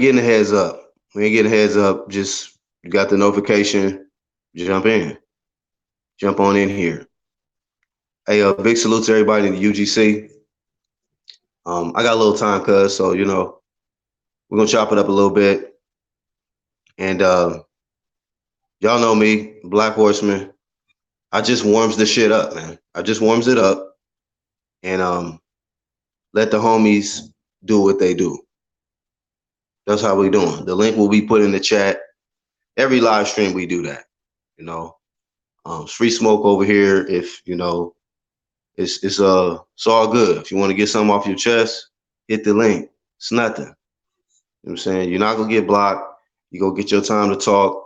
getting a heads up. We ain't getting a heads up. Just you got the notification. Jump in. Jump on in here. Hey, big salute to everybody in the UGC. I got a little time, cuz, so we're gonna chop it up a little bit. And y'all know me, Black Horseman. I just warms the shit up, man. I just warms it up and let the homies do what they do. That's how we doing. The link will be put in the chat. Every live stream we do that. You know, it's free smoke over here. If it's all good. If you want to get something off your chest, hit the link. It's nothing. You know what I'm saying? You're not gonna get blocked. You go get your time to talk,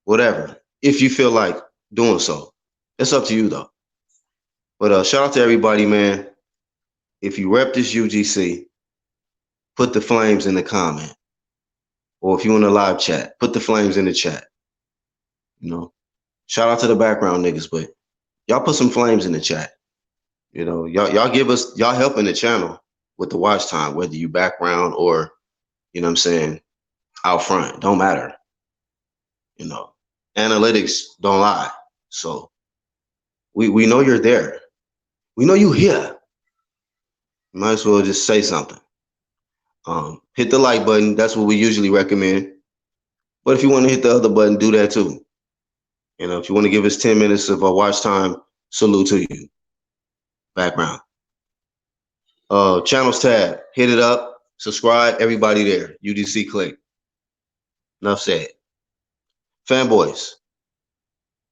whatever. If you feel like doing so. It's up to you though. But shout out to everybody, man. If you rep this UGC, put the flames in the comment. Or if you in a live chat, put the flames in the chat. You know, shout out to the background niggas, but y'all put some flames in the chat. Y'all give us y'all helping the channel with the watch time, whether you background or what I'm saying, out front. Don't matter. You know, analytics don't lie. So we know you're there. We know you here. Might as well just say something. Hit the like button. That's what we usually recommend. But if you want to hit the other button, do that too. If you want to give us 10 minutes of watch time, salute to you. Background. Channels tab. Hit it up. Subscribe. Everybody there. UGC click. Enough said. Fanboys.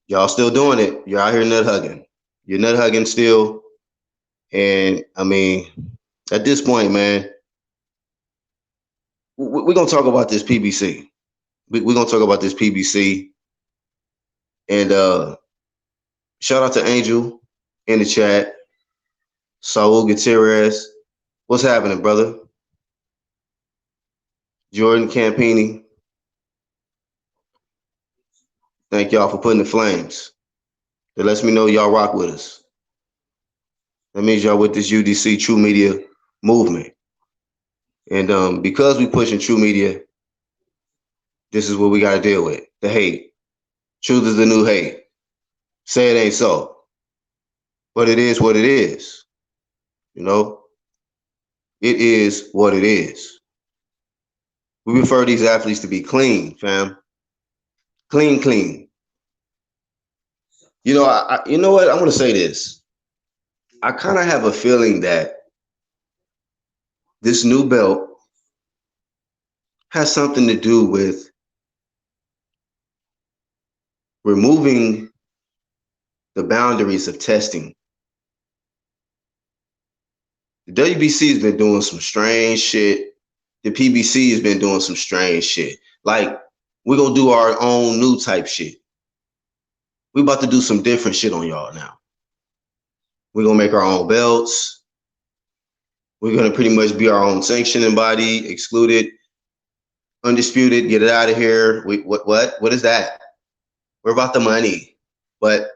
Y'all still doing it. You're out here nut hugging. You're nut hugging still. And I mean, at this point, man, we're going to talk about this PBC. We're going to talk about this PBC. And shout out to Angel in the chat. Saul Gutierrez. What's happening, brother? Jordan Campini. Thank y'all for putting the flames. That lets me know y'all rock with us. That means y'all with this UDC True Media movement. And because we pushing True Media, this is what we got to deal with. The hate. Truth is the new hate. Say it ain't so. But it is what it is. It is what it is. We prefer these athletes to be clean, fam. Clean. You know what? I'm going to say this. I kind of have a feeling that this new belt has something to do with removing the boundaries of testing. The WBC has been doing some strange shit. The PBC has been doing some strange shit. Like, we're going to do our own new type shit. We about to do some different shit on y'all now. We're going to make our own belts. We're going to pretty much be our own sanctioning body, excluded, undisputed, get it out of here. What is that? We're about the money. But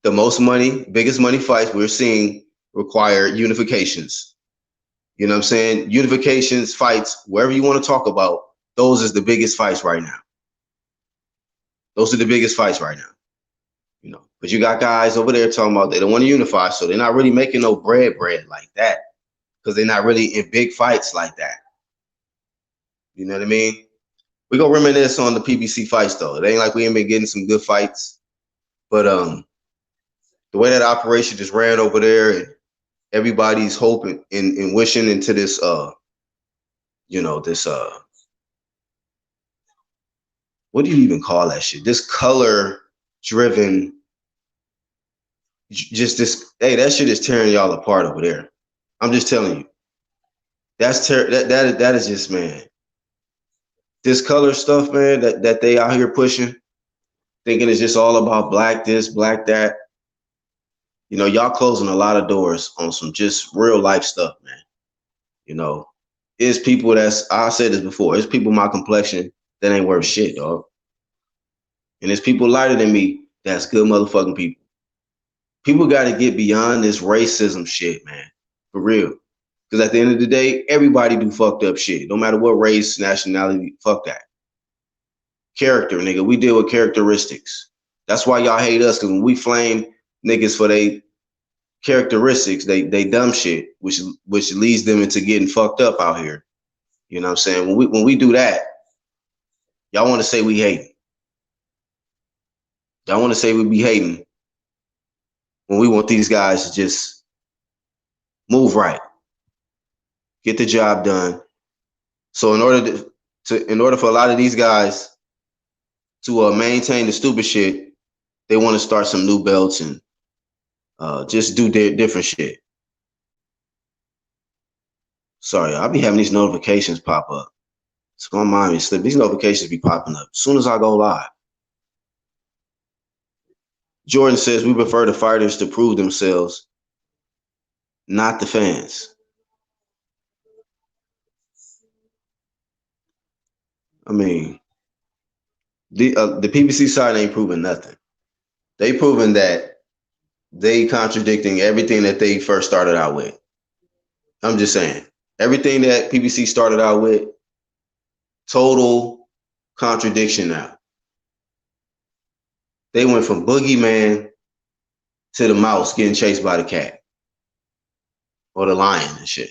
the most money, biggest money fights we're seeing require unifications. You know what I'm saying? Unifications, fights, wherever you want to talk about, those is the biggest fights right now. Those are the biggest fights right now. But you got guys over there talking about they don't want to unify, so they're not really making no bread like that because they're not really in big fights like that. You know what I mean? We gonna reminisce on the PBC fights though. It ain't like we ain't been getting some good fights, but the way that operation just ran over there, and everybody's hoping and wishing into this what do you even call that shit? This color driven. That shit is tearing y'all apart over there. I'm just telling you. That is just, man. This color stuff, man, that they out here pushing, thinking it's just all about black this, black that. Y'all closing a lot of doors on some just real life stuff, man. It's people I said this before, it's people my complexion that ain't worth shit, dog. And it's people lighter than me that's good motherfucking people. People got to get beyond this racism shit, man. For real. Because at the end of the day, everybody do fucked up shit. No matter what race, nationality, fuck that. Character, nigga. We deal with characteristics. That's why y'all hate us, because when we flame niggas for they characteristics, they dumb shit, which leads them into getting fucked up out here. You know what I'm saying? When we do that, y'all want to say we hating. Y'all want to say we be hating when we want these guys to just move right, get the job done. So in order for a lot of these guys to maintain the stupid shit, they want to start some new belts and just do different shit. Sorry, I'll be having these notifications pop up. It's gonna mind me slip. These notifications be popping up as soon as I go live. Jordan says we prefer the fighters to prove themselves, not the fans. I mean, the PBC side ain't proving nothing. They proving that they contradicting everything that they first started out with. I'm just saying, everything that PBC started out with, total contradiction now. They went from boogeyman to the mouse getting chased by the cat or the lion and shit.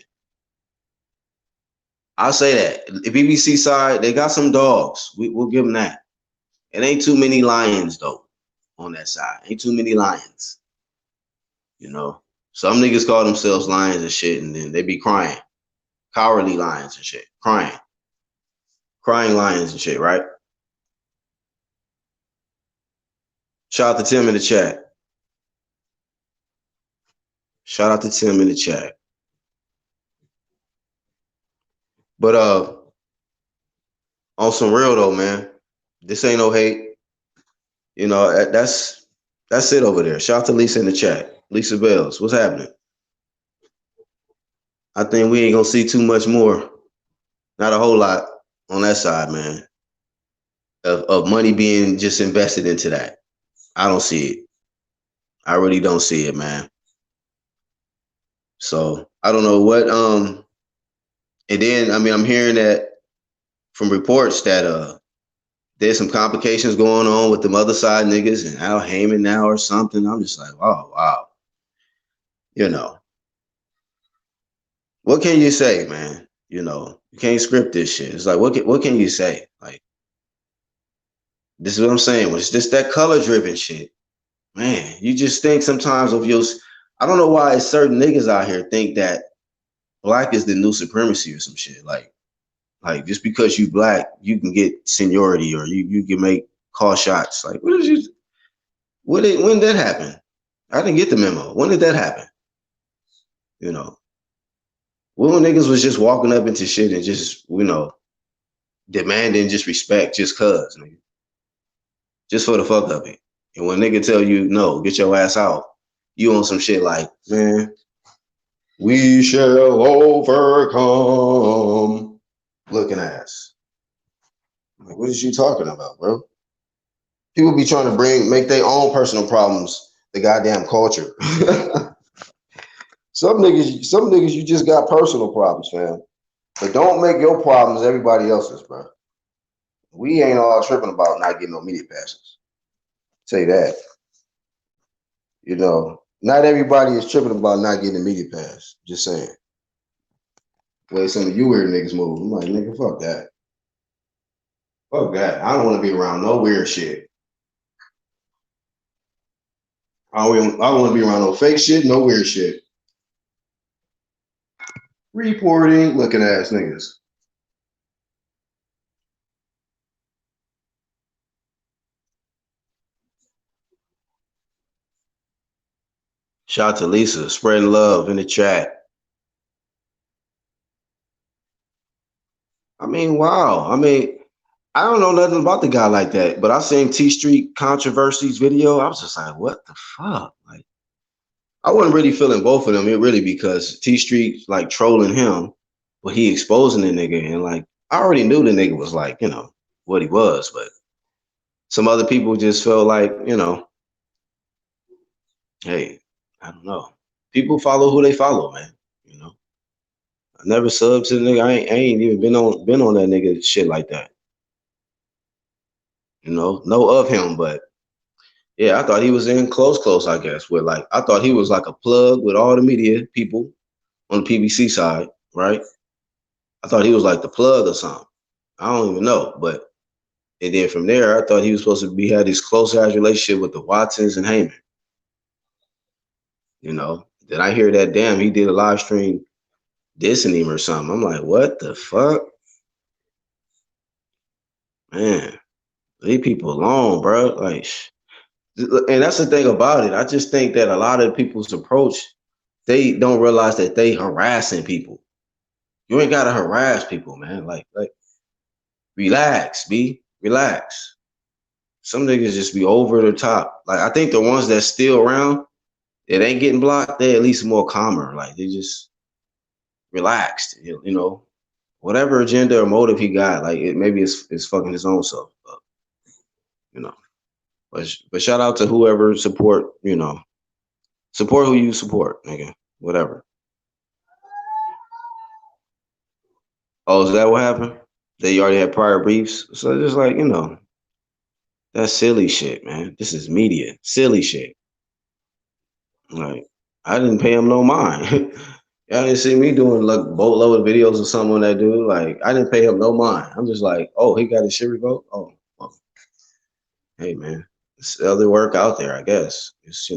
I'll say that. The BBC side, they got some dogs. We'll give them that. It ain't too many lions, though, on that side. Ain't too many lions. You know? Some niggas call themselves lions and shit, and then they be crying. Cowardly lions and shit. Crying. Crying lions and shit, right? Shout out to Tim in the chat. Shout out to Tim in the chat. But on some real though, man, this ain't no hate. You know, that's it over there. Shout out to Lisa in the chat. Lisa Bells, what's happening? I think we ain't gonna see too much more. Not a whole lot on that side, man. Of money being just invested into that. I don't see it. I really don't see it, man. So I don't know what and then I mean I'm hearing that from reports that there's some complications going on with the other side niggas and Al Heyman now or something. I'm just like, oh wow. You know. What can you say, man? You know, you can't script this shit. It's like what can you say? Like, this is what I'm saying. When it's just that color driven shit, man, you just think sometimes of your I don't know why certain niggas out here think that black is the new supremacy or some shit. Like just because you black, you can get seniority or you can make call shots. Like when did that happen? I didn't get the memo. When did that happen? You know, when niggas was just walking up into shit and just, you know, demanding just respect just cause, nigga. Just for the fuck of it. And when nigga tell you no, get your ass out, you on some shit like, man, we shall overcome. Looking ass. Like, what is you talking about, bro? People be trying to make their own personal problems the goddamn culture. Some niggas, you just got personal problems, fam. But don't make your problems everybody else's, bro. We ain't all tripping about not getting no media passes. Say that. You know, not everybody is tripping about not getting a media pass. Just saying. Way some of you weird niggas move. I'm like, nigga, fuck that. Fuck that. I don't want to be around no weird shit. I don't want to be around no fake shit, no weird shit. Reporting, looking ass niggas. Shout out to Lisa, spreading love in the chat. I mean, wow. I mean, I don't know nothing about the guy like that, but I seen T Street Controversies video. I was just like, what the fuck? Like, I wasn't really feeling both of them. It really because T Street like trolling him, but he exposing the nigga, and like I already knew the nigga was like, you know, what he was, but some other people just felt like, you know, hey, I don't know. People follow who they follow, man. You know. I never subbed to the nigga. I ain't even been on that nigga shit like that. Know of him, but yeah, I thought he was in close, I guess. With like, I thought he was like a plug with all the media people on the PBC side, right? I thought he was like the plug or something. I don't even know, but and then from there, I thought he was supposed to be had this close ass relationship with the Watsons and Heyman. Then I hear that damn he did a live stream dissing him or something. I'm like, what the fuck, man? Leave people alone, bro. Like, and that's the thing about it. I just think that a lot of people's approach, they don't realize that they harassing people. You ain't gotta harass people, man. Like, relax, relax. Some niggas just be over the top. Like, I think the ones that's still around, it ain't getting blocked. They at least more calmer. Like, they just relaxed. Whatever agenda or motive he got, like maybe it's fucking his own self. But, you know, but shout out to whoever support. Support who you support, nigga. Whatever. Oh, is that what happened? They already had prior briefs, so just like that's silly shit, man. This is media, silly shit. Like, I didn't pay him no mind. Y'all didn't see me doing like boatload of videos of someone that dude. Like, I didn't pay him no mind. I'm just like, oh, he got his shit revoked. Oh, well, hey man, it's other work out there, I guess. It's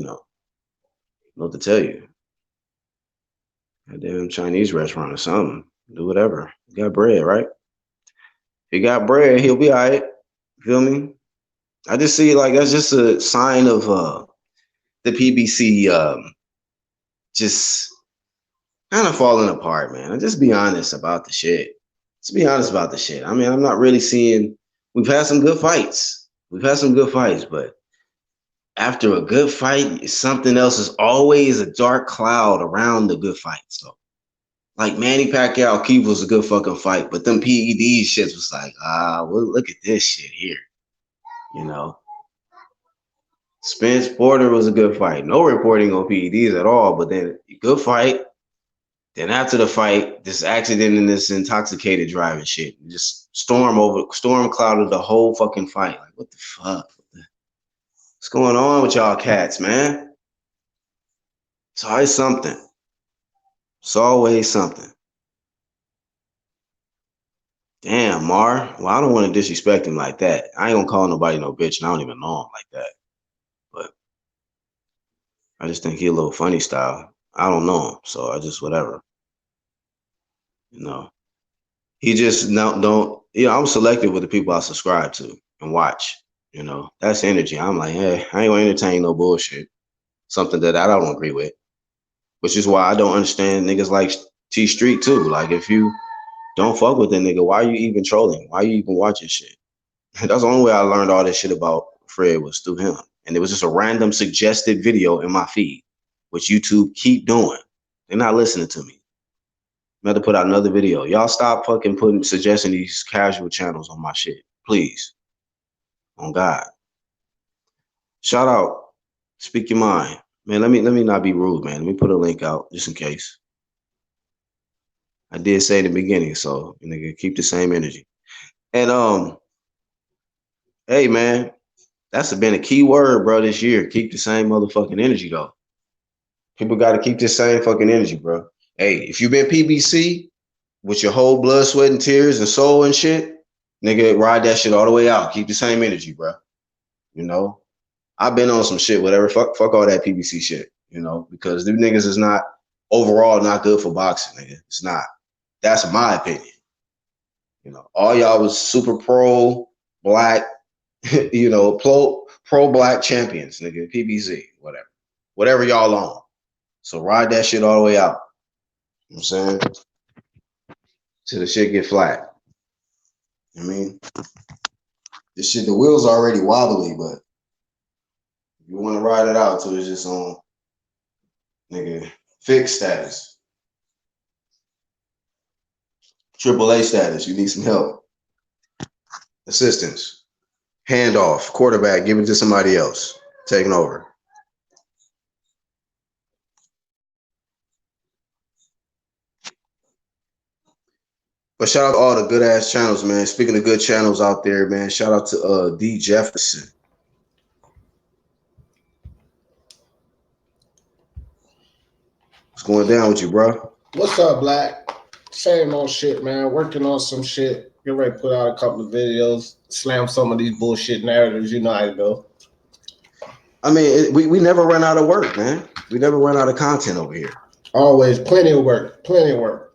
what to tell you. A damn Chinese restaurant or something. Do whatever. You got bread, right? If he got bread, he'll be all right. Feel me? I just see like that's just a sign of the PBC just kind of falling apart, man. And just be honest about the shit. Just be honest about the shit. I mean, I'm not really seeing. We've had some good fights. But after a good fight, something else is always a dark cloud around the good fight. So, like Manny Pacquiao, Keith was a good fucking fight, but them PED shits was like, well, look at this shit here. Spence Porter was a good fight. No reporting on PEDs at all, but then good fight. Then after the fight, this accident and this intoxicated driving shit, just storm clouded the whole fucking fight. Like, what the fuck? What's going on with y'all cats, man? It's always something. It's always something. Damn, Mar. Well, I don't want to disrespect him like that. I ain't gonna call nobody no bitch, and I don't even know him like that. But I just think he a little funny style. I don't know him, so I just whatever. He just don't. I'm selective with the people I subscribe to and watch. That's energy. I'm like, hey, I ain't gonna entertain no bullshit. Something that I don't agree with, which is why I don't understand niggas like T Street too. Like, if you don't fuck with the nigga, why are you even trolling? Why are you even watching shit? That's the only way I learned all this shit about Fred was through him. And it was just a random suggested video in my feed, which YouTube keep doing. They're not listening to me. I'm about to put out another video. Y'all stop fucking suggesting these casual channels on my shit. Please. On God. Shout out. Speak your mind. Man, let me not be rude, man. Let me put a link out just in case. I did say in the beginning, so nigga, keep the same energy. And hey man, that's been a key word, bro, this year. Keep the same motherfucking energy though. People gotta keep the same fucking energy, bro. Hey, if you've been PBC with your whole blood, sweat, and tears and soul and shit, nigga, ride that shit all the way out. Keep the same energy, bro. I've been on some shit, whatever. Fuck all that PBC shit, because them niggas is not overall not good for boxing, nigga. It's not. That's my opinion. All y'all was super pro black, pro black champions, nigga. PBC, whatever y'all on. So ride that shit all the way out. You know what I'm saying? Till the shit get flat. I mean, this shit, the wheels already wobbly, but you want to ride it out till it's just on, nigga, fixed status. AAA status. You need some help. Assistance. Handoff. Quarterback. Give it to somebody else. Taking over. But shout out to all the good ass channels, man. Speaking of good channels out there, man, shout out to D Jefferson. What's going down with you, bro? What's up, Black? Same old shit, man. Working on some shit. Get ready to put out a couple of videos. Slam some of these bullshit narratives. You know how I go. I mean, we never run out of work, man. We never run out of content over here. Always plenty of work. Plenty of work.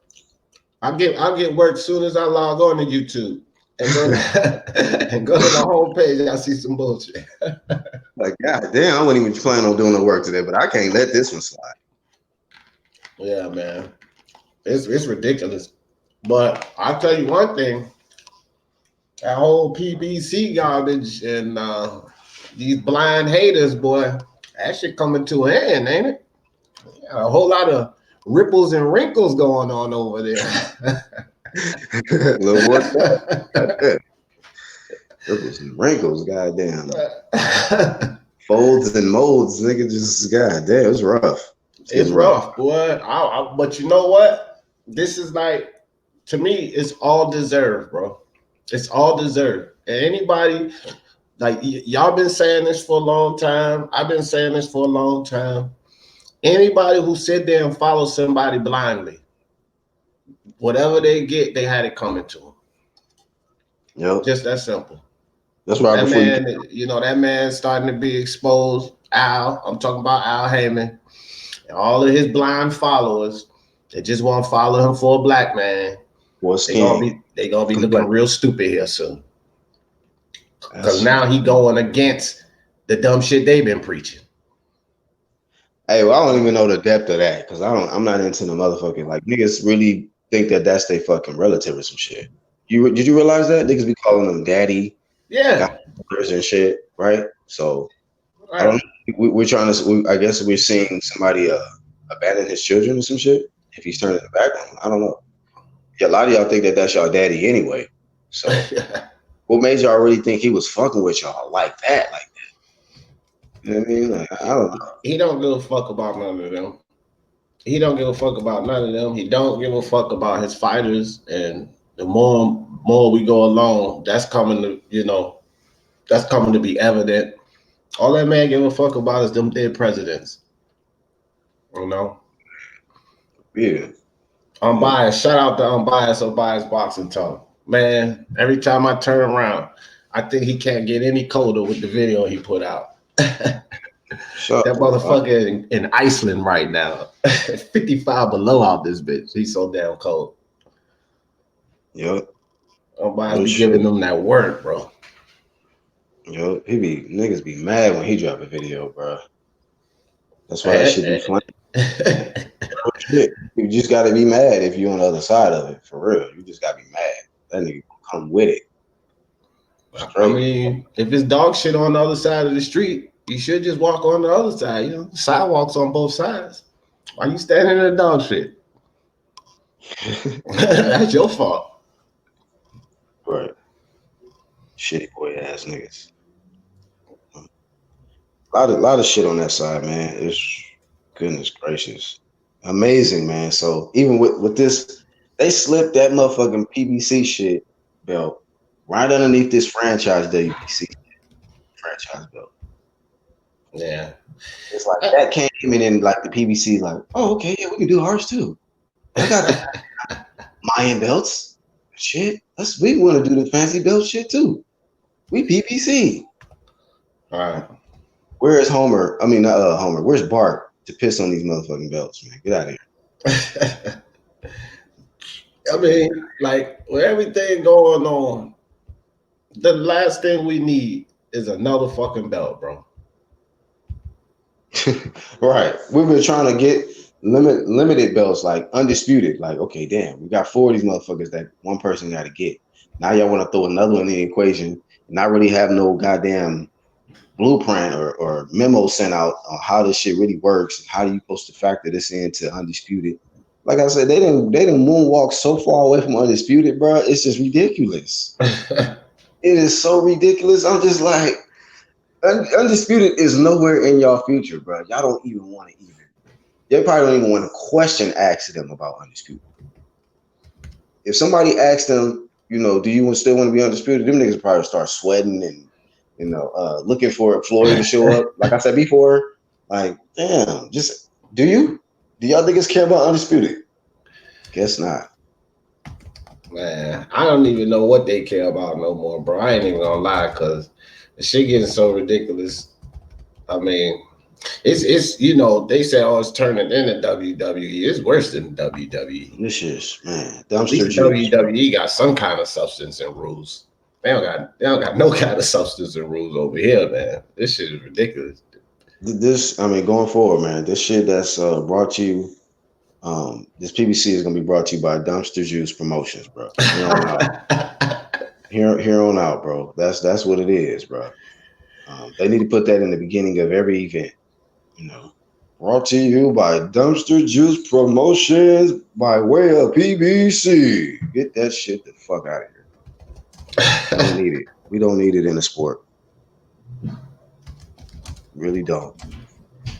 I get work soon as I log on to YouTube and go to, and go to the homepage. I see some bullshit. Like, god damn, I wasn't even planning on doing no work today, but I can't let this one slide. Yeah, man. It's ridiculous. But I'll tell you one thing. That whole PBC garbage and these blind haters, boy, that shit coming to an end, ain't it? Yeah, a whole lot of ripples and wrinkles going on over there. A little more stuff. Ripples and wrinkles, goddamn. Folds and molds, nigga, just goddamn, it's rough. It's rough, boy. But you know what? This is like, to me, it's all deserved, bro. It's all deserved. And anybody, like, y'all been saying this for a long time. I've been saying this for a long time. Anybody who sit there and follow somebody blindly, whatever they get, they had it coming to them. Yep. Just that simple. That's right. That man, you know, that man's starting to be exposed. Al, I'm talking about Al Heyman. And all of his blind followers, they just want to follow him for a black man. They gonna be looking real stupid here soon. Because now he going against the dumb shit they've been preaching. Hey, well, I don't even know the depth of that because I'm not into the motherfucking, like, niggas really think that that's their fucking relative or some shit. Did you realize that niggas be calling them daddy? Yeah. And shit, right? So right. I don't know. We're trying to. I guess we're seeing somebody abandon his children or some shit. If he's turning the back on, I don't know. Yeah, a lot of y'all think that that's y'all daddy anyway. So, what made y'all really think he was fucking with y'all like that? You know what I mean? Like, I don't know. He don't give a fuck about none of them. He don't give a fuck about none of them. He don't give a fuck about his fighters. And the more we go along, that's coming to be evident. All that man give a fuck about is them dead presidents. You know? Yeah. Unbiased. Shout out to Unbiased Boxing Talk. Man, every time I turn around, I think he can't get any colder with the video he put out. That motherfucker in Iceland right now. 55 below out this bitch. He's so damn cold. Yep. Unbiased be giving them that work, bro. Yo, niggas be mad when he drop a video, bro. That's why that shit be funny. You just gotta be mad if you're on the other side of it, for real. You just gotta be mad. That nigga come with it. Straight. I mean, if it's dog shit on the other side of the street, you should just walk on the other side. You know, sidewalks on both sides. Why you standing in the dog shit? That's your fault. Right. Shitty boy ass niggas. A lot of shit on that side, man. It's goodness gracious. Amazing, man. So even with this, they slipped that motherfucking PBC shit belt right underneath this franchise WBC franchise belt. Yeah. It's like that came in like the PBC, like, oh, okay, yeah, we can do ours too. I got the Mayan belts. Shit. We want to do the fancy belt shit too. We PBC. All right. Where is Homer? I mean, not Homer. Where's Bart to piss on these motherfucking belts, man? Get out of here. I mean, like, with everything going on, the last thing we need is another fucking belt, bro. Right. We've been trying to get limited belts, like undisputed. Like, okay, damn, we got 4 of these motherfuckers that one person got to get. Now y'all want to throw another one in the equation and not really have no goddamn blueprint or memo sent out on how this shit really works and how you supposed to factor this into undisputed. Like I said, they didn't moonwalk so far away from undisputed, bro. It's just ridiculous. It is so ridiculous. I'm just like, undisputed is nowhere in y'all future, bro. Y'all don't even want to they probably don't even want to question ask them about undisputed. if somebody asked them, do you still want to be undisputed? Them niggas probably start sweating and looking for Floyd to show up. Like I said before, like damn, just do you? Do y'all niggas care about undisputed? Guess not. Man, I don't even know what they care about no more, bro. I ain't even gonna lie, cause the shit getting so ridiculous. I mean, it's they say oh it's turning into WWE. It's worse than WWE. This is man, At least dumpster the juice. WWE got some kind of substance and rules. They don't got no kind of substance and rules over here, man. This shit is ridiculous. This, I mean, going forward, man, this shit that's brought to you, this PBC is gonna be brought to you by Dumpster Juice Promotions, bro. Here on out, here on out, bro. That's what it is, bro. They need to put that in the beginning of every event. Brought to you by Dumpster Juice Promotions by way of PBC. Get that shit the fuck out of here. We don't need it. We don't need it in the sport. Really don't.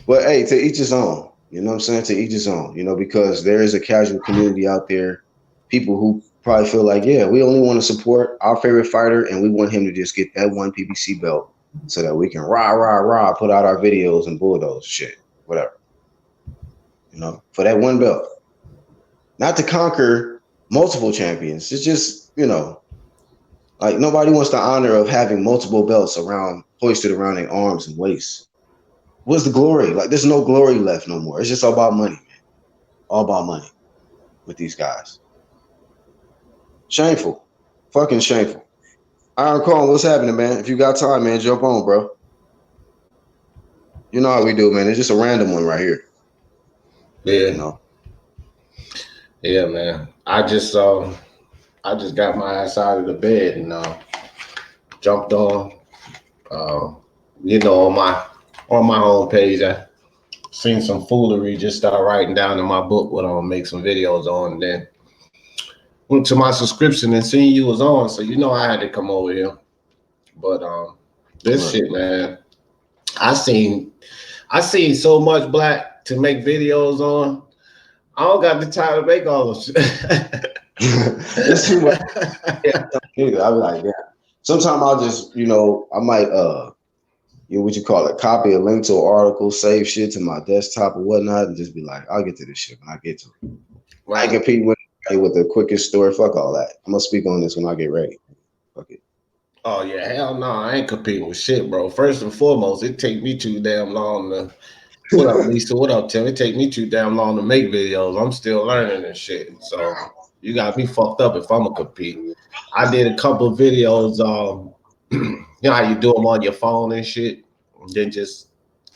But hey, to each his own. You know what I'm saying? To each his own. Because there is a casual community out there, people who probably feel like, yeah, we only want to support our favorite fighter and we want him to just get that one PBC belt so that we can rah, rah, rah, put out our videos and bulldoze shit, whatever. For that one belt. Not to conquer multiple champions. It's just, like nobody wants the honor of having multiple belts hoisted around their arms and waists. What's the glory? Like, there's no glory left no more. It's just all about money, man. All about money with these guys. Shameful. Fucking shameful. Iron Cone, what's happening, man? If you got time, man, jump on, bro. You know how we do, man. It's just a random one right here. Yeah. Yeah, man. I just got my ass out of the bed and jumped on on my homepage. I seen some foolery, just start writing down in my book what I'm gonna make some videos on, and then went to my subscription and seen you was on, so I had to come over here. But this shit, man, I seen so much black to make videos on. I don't got the time to make all those shit. It's too much. I'll be like, yeah. Sometimes I'll just, I might what you call it, copy a link to an article, save shit to my desktop or whatnot, and just be like, I'll get to this shit when I get to it. Right. I compete with the quickest story. Fuck all that. I'm gonna speak on this when I get ready. Fuck it. Oh yeah, hell no, I ain't competing with shit, bro. First and foremost, it take me too damn long to. What up, Lisa? What up, Tim? It take me too damn long to make videos. I'm still learning and shit. So you got me fucked up if I'm gonna compete. I did a couple of videos. You know how you do them on your phone and shit, and then just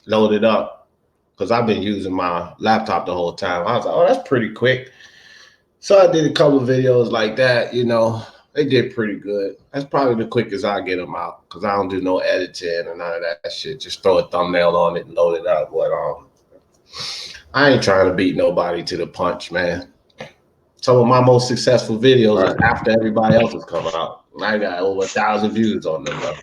load it up. Cause I've been using my laptop the whole time. I was like, oh, that's pretty quick. So I did a couple of videos like that. They did pretty good. That's probably the quickest I get them out because I don't do no editing or none of that shit. Just throw a thumbnail on it and load it up. But I ain't trying to beat nobody to the punch, man. Some of my most successful videos is after everybody else has come out. I got over 1,000 views on them. Bro.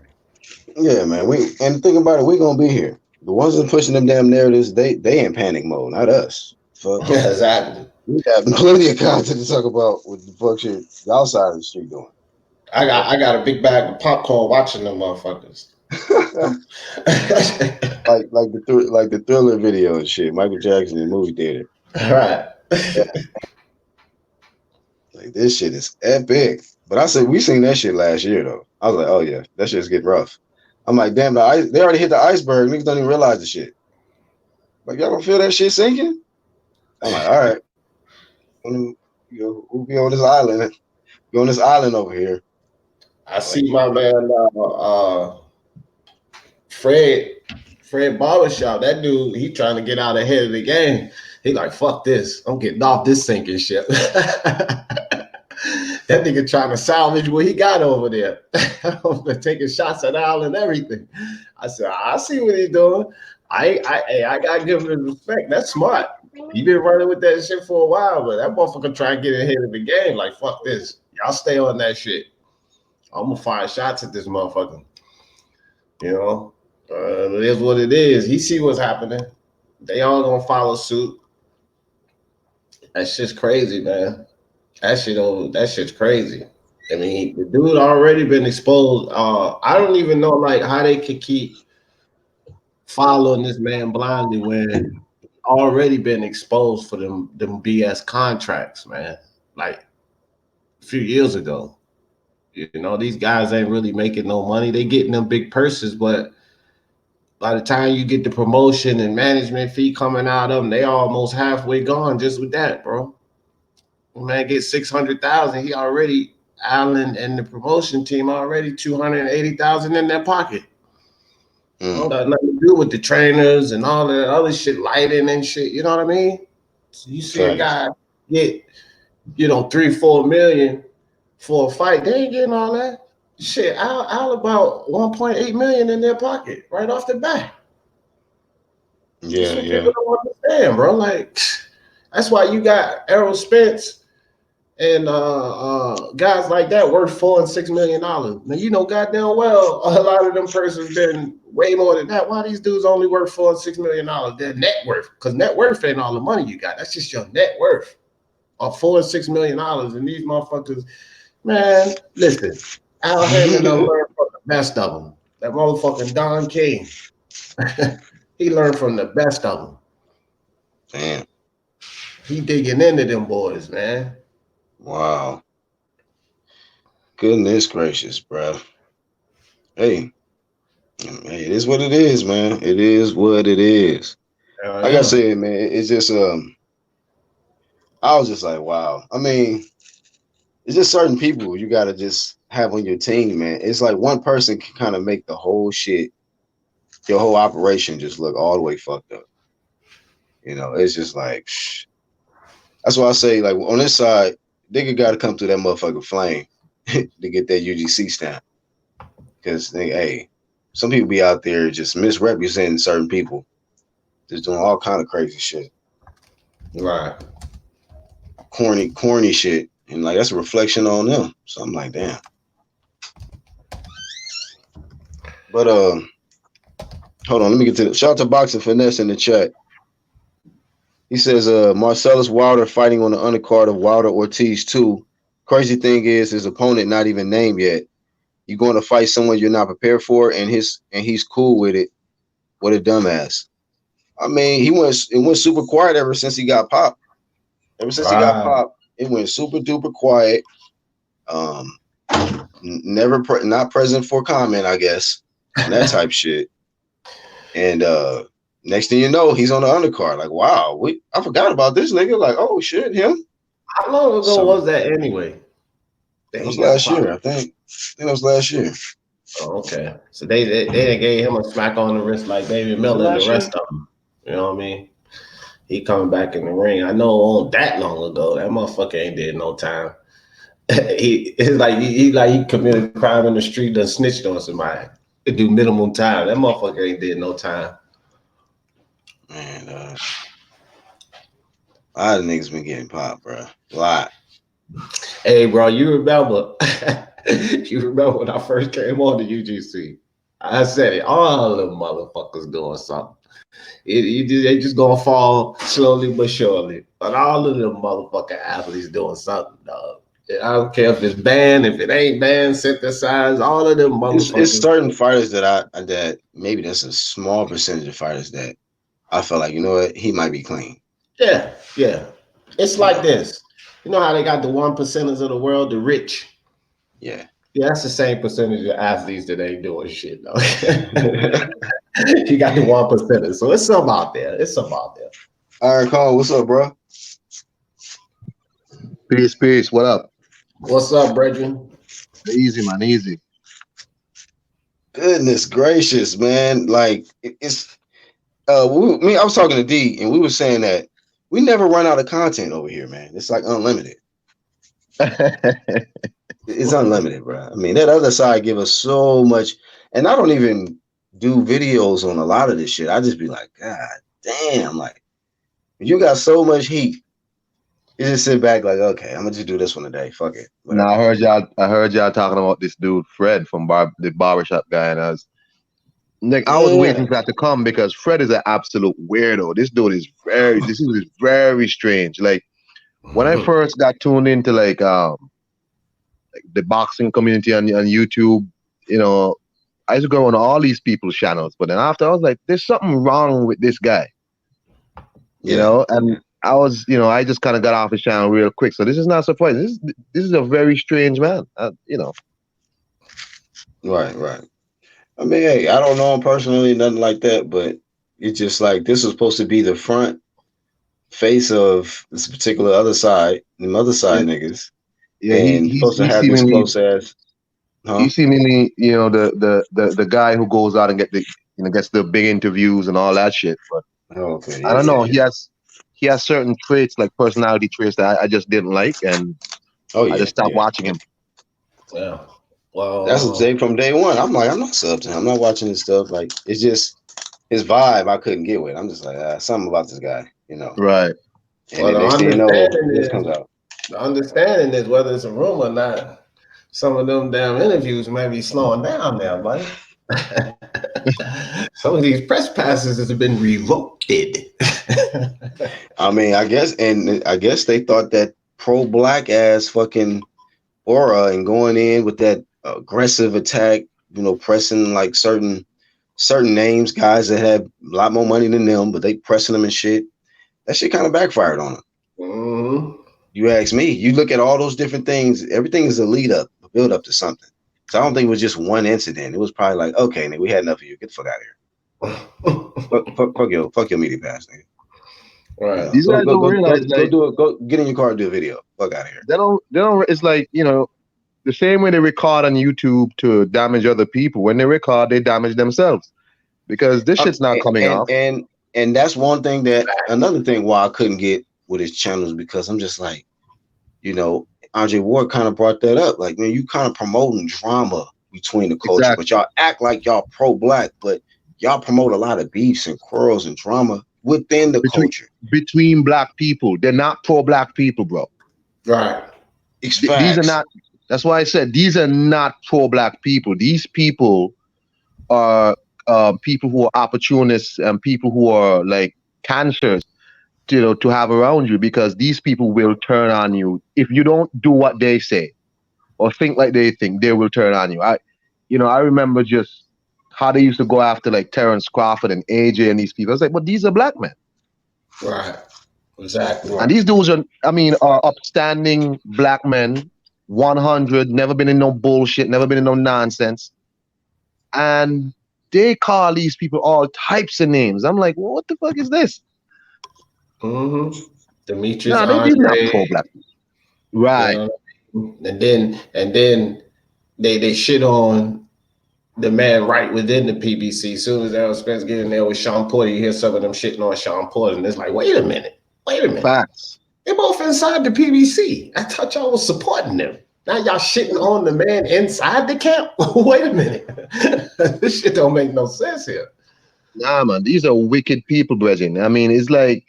Yeah, man. And think about it, we're gonna be here. The ones that are pushing them damn narratives, they in panic mode, not us. Fuck. Yeah, exactly. We have plenty of content to talk about with the fuck shit y'all side of the street doing. I got a big bag of popcorn watching them motherfuckers. like the Thriller video and shit. Michael Jackson in the movie theater. Right. Yeah. Like this shit is epic. But I said we seen that shit last year though. I was like, oh yeah, that shit's getting rough. I'm like, damn, they already hit the iceberg. Niggas don't even realize the shit. Like y'all don't feel that shit sinking? I'm like, all right. We'll be on this island. Be on this island over here. I see my man Fred Barbershop. That dude, he trying to get out ahead of the game. He like, fuck this. I'm getting off this sinking ship. That nigga trying to salvage what he got over there. Taking shots at Al and everything. I said, I see what he's doing. I gotta give him respect. That's smart. He been running with that shit for a while, but that motherfucker try to get ahead of the game. Like, fuck this. Y'all stay on that shit. I'm gonna fire shots at this motherfucker. It is what it is. He see what's happening. They all gonna follow suit. That's just crazy, man. That shit's crazy. I mean, the dude already been exposed. I don't even know like how they could keep following this man blindly when already been exposed for them BS contracts, man. Like a few years ago. You know, these guys ain't really making no money. They getting them big purses, but by the time you get the promotion and management fee coming out of them, they almost halfway gone just with that, bro. Man get 600,000. He already Allen and the promotion team already 280,000 in their pocket. Don't got nothing to do with the trainers and all the other shit, lighting and shit. You know what I mean? So you see a Facts. guy get 3-4 million for a fight, they ain't getting all that. Shit, I'll about 1.8 million in their pocket right off the bat. That's Yeah, what yeah. people don't understand, bro. Like, that's why you got Errol Spence and guys like that worth $4 and $6 million. Now you know goddamn well a lot of them persons been way more than that. Why these dudes only worth $4 and $6 million? Their net worth, because net worth ain't all the money you got. That's just your net worth of $4 and $6 million. And these motherfuckers, man, listen, Al Hammond done learned from the best of them. That motherfucking Don King, he learned from the best of them. Damn. He digging into them boys, man. Wow. Goodness gracious, bro. Hey, hey, it is what it is, man. It is what it is. Hell Like I yeah. said, man, it's just I was just like, wow. I mean, it's just certain people you gotta just have on your team, man. It's like one person can kind of make the whole shit, your whole operation just look all the way fucked up. It's just like that's why I say, like, on this side, nigga gotta come through that motherfucking flame to get that UGC stamp. Because hey, some people be out there just misrepresenting certain people, just doing all kind of crazy shit, Right. corny shit, and like that's a reflection on them. So I'm like, damn. But hold on, let me get to the shout out to Boxing Finesse in the chat. He says, Marcellus Wilder fighting on the undercard of Wilder Ortiz 2. Crazy thing is his opponent not even named yet. You're going to fight someone you're not prepared for, and he's cool with it. What a dumbass. I mean, it went super quiet ever since he got popped. Ever since he got Right. popped, it went super duper quiet. Um, never not present for comment, I guess, on that type shit. And next thing you know, he's on the undercard. Like, wow, I forgot about this nigga. Like, oh shit, him. How long ago So was that anyway? That it he was got last year, popped. I think. I think it was last year. Oh, okay. So they done gave him a smack on the wrist like David Was it Miller and the last year? rest of them. You know what I mean? He coming back in the ring. I know on that long ago, that motherfucker ain't did no time. He committed a crime in the street, done snitched on somebody. It do minimum time. That motherfucker ain't did no time. Man, a lot of niggas been getting popped, bro. A lot. Hey, bro, you remember? You remember when I first came on the UGC? I said it. All of them motherfuckers doing something. They just gonna fall slowly but surely. But all of them motherfucking athletes doing something, dog. I don't care if it's banned, if it ain't banned, synthesized. All of them It's motherfuckers. certain fighters that maybe that's a small percentage of fighters that I felt like, you know what, he might be clean. Yeah, yeah. It's You like know. this. You know how they got the 1%ers of the world, the rich. Yeah. Yeah, that's the same percentage of athletes that ain't doing shit though. You got the 1%ers, so it's some out there. It's some out there. All right, Cole, what's up, bro? Peace, peace. What up? What's up, brethren? Easy, man. Easy. Goodness gracious, man. Like it's I was talking to D and we were saying that we never run out of content over here, man. It's like unlimited. It's unlimited, bro. I mean, that other side give us so much, and I don't even do videos on a lot of this shit. I just be like, God damn, like you got so much heat. You just sit back like, okay, I'm gonna just do this one today. Fuck it, Now whatever. I heard y'all talking about this dude Fred from the barbershop guy, and I was Yeah, waiting for that to come because Fred is an absolute weirdo. This dude is very strange. Like when I first got tuned into like the boxing community on YouTube, you know, I used to go on all these people's channels, but then after I was like, there's something wrong with this guy, you Yeah. know, and I was, you know, I just kind of got off his channel real quick. So this is not surprising. This is a very strange man, you know. Right. Right. I mean, hey, I don't know him personally, nothing like that, but it's just like this was supposed to be the front face of this particular other side, them other Yeah, side niggas, yeah. and supposed to He's have this seemingly close ass, huh? he's seemingly, you know, the guy who goes out and gets the big interviews and all that shit. But Oh, okay, I yeah, don't yeah, know. yeah. He has certain traits like personality traits that I just didn't like, and Oh, I yeah, just stopped yeah. watching him. Yeah. That's the Well, day from day one. I'm like, I'm not sub to him. I'm not watching his stuff. Like, it's just his vibe. I couldn't get with. I'm just like, something about this guy, you know. Right. And then next thing you know, this comes out. the understanding is whether it's a rumor or not. Some of them damn interviews may be slowing down now, buddy. Some of these press passes have been revoked. I mean, I guess they thought that pro black ass fucking aura and going in with that aggressive attack, pressing like certain names, guys that have a lot more money than them, but they pressing them and shit. That shit kind of backfired on them. Mhm. You ask me. You look at all those different things. Everything is a lead up, a build up to something. So I don't think it was just one incident. It was probably like, okay, nigga, we had enough of you. Get the fuck out of here. Fuck your media pass, nigga. Right. These Go guys go don't go realize go go like do it. Go get in your car and do a video. Fuck out of here. they don't. It's like, you know, the same way they record on YouTube to damage other people. When they record, they damage themselves because this shit's not coming And off. and and that's one thing that another thing why I couldn't get with his channels because I'm just like, you know, Andre Ward kind of brought that up. Like, man, you kind of promoting drama between the culture, but Exactly. y'all act like y'all pro-black, but y'all promote a lot of beefs and quarrels and drama within the Between culture. between black people, they're not pro black people, bro. Right. It's These are facts. not. That's why I said these are not pro black people. These people are people who are opportunists and people who are like cancers, you know, to have around you, because these people will turn on you if you don't do what they say or think like they think. They will turn on you. I remember just how they used to go after like Terrence Crawford and AJ and these people. I was like, but these are black men, Right. Exactly and right. these dudes are, I mean, are upstanding black men, 100, never been in no bullshit, never been in no nonsense, and they call these people all types of names. I'm like, well, what the fuck is this? Mm-hmm. Demetrius No, these are not Andre, pro black. you Right. know, and then they shit on the man right within the PBC. As soon as Errol Spence get in there with Sean Porter, you hear some of them shitting on Sean Porter, and it's like, wait a minute. Facts. They're both inside the PBC. I thought y'all was supporting them. Now y'all shitting on the man inside the camp. Wait a minute. This shit don't make no sense here. Nah, man, these are wicked people, brethren. I mean, it's like,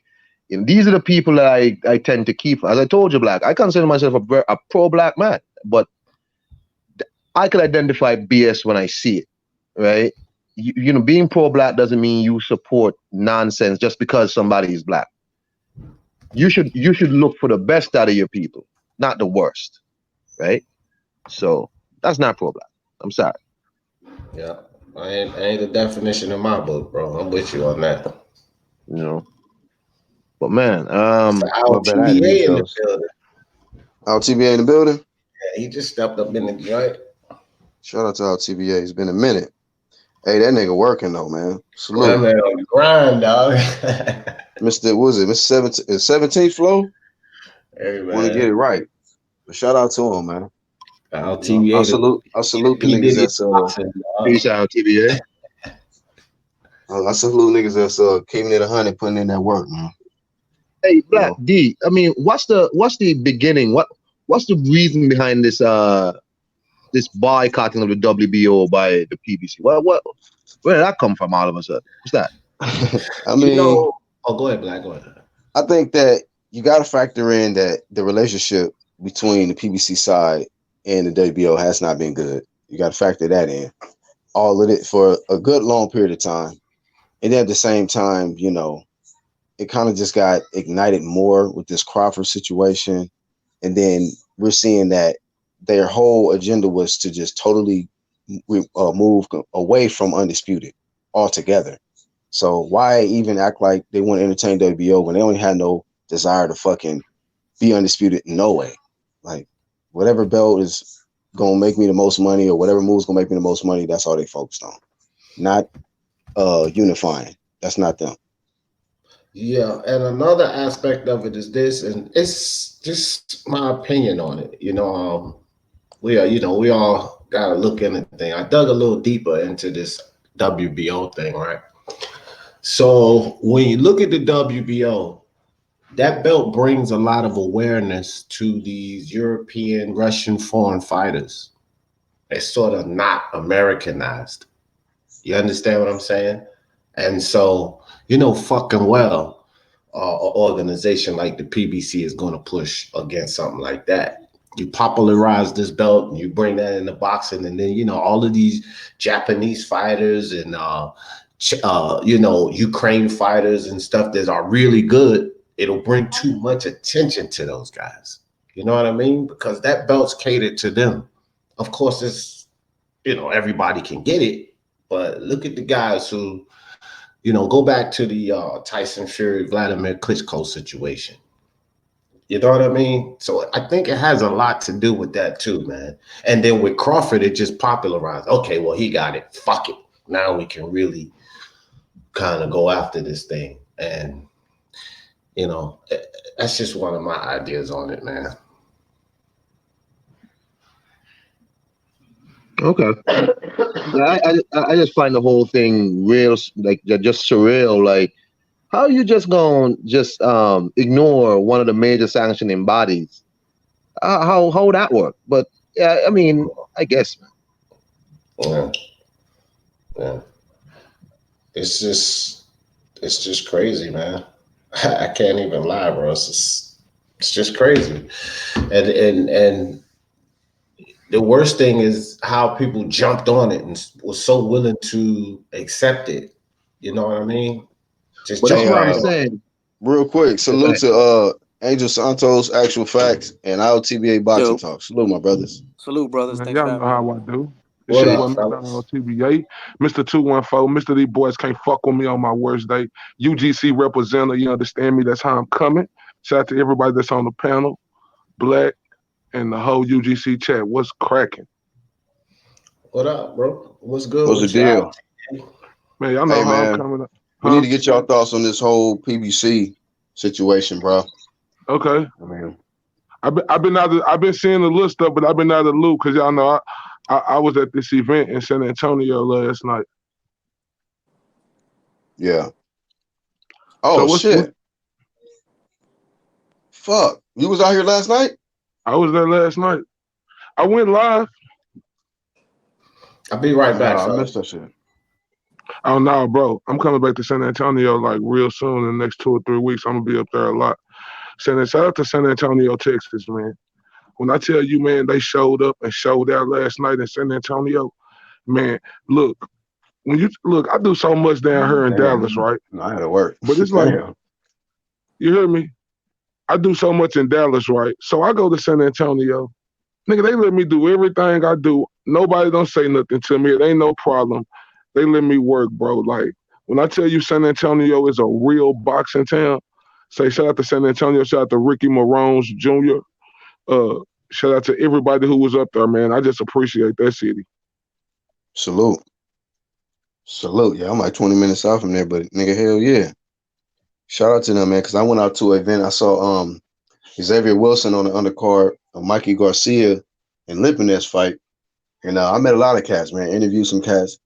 you know, these are the people that I tend to keep. As I told you, black, I consider myself a pro black man, but I can identify BS when I see it, right? You know, being pro black doesn't mean you support nonsense just because somebody is black. You should look for the best out of your people, not the worst, right? So that's not pro black. I'm sorry. Yeah. I ain't the definition in my book, bro. I'm with you on that. You know. But man, Our My bad. I had to mute TBA in the those. building. Our TBA in the building. Yeah, he just stepped up in the joint. Shout out to our TBA. It's been a minute. Hey, that nigga working though, man. That Salute. man on the grind, dog. Mr. Was it Mr. 17th flow? Hey Want to get it man. right. But shout out to him, man. Our You know, I TBA the salute I salute the P niggas Diddy of that's boxing, dog. peace out, TBA. I salute niggas that's came in 100 putting in that work, man. Hey, You Black know. D. I mean, what's the beginning? What's the reason behind this boycotting of the WBO by the PBC? What where did that come from all of a sudden? What's that? I You mean, know, oh go ahead, Black, go ahead. I think that you gotta factor in that the relationship between the PBC side and the WBO has not been good. You gotta factor that in. All of it for a good long period of time. And then at the same time, you know, it kind of just got ignited more with this Crawford situation, and then we're seeing that their whole agenda was to just totally move away from undisputed altogether. So why even act like they want to entertain WBO when they only had no desire to fucking be undisputed in no way? Like whatever belt is gonna make me the most money or whatever move's gonna make me the most money, that's all they focused on. Not unifying. That's not them. Yeah, and another aspect of it is this, and it's just my opinion on it. We all gotta look into thing. I dug a little deeper into this WBO thing, right? So when you look at the WBO, that belt brings a lot of awareness to these European, Russian foreign fighters. It's sort of not Americanized. You understand what I'm saying? And so, fucking well, an organization like the PBC is going to push against something like that. You popularize this belt and you bring that into boxing, and then all of these Japanese fighters and Ukraine fighters and stuff that are really good. It'll bring too much attention to those guys. You know what I mean? Because that belt's catered to them. Of course, everybody can get it, but look at the guys who, go back to the Tyson Fury, Vladimir Klitschko situation. You know what I mean? So I think it has a lot to do with that too, man. And then with Crawford, it just popularized. Okay, well, he got it. Fuck it. Now we can really kind of go after this thing. And, that's just one of my ideas on it, man. Okay. Yeah, I just find the whole thing real, like just surreal. Like, how you just gonna just ignore one of the major sanctioning bodies? How would that work? But yeah, I mean, I guess. Yeah. Yeah. It's just it's just crazy, man. I can't even lie, bro. It's just crazy. And the worst thing is how people jumped on it and was so willing to accept it. You know what I mean? Just But this is Hey, jumped what I'm right on. saying. real quick, salute Okay. to Angel Santos, Actual Facts, and IOTBA Boxing Yo, Talk. Salute, my brothers. salute, brothers. Man, Thanks y'all for know having me. how I do. It's What your Hey, boy up, Mr. fellas? TBA, Mr. 214, Mr. These boys can't fuck with me on my worst day. UGC representative, you understand me? That's how I'm coming. Shout out to everybody that's on the panel, Black, and the whole UGC chat. What's cracking? What up, bro? What's good What's the with you deal? out? Man, y'all know Hey, how I'm man, coming up. we need Huh? to get y'all thoughts on this whole PBC situation, bro. Okay. I mean, I've been seeing the little stuff, but I've been out of the loop because y'all know I was at this event in San Antonio last night. yeah. So Oh what shit. Fuck. You was out here last night? I was there last night. I went live. I'll be right back, Nah, I missed fellas. that shit. Oh no, bro. I'm coming back to San Antonio like real soon in the next 2 or 3 weeks. I'm gonna be up there a lot. Shout out to San Antonio, Texas, man. When I tell you, man, they showed up and showed out last night in San Antonio, man, look, I do so much down here in Dallas, Damn. right? No, I had to work. But it's like, Damn. you hear me? I do so much in Dallas, right? So I go to San Antonio. Nigga, they let me do everything I do. Nobody don't say nothing to me. It ain't no problem. They let me work, bro. Like, when I tell you San Antonio is a real boxing town, say shout out to San Antonio, shout out to Ricky Marones Jr., uh, shout out to everybody who was up there, man. I just appreciate that city. Salute. Salute. Yeah, I'm like 20 minutes out from there, but nigga, hell yeah. Shout out to them, man, because I went out to an event. I saw Xavier Wilson on the undercard of Mikey Garcia and Lipinets fight. And I met a lot of cats, man. Interviewed some cats.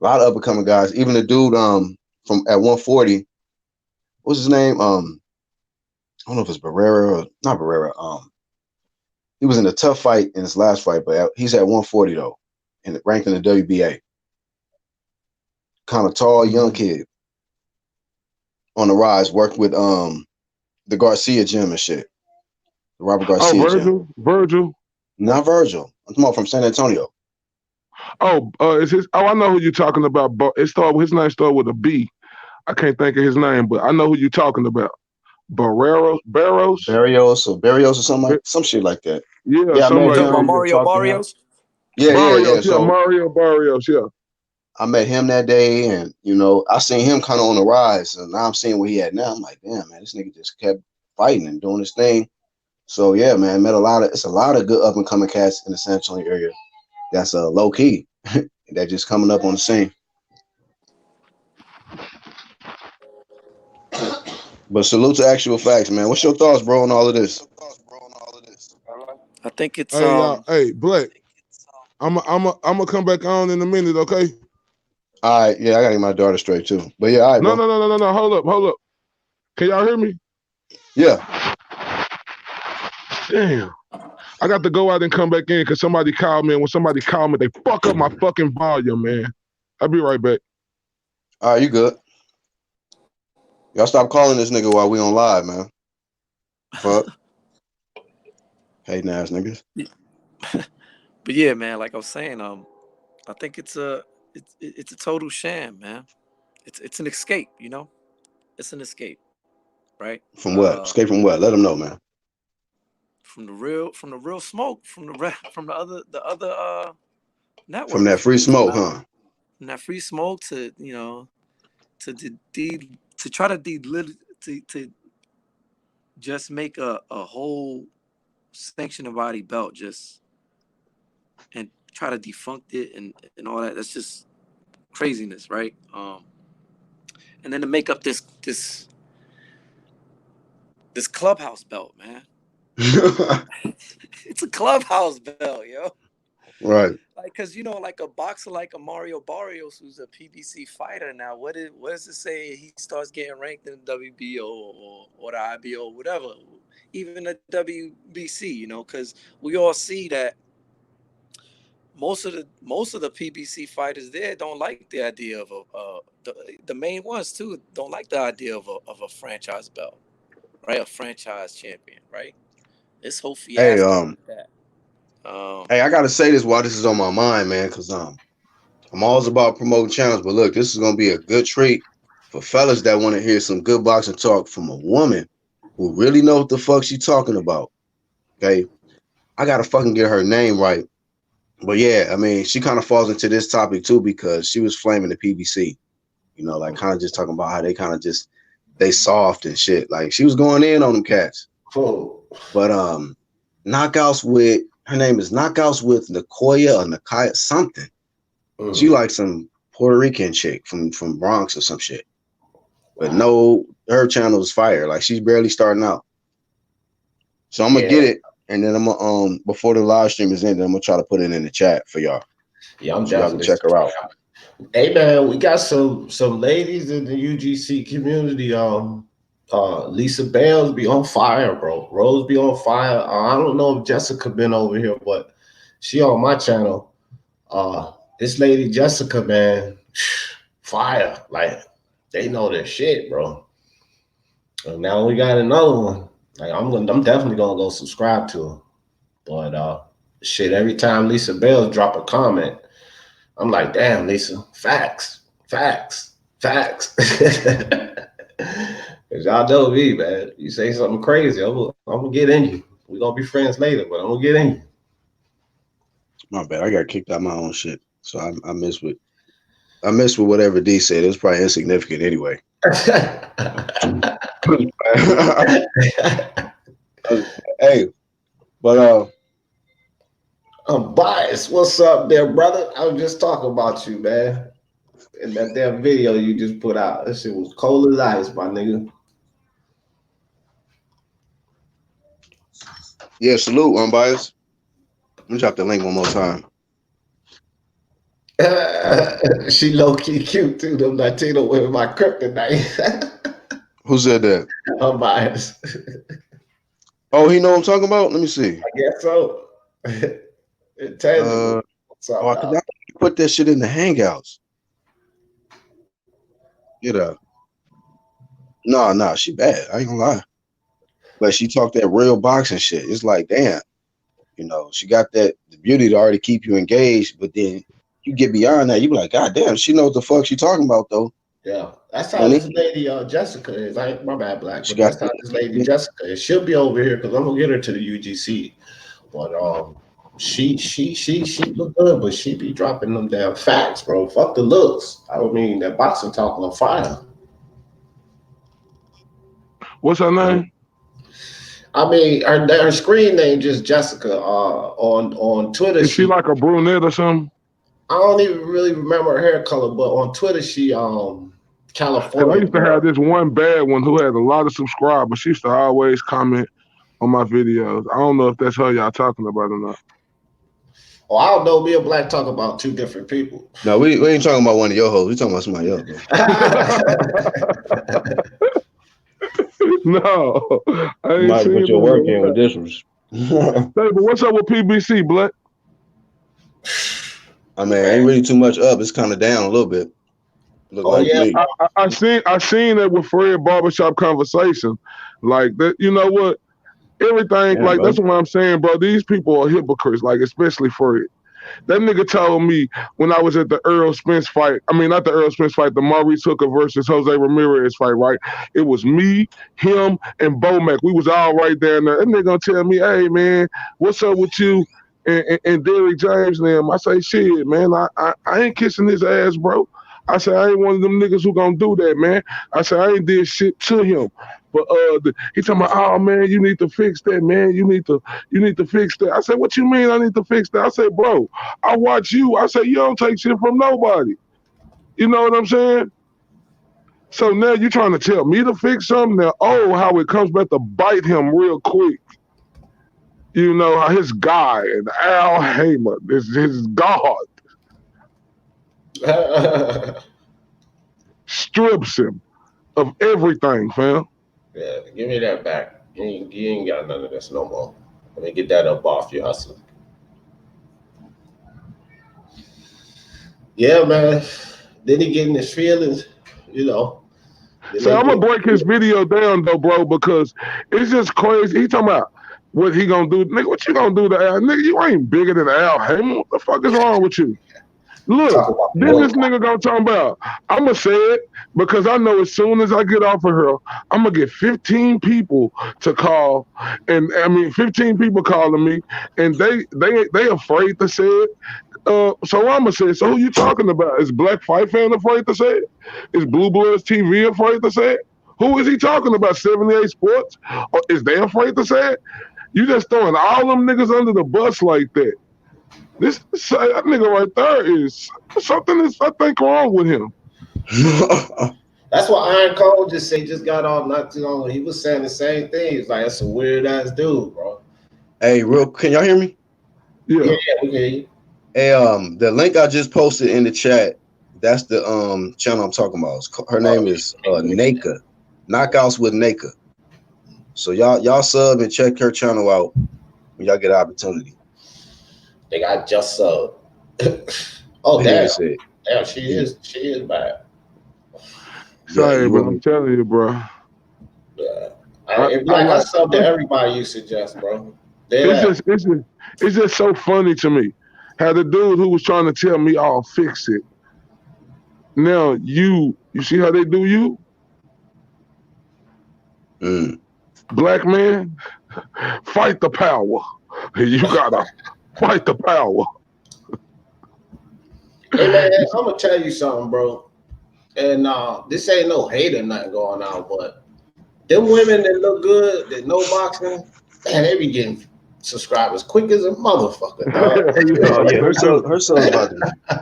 A lot of up and coming guys. Even the dude from at 140, what's his name? I don't know if it's Barrera or not Barrera. He was in a tough fight in his last fight, but he's at 140 though, and ranked in the WBA. Kind of tall, young kid on the rise. Worked with the Garcia gym and shit. The Robert Oh, Garcia gym. Virgil. Not Virgil. I'm talking about from San Antonio. Oh, is his? Oh, I know who you're talking about. But his name started with a B. I can't think of his name, but I know who you're talking about. Barros. Barrios or something like some shit like that. Yeah, Yeah, I something met like Talking about him. that. Mario Talked to him. Barrios. Yeah. Barrios, yeah, So Mario Barrios, yeah. I met him that day, and I seen him kind of on the rise, and now I'm seeing where he at now. I'm like, damn, man, this nigga just kept fighting and doing his thing. So yeah, man, it's a lot of good up and coming cats in the San Antonio area. That's low key. That just coming up on the scene. But salute to actual facts, man. What's your thoughts, bro, on all of this? I think it's Hey, y'all. Hey, Black. I'm gonna come back on in a minute, okay? All right, yeah, I gotta get my daughter straight too. But yeah, all right, No, bro. no, no, no, no, no. Hold up. Can y'all hear me? Yeah. Damn. I got to go out and come back in because somebody called me, and when somebody called me, they fuck up my fucking volume, man. I'll be right back. All right, you good. Y'all stop calling this nigga while we on live, man. Fuck. Hating ass niggas. but yeah, man, like I was saying, I think it's a total sham, man. It's an escape, It's an escape, right? From what? Escape from what? Let them know, man. From the real smoke, from the other From networks, that free smoke, huh? from that free smoke to to to try to to just make a whole sanctioning body belt just and try to defunct it and all that. That's just craziness, right? And then to make up this clubhouse belt, man. It's a clubhouse belt, yo. Right. Like, cause like a boxer like a Mario Barrios, who's a PBC fighter now. What does it say? He starts getting ranked in the WBO or the IBO, whatever, even the WBC. Because we all see that most of the PBC fighters there don't like the idea of the main ones too don't like the idea of a franchise belt, right? A franchise champion, right? This whole Hey, fiasco with that. hey, I gotta say this while this is on my mind, man, because I'm always about promoting channels, but look, this is gonna be a good treat for fellas that want to hear some good boxing talk from a woman who really know what the fuck she talking about. Okay, I gotta fucking get her name right. But yeah, I mean, she kind of falls into this topic too because she was flaming the PBC. Like kind of just talking about how they kind of just they soft and shit. Like she was going in on them cats. Oh. But knockouts with her name is Knockouts with Nicoya or Nakaya something. She like some Puerto Rican chick from Bronx or some shit. But no, her channel is fire. Like she's barely starting out. So I'm gonna get it, and then I'm gonna before the live stream is ended, I'm gonna try to put it in the chat for y'all. Yeah, I'm so y'all can definitely check her out. Hey man, we got some ladies in the UGC community. Lisa Bales be on fire, bro. Rose be on fire. I don't know if Jessica been over here, but she on my channel. This lady Jessica, man, fire. Like they know their shit, bro. And now we got another one. Like I'm definitely gonna go subscribe to her. But shit, every time Lisa Bales drop a comment, I'm like, damn, Lisa, facts. Cause y'all know me, man. You say something crazy, I'm gonna get in you. We're gonna be friends later, but I'm gonna get in you. My bad. I got kicked out my own shit. So I missed with whatever D said. It was probably insignificant anyway. Hey, but I'm biased. What's up there, brother? I was just talking about you, man. And that damn video you just put out. That shit was cold as ice, my nigga. yeah, salute, unbiased. Let me drop the link one more time. She low key cute too. Them Latino women, my kryptonite. Who said that? I'm biased. Oh, he know what I'm talking about? Let me see. I guess so. Intangible. What's up, I dog? put that shit in the hangouts. Nah, she bad. I ain't gonna lie. But she talked that real boxing shit. It's like, damn, she got the beauty to already keep you engaged, but then you get beyond that, you be like, God damn, she knows what the fuck she talking about though. Yeah, that's how Money. this lady Jessica is. I ain't my bad, Black, She but got that's how this lady Jessica is. She'll be over here because I'm gonna get her to the UGC. But she look good, but she be dropping them damn facts, bro. Fuck the looks. I don't mean that boxing talk on fire. What's her name? I mean, her screen name just Jessica. On Twitter, Is she she like a brunette or something? I don't even really remember her hair color, but on Twitter, she Cause I California used to girl. have this one bad one who had a lot of subscribers. She used to always comment on my videos. I don't know if that's her y'all talking about or not. Oh, I don't know. Me and Black talk about two different people. No, we ain't talking about one of your hoes. We talking about somebody else, bro. No, I You ain't might have seen put her your work in in a with while. this one. Hey, but what's up with PBC, Black? I mean, ain't really too much up. It's kind of down a little bit. Look Oh like to yeah, me. I seen that with Fred Barbershop Conversation. Like that, you know what? Everything Damn, like bro. that's what I'm saying, bro. These people are hypocrites, like especially Fred. That nigga told me when I was at the Earl Spence fight. I mean, not the Earl Spence fight, the Maurice Hooker versus Jose Ramirez fight, right? It was me, him, and Bomac. We was all right there. And that nigga gonna tell me, hey, man, what's up with you and Derrick James and them? I say, shit, man, I ain't kissing his ass, bro. I said, I ain't one of them niggas who gonna do that, man. I said, I ain't did shit to him. But he talking about, oh, man, you need to fix that, man. You need to fix that. I said, what you mean I need to fix that? I said, bro, I watch you. I say, you don't take shit from nobody. You know what I'm saying? So now you trying to tell me to fix something that, oh, how it comes back to bite him real quick. You know, how his guy and Al Hamer, his God, strips him of everything, fam. yeah. Give me that back. You ain't got none of this no more. Let me get that up off you, hustle. Yeah, man. Then he getting his feelings, you know. Then So they I'm gonna get break his video down though, bro, because it's just crazy. He talking about what he gonna do, nigga. What you gonna do to Al? Nigga, you ain't bigger than Al Hamer. What the fuck is wrong with you? Look, talk about then this boycott. nigga gonna talk about. I'm gonna say it because I know as soon as I get off of her, I'm gonna get 15 people to call, and I mean 15 people calling me, and they afraid to say it. So I'm gonna say, so who you talking about? Is Black Fight Fan afraid to say it? Is Blue Bloods TV afraid to say it? Who is he talking about? 78 Sports? Or is they afraid to say it? You just throwing all them niggas under the bus like that. That nigga right there is something is I think wrong with him. That's what Iron Cole just said. Just got off not too long. He was saying the same thing. He's like, that's a weird ass dude, bro. Hey, can y'all hear me? Yeah, Yeah. yeah, we hear you. Hey, the link I just posted in the chat, that's the channel I'm talking about. Her name is Naka. Knockouts with Naka. So y'all sub and check her channel out when y'all get an opportunity. They got just so. Oh Yeah, damn, said. damn, she is bad. Sorry, You but want I'm me? telling you, bro. Yeah. I'm Like I like, sub to everybody you suggest, bro. They're it's that. just it's just it's just so funny to me how the dude who was trying to tell me, "I'll fix it." Now you see how they do you, Mm. black man. Fight the power. You gotta fight the power. Hey man, I'm gonna tell you something, bro. And this ain't no hate or nothing going on, but them women that look good, that know boxing, man, they be getting subscribers quick as a motherfucker, dog. Oh yeah, They do.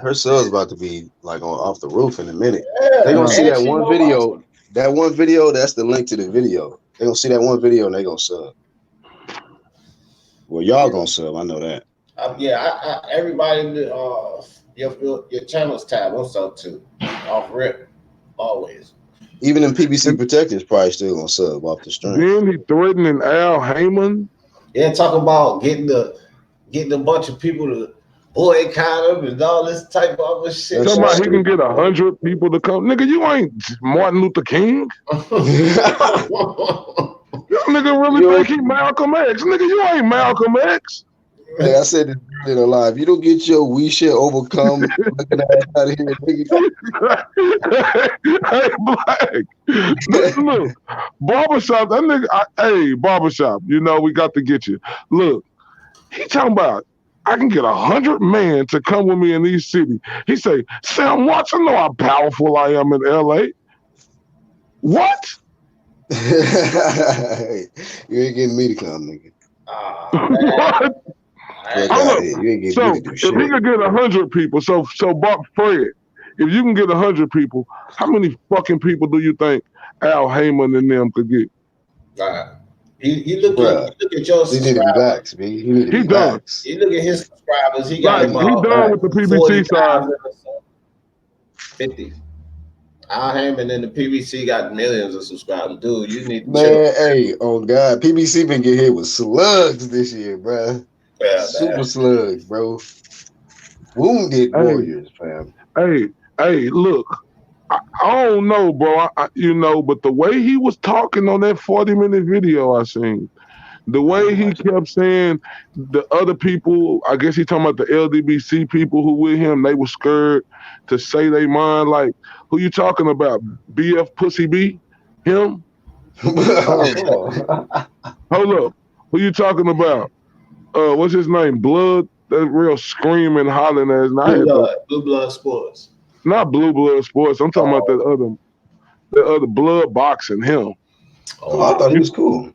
her sub's about to be like off the roof in a minute. They Yeah, gonna see and that she one know boxing. video. That one video, that's the link to the video. They gonna see that one video and they gonna sub. Well, y'all gonna sub. I know that. Yeah, everybody, your channels tab, what's up too? Off rip, always. Even in PBC And protectors probably still gonna sub off the strength. then he threatening Al Heyman. Yeah, talk about getting a bunch of people to boycott him and all this type of other shit. That Talking shit's about he can stupid, get bro. 100 people to come. Nigga, you ain't Martin Luther King. Y'all nigga really think You he Malcolm X. Nigga, you ain't Malcolm X. Hey, I said this in a live. You don't get your we shit overcome looking ass out of here, nigga. Hey, Black. Look, barbershop, that nigga, hey, barbershop, you know, we got to get you. Look, he talking about, I can get 100 men to come with me in these cities. He say, Sam Watson, know how powerful I am in LA. What? You ain't getting me to come, nigga. What? Fuck Hold out up. here. You ain't getting me So to do if he shit. could get 100 people, so Bob Fred, if you can get 100 people, how many fucking people do you think Al Heyman and them could get? You look Bruh, at your he need to subscribers. relax, B. He need to He done. relax. You look at his subscribers. He got Like, He need he to about done with relax. the PBC side. 40,000 or so. 50. Al Heyman and the PBC got millions of subscribers. Dude, you need to chill. Man, hey, oh God. PBC been getting hit with slugs this year, bruh. Yeah, Super man. slugs, bro. Wounded Hey, warriors, fam. hey, look, I don't know, bro. You know, but the way he was talking on that 40-minute video I seen, the I way ain't he watching. kept saying the other people, I guess he talking about the LDBC people who with him, they were scared to say they mind. Like, who you talking about? BF Pussy B? Him? Uh, Come on. hold up. Who you talking about? What's his name? Blood? That real screaming, hollering ass. And I had to, Blue Blood Sports. not Blue Blood Sports. I'm talking about Oh, that other blood boxing him. Oh, I oh, thought he was cool.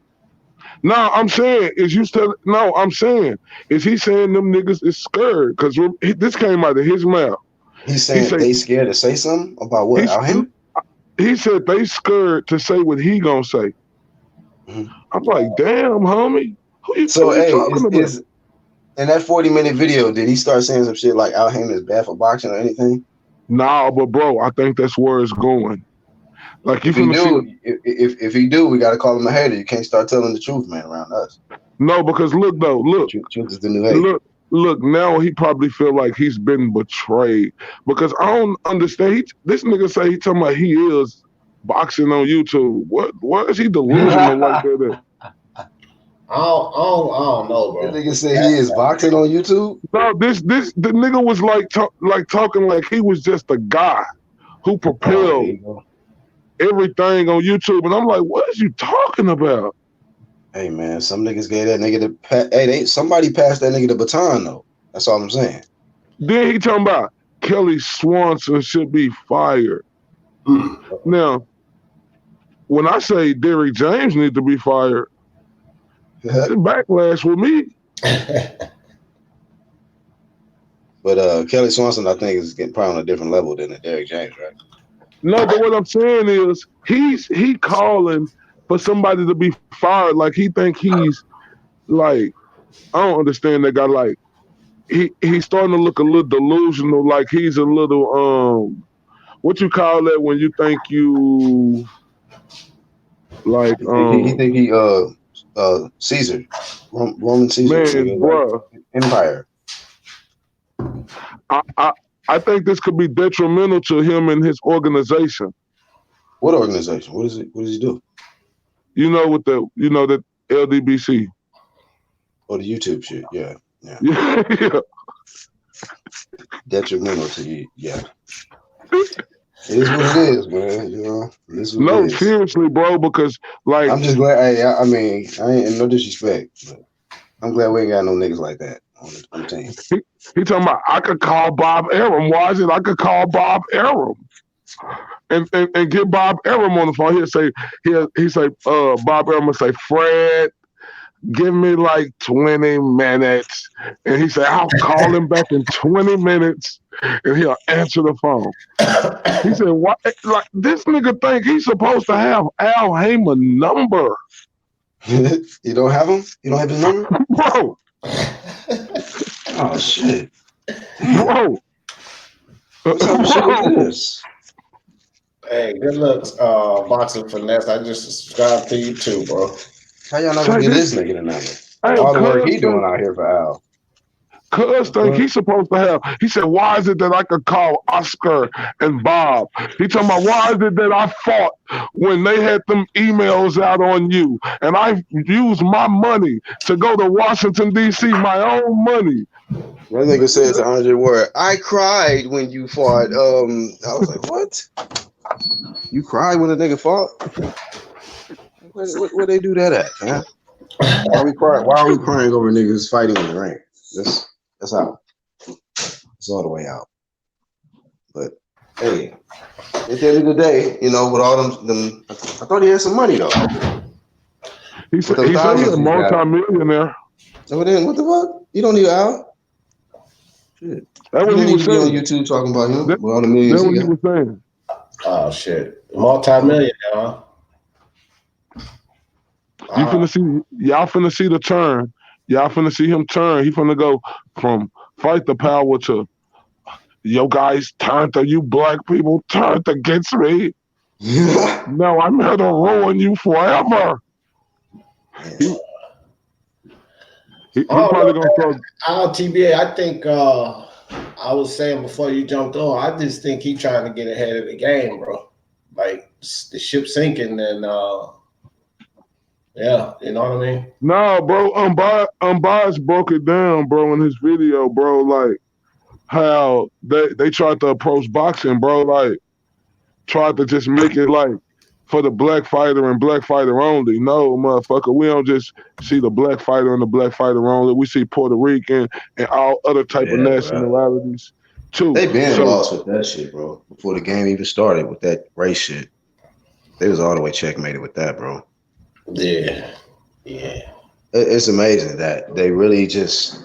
No, I'm saying is you still no. I'm saying is he saying them niggas is scared because this came out of his mouth. He's He saying said they scared to say something about what? he's Out him? he said they scared to say what he gonna say. Mhm. I'm like, damn, homie, So, who you hey, talking about? is in that 40-minute video, did he start saying some shit like Al Heyman is bad for boxing or anything? Nah, but bro, I think that's where it's going. Like you If he finna see do, if he do, we gotta call him a hater. You can't start telling the truth, man, around us. no, because look though, Truth is the new hate. look. Now he probably feel like he's been betrayed because I don't understand. This nigga say he talking about he is boxing on YouTube. What is he delusional like that? I don't know, That bro. nigga said he is boxing on YouTube. No, the nigga was like talking like he was just a guy who Oh, here propelled you go. everything on YouTube, and I'm like, what is you talking about? Hey, man, some niggas gave that nigga the somebody passed that nigga the baton though. That's all I'm saying. Then he talking about Kelly Swanson should be fired. Mm. Now, when I say Derrick James need to be fired, it's backlash with me. But Kelly Swanson, I think, is getting probably on a different level than the Derrick James, right? No, but what I'm saying is he calling for somebody to be fired. Like he think he's like I don't understand that guy. Like he's starting to look a little delusional. Like he's a little what you call that when you think you like He think he Caesar, Roman Caesar, man, nigga, like bruh. empire. I think this could be detrimental to him and his organization. What organization? What is it? What does he do? You know, with that LDBC. Oh, the YouTube shit. Yeah, yeah. Yeah. Detrimental to you. Yeah. It is what it is, man. You know, it is what No, it is. seriously, bro, because like I'm just glad. Hey, I mean, I ain't no disrespect, but I'm glad we ain't got no niggas like that on the team. he talking about I could call Bob Arum. Why is it I could call Bob Arum and get Bob Arum on the phone? He say Bob Arum will say, Fred, give me like 20 minutes. And he said, I'll call him back in 20 minutes and he'll answer the phone. He said, what? Like, this nigga think he's supposed to have Al Heyman number. You don't have him? You don't have his number? Bro. Oh, shit. Damn. Bro. What type of shit is this? Hey, good looks, Boxing Finesse. I just subscribed to you too, bro. How y'all not gonna get this nigga the number? Hey, All the work he doing out here for Al. Cuz think he's supposed to have. He said, why is it that I could call Oscar and Bob? He talking about why is it that I fought when they had them emails out on you, and I used my money to go to Washington D.C. my own money. That nigga said to Andre Ward, I cried when you fought. I was like, what? You cried when a nigga fought? Where they do that at, man? Why are we crying? Why are we crying over niggas fighting in the ring? That's out. It's all the way out. But hey, at the end of the day, you know, with all them I thought he had some money though. He said he's a multi-millionaire. So then, what the fuck? You don't need out. Shit. That's what he was saying. On YouTube talking about him with all the millions. That's what he was saying. Oh shit, multi-millionaire, huh? Y'all finna see the turn. Y'all finna see him turn. He finna go from fight the power to yo guys turned to you black people turned against me. No, I'm here to ruin you forever. He probably gonna throw. TBA, I think I was saying before you jumped on, I just think he trying to get ahead of the game, bro. Like the ship sinking, and yeah, you know what I mean? No, bro, Unbiased broke it down, bro, in his video, bro, like how they tried to approach boxing, bro, like tried to just make it like for the black fighter and black fighter only. No, motherfucker, we don't just see the black fighter and the black fighter only. We see Puerto Rican and all other type of nationalities too. They been lost with that shit, bro. Before the game even started with that race shit, they was all the way checkmated with that, bro. Yeah. It's amazing that they really just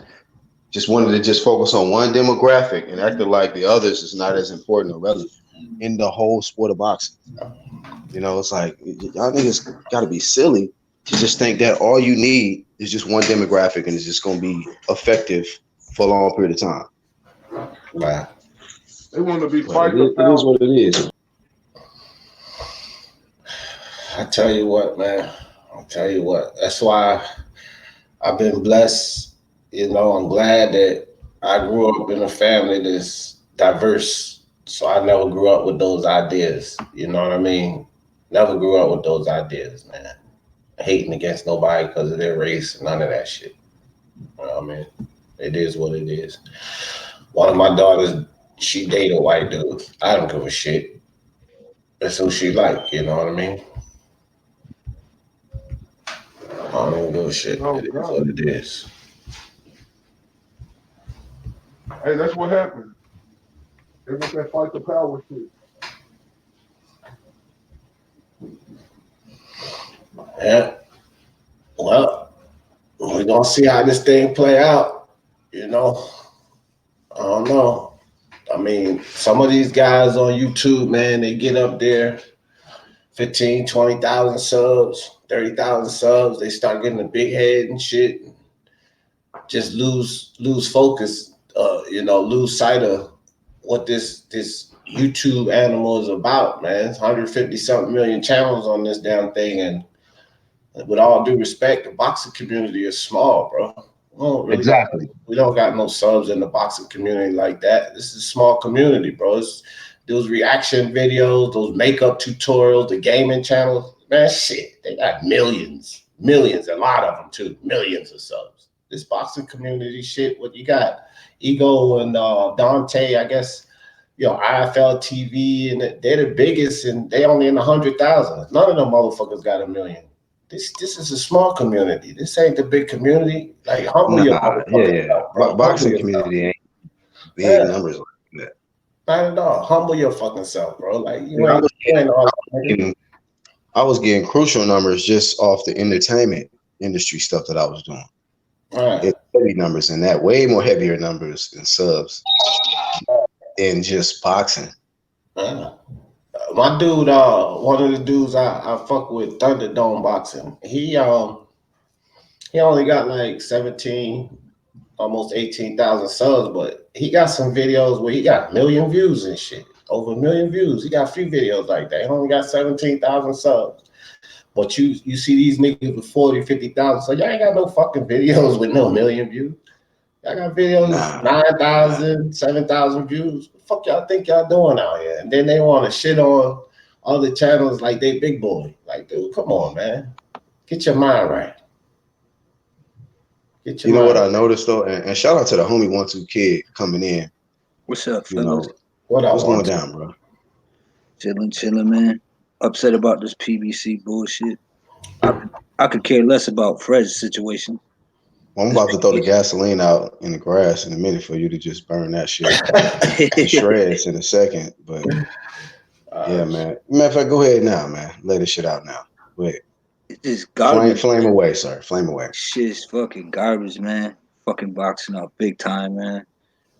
wanted to just focus on one demographic and acted like the others is not as important or relevant in the whole sport of boxing. You know, it's like y'all niggas got to be silly to just think that all you need is just one demographic and it's just going to be effective for a long period of time. Wow. They want to be fighting. It is what it is. I tell you what, man. That's why I've been blessed. You know, I'm glad that I grew up in a family that's diverse. So I never grew up with those ideas. You know what I mean? Never grew up with those ideas, man. Hating against nobody because of their race, none of that shit. You know what I mean? It is what it is. One of my daughters, she dated a white dude. I don't give a shit. That's who she like, you know what I mean? I don't even give a shit. Oh, it is what it is. Hey, that's what happened. They want that fight the power shit. Yeah. Well, we're gonna see how this thing play out. You know, I don't know. I mean, some of these guys on YouTube, man, they get up there, 15, 20,000 subs, 30,000 subs. They start getting a big head and shit. Just lose focus. You know, lose sight of what this YouTube animal is about, man. It's 150 something million channels on this damn thing, and with all due respect, the boxing community is small, bro. We don't got no subs in the boxing community like that. This is a small community, bro. It's those reaction videos, those makeup tutorials, the gaming channels, man, shit. They got millions, a lot of them too, millions of subs. This boxing community shit, what you got? Ego and Dante, I guess, you know, IFL TV, and they're the biggest, and they only in the 100,000. None of them motherfuckers got a million. This is a small community. This ain't the big community. Like, humble your motherfucking self, bro. Boxing community ain't big numbers like that. Not at all. Humble your fucking self, bro. Like, I was getting crucial numbers just off the entertainment industry stuff that I was doing. It's heavy numbers in that, way more heavier numbers than subs than just boxing. My dude, one of the dudes I fuck with, Thunderdome Boxing. He only got like 17, almost 18,000 subs, but he got some videos where he got 1 million views and shit. Over 1 million views. He got a few videos like that. He only got 17,000 subs. But you see these niggas with 40, 50,000. So y'all ain't got no fucking videos with no 1 million views. I got videos 9,000, 7,000 views. What the fuck y'all think y'all doing out here? And then they want to shit on other channels like they big boy. Like, dude, come on, man. Get your mind right. Get your You know what mind I right. noticed though, and shout out to the homie 1-2 kid coming in. What's up, You fellas? know What I what's going want. down, bro? Chilling, man. Upset about this PBC bullshit. I could care less about Fred's situation. Well, I'm about to throw the gasoline out in the grass in a minute for you to just burn that shit to shreds in a second. But yeah, man. Matter of fact, go ahead now, man. Lay this shit out now. Go ahead. It's just garbage. Flame away, sir. Flame away. Shit's fucking garbage, man. Fucking boxing up big time, man.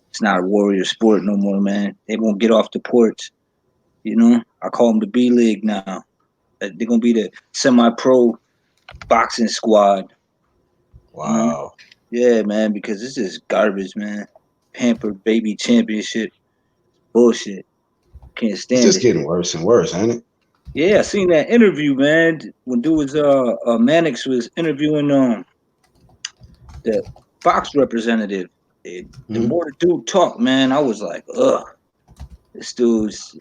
It's not a warrior sport no more, man. They won't get off the porch. You know, I call them the B League now. They're gonna be the semi-pro boxing squad. Wow. Yeah, man, because this is garbage, man. Pampered baby championship bullshit. Can't It's stand just it. getting worse and worse, ain't it? Yeah, I seen that interview, man. When dude was Mannix was interviewing the Fox representative. The more the dude talked, man, I was like, ugh, this dude's.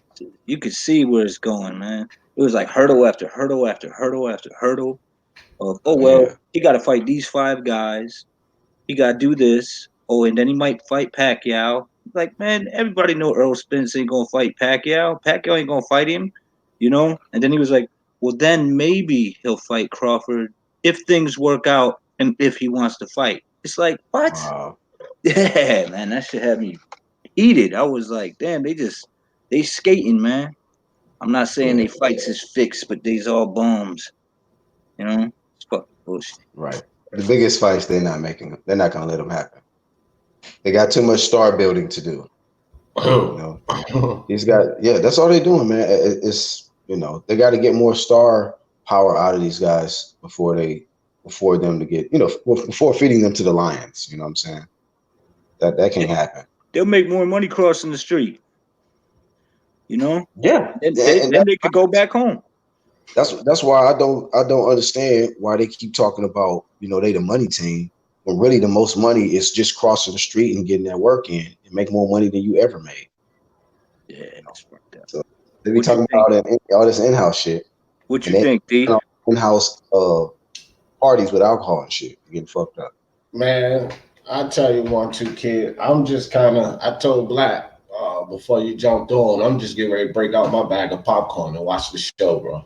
You could see where it's going, man. It was like hurdle after hurdle after hurdle after hurdle of, oh well, Man. he got to fight these 5 guys. He got to do this. Oh, and then he might fight Pacquiao. Like, man, everybody know Earl Spence ain't gonna fight Pacquiao. Pacquiao ain't gonna fight him, you know. And then he was like, well, then maybe he'll fight Crawford if things work out and if he wants to fight. It's like, what? Wow. Yeah, man, that shit had me heated. I was like, damn, they skating, man. I'm not saying Yeah. they fights is fixed, but they's all bums. You know, it's fucking bullshit. Right. The biggest fights they're not making. They're not gonna let them happen. They got too much star building to do. You know, he's got that's all they're doing, man. It's they got to get more star power out of these guys before them to get before feeding them to the lions. You know what I'm saying? That can't happen. They'll make more money crossing the street. You know, Yeah, then they could go back home. that's why I don't understand why they keep talking about they the money team when really the most money is just crossing the street and getting that work in and make more money than you ever made. Yeah, it's fucked up. So they be What you talking think? about all this in-house shit. What And you they think, D? in-house parties with alcohol and shit, getting fucked up. Man, I tell you 1-2 kid. I'm just I told Black before you jumped on, I'm just getting ready to break out my bag of popcorn and watch the show, bro.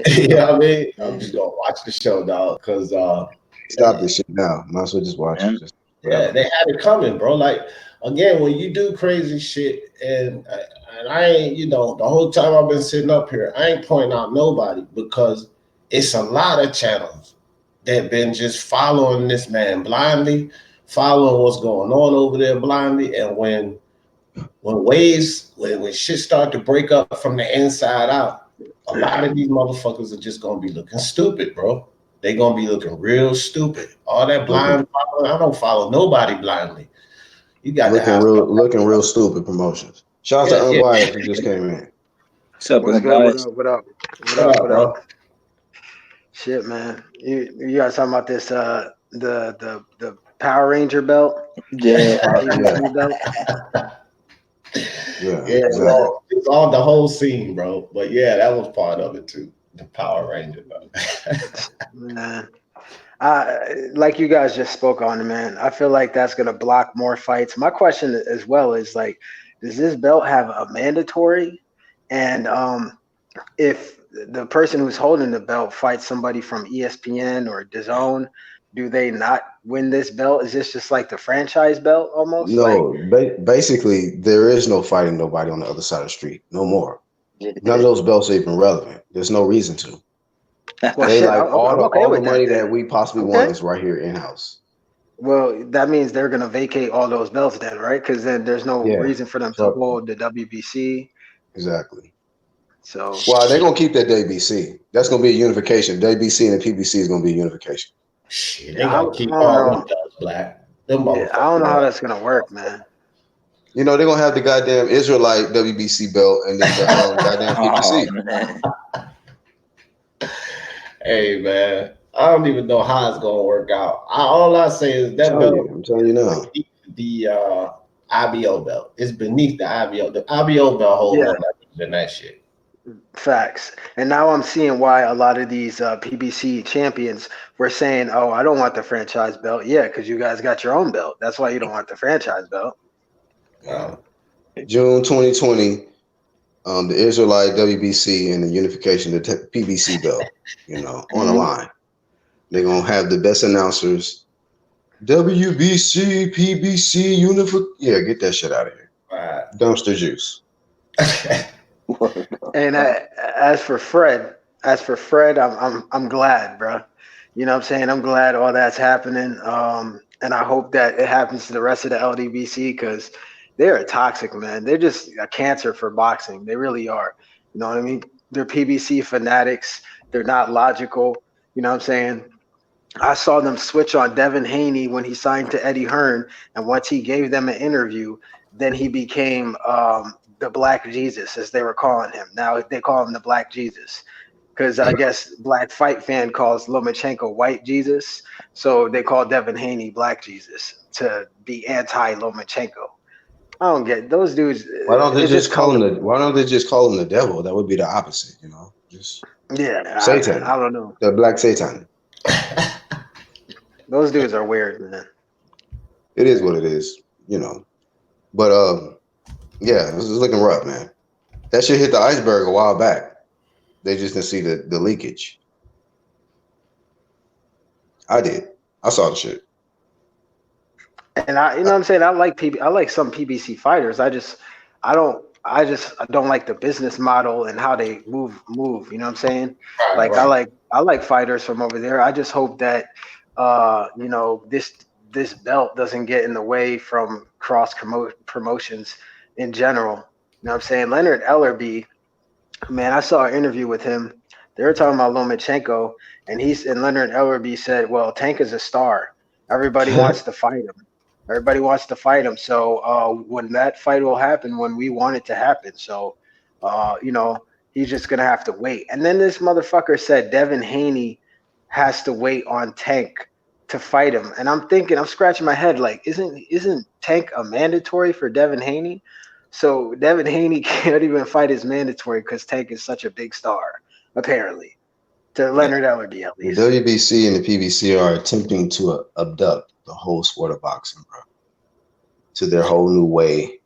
You know what I mean? I'm just gonna watch the show, dog, because Stop this shit now. Might as well just watch it. Just yeah, they had it coming, bro. Like again, when you do crazy shit, and I ain't, the whole time I've been sitting up here, I ain't pointing out nobody because it's a lot of channels that been just following this man blindly, following what's going on over there blindly, and when shit start to break up from the inside out, a lot of these motherfuckers are just gonna be looking stupid, bro. They gonna be looking real stupid. All that blind following, I don't follow nobody blindly. You got to have looking real stupid promotions. Shout out to Unbiased who just came in. What's up, What's good? What up? Shit, man. You guys talking about this the Power Ranger belt? Yeah. PVC belt? Yeah, exactly. Well, it's all the whole scene, bro. But yeah, that was part of it too. The Power Ranger belt. Man. Like you guys just spoke on it, man. I feel like that's gonna block more fights. My question as well is like, does this belt have a mandatory? And if the person who's holding the belt fights somebody from ESPN or DAZN, do they not win this belt? Is this just like the franchise belt almost? No, basically there is no fighting nobody on the other side of the street. No more. None of those belts are even relevant. There's no reason to. Well, they shit, like all the money that we possibly want is right here in house. Well, that means they're gonna vacate all those belts then, right? Because then there's no reason for them to hold the WBC. Exactly. So they're gonna keep that WBC. That's gonna be a unification. WBC and the PBC is gonna be a unification. Shit, they gonna keep all them belts, Black. I don't know how that's gonna work, man. They're gonna have the goddamn Israelite WBC belt and then the goddamn PBC. Hey man, I don't even know how it's gonna work out. All I say is that belt, I'm telling you now. the IBO belt, is beneath the IBO. The IBO belt hold Yeah, more leverage than that shit. facts. And now I'm seeing why a lot of these PBC champions were saying, "Oh, I don't want the franchise belt." Yeah, because you guys got your own belt. That's why you don't want the franchise belt. Yeah. June 2020, the Israelite WBC and the unification of the PBC belt, on the line. They're going to have the best announcers. WBC, PBC, Yeah, get that shit out of here. Right. Dumpster juice. And as for Fred, I'm glad, bro. You know what I'm saying? I'm glad all that's happening. And I hope that it happens to the rest of the LDBC because they're toxic, man. They're just a cancer for boxing. They really are. You know what I mean? They're PBC fanatics. They're not logical. You know what I'm saying? I saw them switch on Devin Haney when he signed to Eddie Hearn, and once he gave them an interview, then he became the Black Jesus, as they were calling him. Now they call him the Black Jesus because I guess Black Fight Fan calls Lomachenko White Jesus, so they call Devin Haney Black Jesus to be anti-Lomachenko. I don't get those dudes. Why don't they It's just just call him color. the devil? That would be the opposite, Just Yeah, Satan. I don't know. The black Satan. Those dudes are weird, man. It is what it is, But yeah, this is looking rough, man. That shit hit the iceberg a while back. They just didn't see the leakage. I did. I saw the shit. And you know what I'm saying? I like some PBC fighters. I don't like the business model and how they move. You know what I'm saying? Right, Like right. I like fighters from over there. I just hope that this belt doesn't get in the way from promotions in general. You know what I'm saying? Leonard Ellerby, man, I saw an interview with him. They were talking about Lomachenko, and Leonard Ellerby said, "Well, Tank is a star. Everybody wants to fight him. Everybody wants to fight him. So when that fight will happen, when we want it to happen, so he's just gonna have to wait." And then this motherfucker said Devin Haney has to wait on Tank to fight him, and I'm scratching my head like, isn't Tank a mandatory for Devin Haney? So Devin Haney can't even fight his mandatory because Tank is such a big star, apparently, to Leonard Ellerby at The least. WBC and the PBC are attempting to abduct the whole sport of boxing, bro, to their whole new way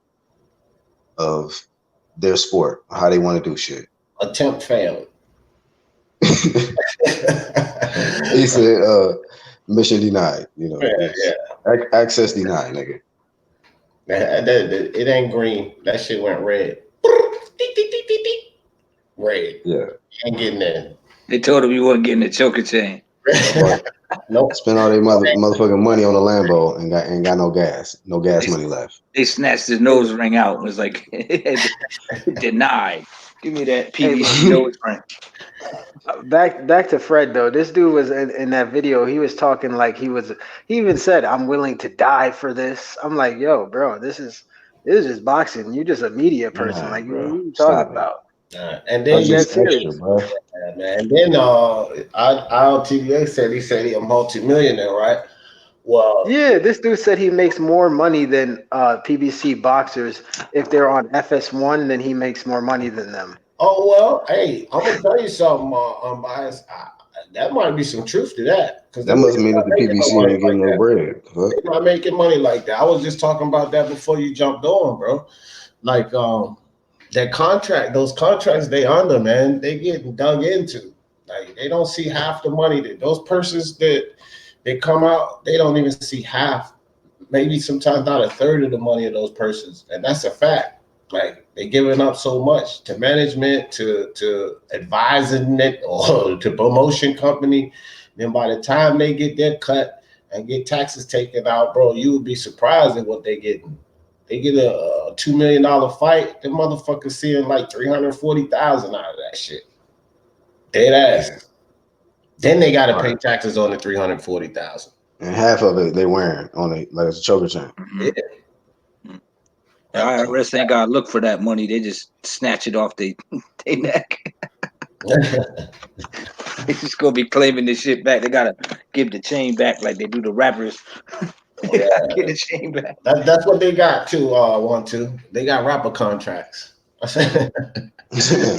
of their sport, how they want to do shit. Attempt failed. He said, mission denied, Yeah. access denied, nigga. It ain't green. That shit went red. Red. Yeah. Ain't getting in. They told him you wasn't getting the choker chain. Nope. Spent all their motherfucking money on a Lambo and got no gas money left. They snatched his nose ring out and was like, denied. Give me that PVC nose ring. Back to Fred though. This dude was in that video. He was talking like he even said, "I'm willing to die for this." I'm like, yo, bro, this is just boxing. You just a media person. Like, what are you talking about? And then I'm dead serious, bro. Yeah, man. And then ILTVA said he a multimillionaire, right? Well, yeah, this dude said he makes more money than PBC boxers if they're on FS1. Then he makes more money than them. oh well, hey, I'm gonna tell you something, unbiased. That might be some truth to that, because That must mean that the PBC ain't getting no bread. They're not making money like that. I was just talking about that before you jumped on, bro. Like that contract, those contracts they under, man, they getting dug into. Like they don't see half the money that those persons that they come out, they don't even see half, maybe sometimes not a third of the money of those persons, and that's a fact. Like they giving up so much to management, to advising it, or to promotion company. Then by the time they get their cut and get taxes taken out, bro, you would be surprised at what they getting. They get a $2 million fight, the motherfuckers seeing like 340,000 out of that shit. Dead ass. Yeah. Then they got to pay taxes on the 340,000, and half of it they wearing on it like it's a choker chain. Yeah. The IRS ain't got to look for that money. They just snatch it off their neck. They just gonna be claiming this shit back. They gotta give the chain back like they do the rappers. They Yeah, gotta get the chain back. that's what they got too. Want to? They got rapper contracts. You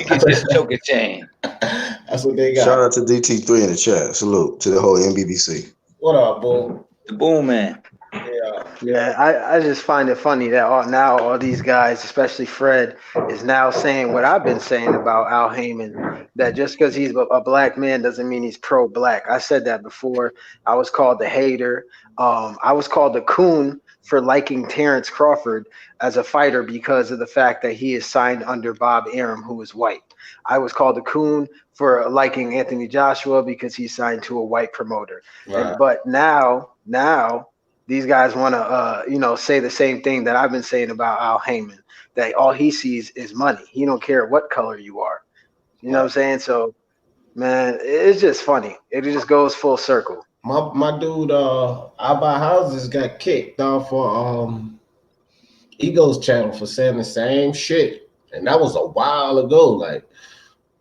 get this choker chain. That's what they Shout got. out to DT3 in the chat. Salute to the whole MBBC. What up, bull? The boom man. Yeah, Yeah, I just find it funny that now all these guys, especially Fred, is now saying what I've been saying about Al Heyman, that just because he's a black man doesn't mean he's pro-black. I said that before. I was called the hater. I was called the coon for liking Terrence Crawford as a fighter because of the fact that he is signed under Bob Arum, who is white. I was called a coon for liking Anthony Joshua because he's signed to a white promoter. right. But now these guys want to, say the same thing that I've been saying about Al Heyman, that all he sees is money. He don't care what color you are. You know what I'm saying? So, man, it's just funny. It just goes full circle. My dude, I buy houses got kicked off for Ego's channel for saying the same shit, and that was a while ago. Like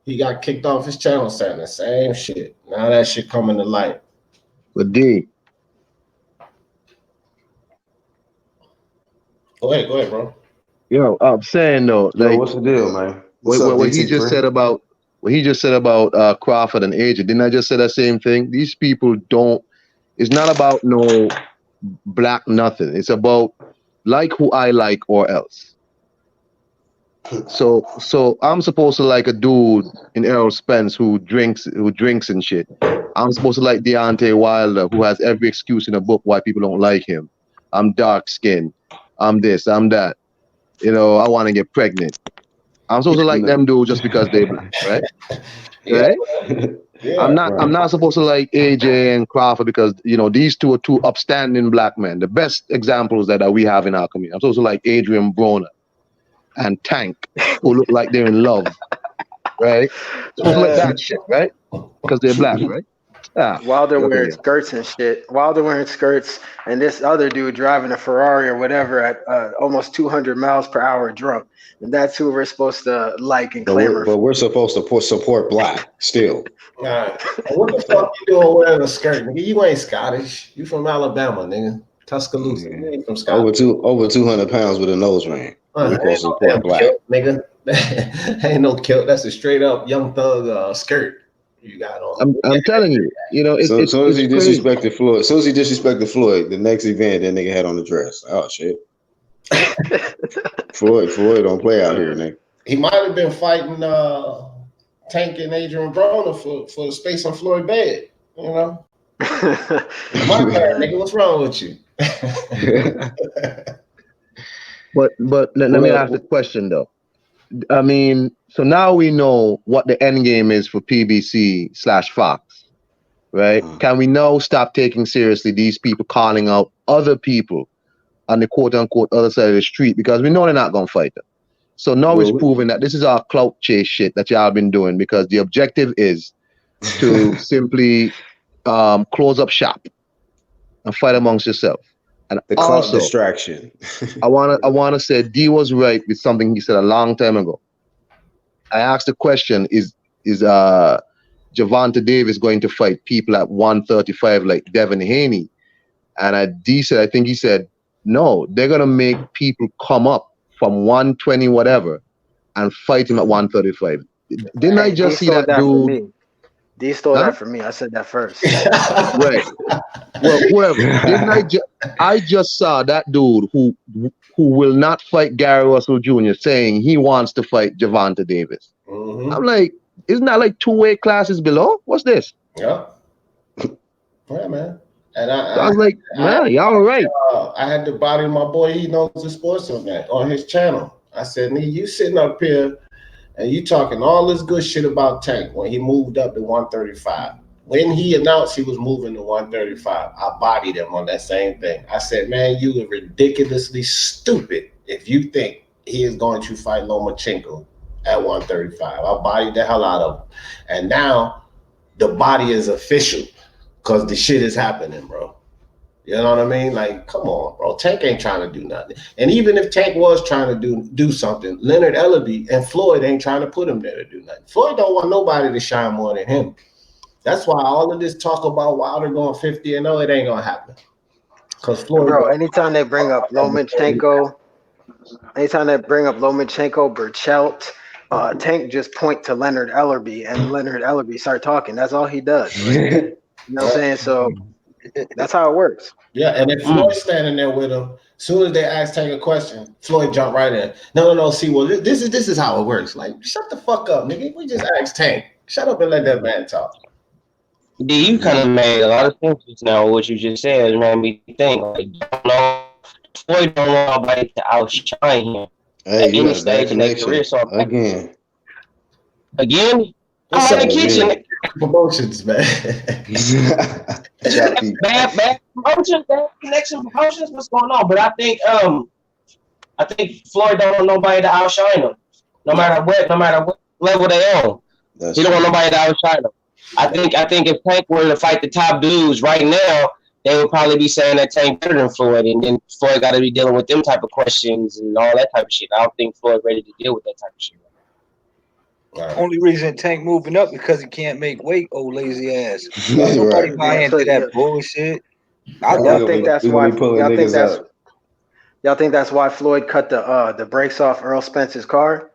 he got kicked off his channel saying the same shit. Now that shit coming to light. But D, Go ahead, bro. yo, I'm saying though, Yo, like what's the deal, man? What's what, up, what he just DT3? said about Crawford and AJ. Didn't I just say the same thing? These people don't. It's not about no black nothing. It's about like who I like or else. So I'm supposed to like a dude in Errol Spence who drinks and shit. I'm supposed to like Deontay Wilder who has every excuse in the book why people don't like him. I'm dark skinned. I'm this. I'm that. I want to get pregnant. I'm supposed to like them dudes just because they black, right? Yeah, Right? yeah. I'm not supposed to like AJ and Crawford because these two are two upstanding black men, the best examples that we have in our community. I'm supposed to like Adrian Broner and Tank, who look like they're in love, right? Supposed to like that shit, right? Because they're black, right? Wilder look at wearing you. skirts and shit. Wilder wearing skirts, and this other dude driving a Ferrari or whatever at almost 200 miles per hour drunk. And that's who we're supposed to like and clamor But for. we're supposed to support black still. All right. What the fuck you doing wearing a skirt, nigga? You ain't Scottish. You from Alabama, nigga. Tuscaloosa. You ain't from Scotland. Over 200 pounds with a nose ring. We're supposed to support black. Kilt, nigga. Ain't no kilt. That's a straight up Young Thug skirt you got on. I'm telling you, As soon as he crazy. disrespected Floyd, the next event that nigga had on the dress. Oh shit. Floyd don't play out here, nigga. He might have been fighting Tank and Adrian Broner for the space on Floyd bed. My bad, nigga. What's wrong with you? But let me ask the question though. I mean, so now we know what the end game is for PBC/Fox, right? Can we now stop taking seriously these people calling out other people on the quote unquote other side of the street, because we know they're not gonna fight them. So now it's proving that this is our clout chase shit that y'all been doing, because the objective is to simply close up shop and fight amongst yourself. And the also distraction. I wanna say D was right with something he said a long time ago. I asked the question, is Gervonta Davis going to fight people at 135 like Devin Haney? And I think he said, no, they're gonna make people come up from 120 whatever and fight him at 135. Didn't I just see that dude? D stole that from me. I said that first. Right. Well, whoever. Didn't I just saw that dude who will not fight Gary Russell Jr. saying he wants to fight Gervonta Davis. Mm-hmm. I'm like, isn't that like 2 weight classes below? What's this? Yeah. Yeah, man. And I was like, man, y'all right. I had to body my boy. He knows the sports on his channel. I said, "Nee, you sitting up here and you talking all this good shit about Tank when he moved up to 135. When he announced he was moving to 135, I bodied him on that same thing. I said, man, you are ridiculously stupid if you think he is going to fight Lomachenko at 135. I bodied the hell out of him. And now the body is official because the shit is happening, bro. You know what I mean? Like, come on, bro. Tank ain't trying to do nothing. And even if Tank was trying to do something, Leonard Ellaby and Floyd ain't trying to put him there to do nothing. Floyd don't want nobody to shine more than him. That's why all of this talk about Wilder going 50-0, it ain't gonna happen. Because Floyd, Bro, anytime they bring up Lomachenko, Burchelt, Tank just point to Leonard Ellerby, and Leonard Ellerby start talking. That's all he does. Like, you know what I'm saying? So that's how it works. yeah, and if Floyd's standing there with him, as soon as they ask Tank a question, Floyd jump right in. No. See, well, this is how it works. Like, shut the fuck up, nigga. We just asked Tank. Shut up and let that man talk. D, you kind of made a lot of sense just now. What you just said it made me think. Like, Floyd don't want nobody to outshine him Hey, at you any got a bad stage in their career. connection So again. again, What's I'm up, in the kitchen. man? Promotions, man. Choppy. Bad promotions, bad connection promotions. What's going on? But I think Floyd don't want nobody to outshine him, no matter what level they on. That's He don't want true. nobody to outshine him. I think if Tank were to fight the top dudes right now, they would probably be saying that Tank better than Floyd, and then Floyd got to be dealing with them type of questions and all that type of shit. I don't think Floyd ready to deal with that type of shit. Only reason Tank moving up because he can't make weight, old lazy ass. Right. Nobody buy Yeah, into so, that bullshit. Y'all think that's why? Pulling Y'all think niggas that's up. y'all think that's why Floyd cut the brakes off Earl Spence's car,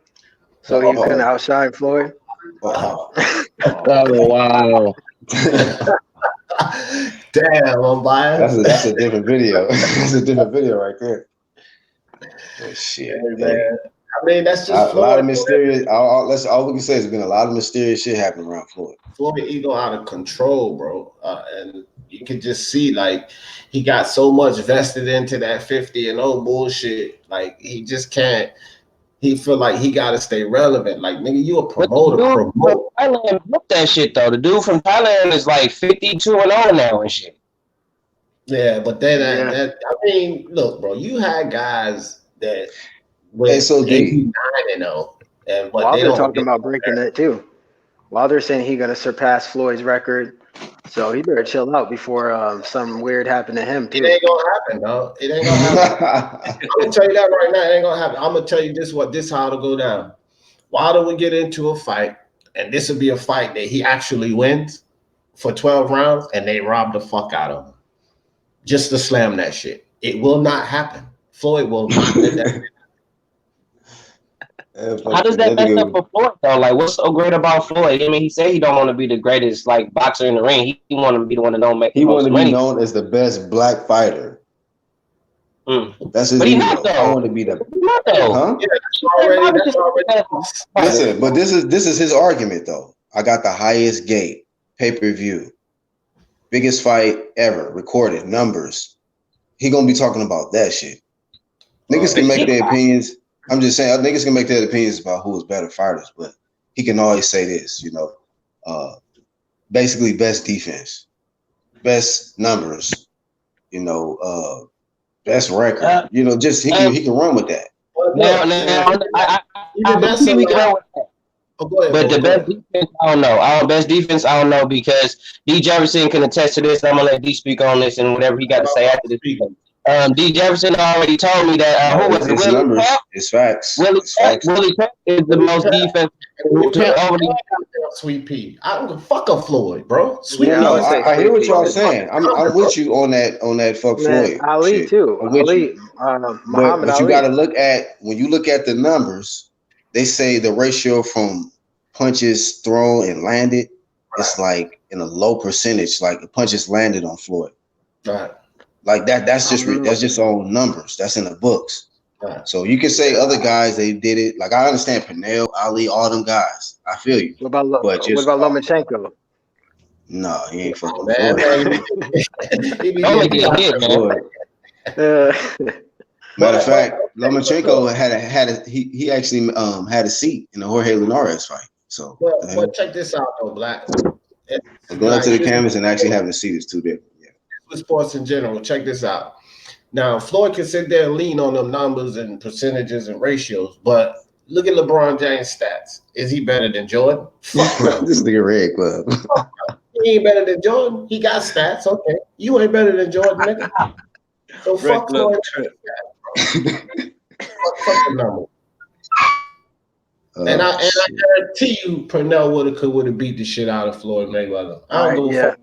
so he couldn't outshine Floyd. Oh. Oh wow. Damn, I'm biased. That's a different video. That's a different video right there. Oh, shit. Hey, man. I mean, that's just A lot of Floyd. mysterious. All we can say is there's been a lot of mysterious shit happening around Floyd. Floyd ego out of control, bro. And you can just see, like, he got so much vested into that 50-0 bullshit. Like, he just can't. He feel like he got to stay relevant. Like, nigga, you a But promoter. the dude from Thailand booked that shit though. The dude from Thailand is like 52-0 now and shit. Yeah, but then Yeah. that I mean, look, bro, you had guys that Hey, so they D. 9-0, and but they Wilder don't talking get about breaking it too. Wilder saying he gonna surpass Floyd's record, so he better chill out before something weird happened to him It too. ain't gonna happen, dog. It ain't gonna happen. I'm gonna tell you that right now. It ain't gonna happen. I'm gonna tell you this how it'll go down. Wilder would get into a fight, and this would be a fight that he actually wins for 12 rounds, and they rob the fuck out of him just to slam that shit. It will not happen. Floyd will not let that. How does that mess up for Floyd though? Like, what's so great about Floyd? I mean, he said he don't want to be the greatest like boxer in the ring. He want to be the one that don't make the He most wanted to money. be known as the best black fighter. That's his But he ego. not though. I want to be the He's not though. huh? Yeah, that's already. Listen, but this is his argument though. I got the highest gate, pay-per-view, biggest fight ever, recorded numbers. He gonna be talking about that shit. Niggas can make their opinions. I'm just saying, niggas can make their opinions about who is better fighters, but he can always say this, basically best defense, best numbers, best record. Just he can run with that. I see we can run with that. But the best defense, I don't know. Best defense, I don't know because D Jefferson can attest to this. I'm gonna let D speak on this and whatever he got to say after this. D Jefferson already told me that who was it? Willie numbers. Pep? It's facts. Willie Pep is the most defense. Sweet Pea. I don't fuck a Floyd, bro. Sweet Yeah, Pea. No, I hear what y'all saying. I'm with you on that fuck Floyd Ali shit. too. I'm with Ali, you. Muhammad But you Ali. got to look at when you look at the numbers. They say the ratio from punches thrown and landed, it's like in a low percentage. Like the punches landed on Floyd. Right. Like that. That's just on numbers. That's in the books. Right. So you can say other guys they did it. Like I understand Pernell, Ali, all them guys. I feel you. What about Lomachenko? No, he ain't fucking Floyd. Don't get hit, man. Matter of fact, Lomachenko he actually had a seat in the Jorge Linares fight. So but check this out though, Black. Going up to the canvas and actually having a seat is two different. Yeah. With sports in general, check this out. Now, Floyd can sit there and lean on them numbers and percentages and ratios, but look at LeBron James' stats. Is he better than Jordan? Fuck no. This nigga Red Club. He ain't better than Jordan. He got stats. Okay. You ain't better than Jordan, nigga. So fuck Floyd. Fuck the number. And I guarantee you, Pernell Whitaker would have beat the shit out of Floyd Mayweather. I don't give a fuck.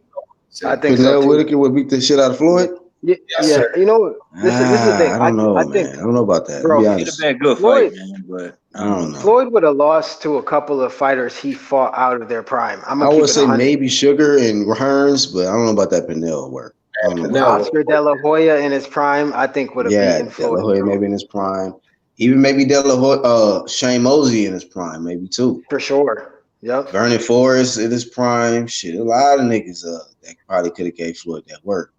I think so Pernell too. Whitaker would beat the shit out of Floyd. Yeah, Yes, sir. you know, this is the thing. I don't know, I man. think, I don't know about that. To bro, be It'd have honest, been a good Floyd, fight, man. But I don't know. Floyd would have lost to a couple of fighters he fought out of their prime. I'm I gonna keep would it say 100. maybe Sugar and Hearns, but I don't know about that Pernell work. I don't know about Pernell that. Oscar De La Hoya in his prime, I think would have Yeah, beaten De La Floyd. Hoya maybe in his prime. Even maybe De La Hoya, Shane Mosey in his prime, maybe too. For sure. Yep. Vernon Forrest in his prime. Shit, a lot of niggas that probably could have gave Floyd that work.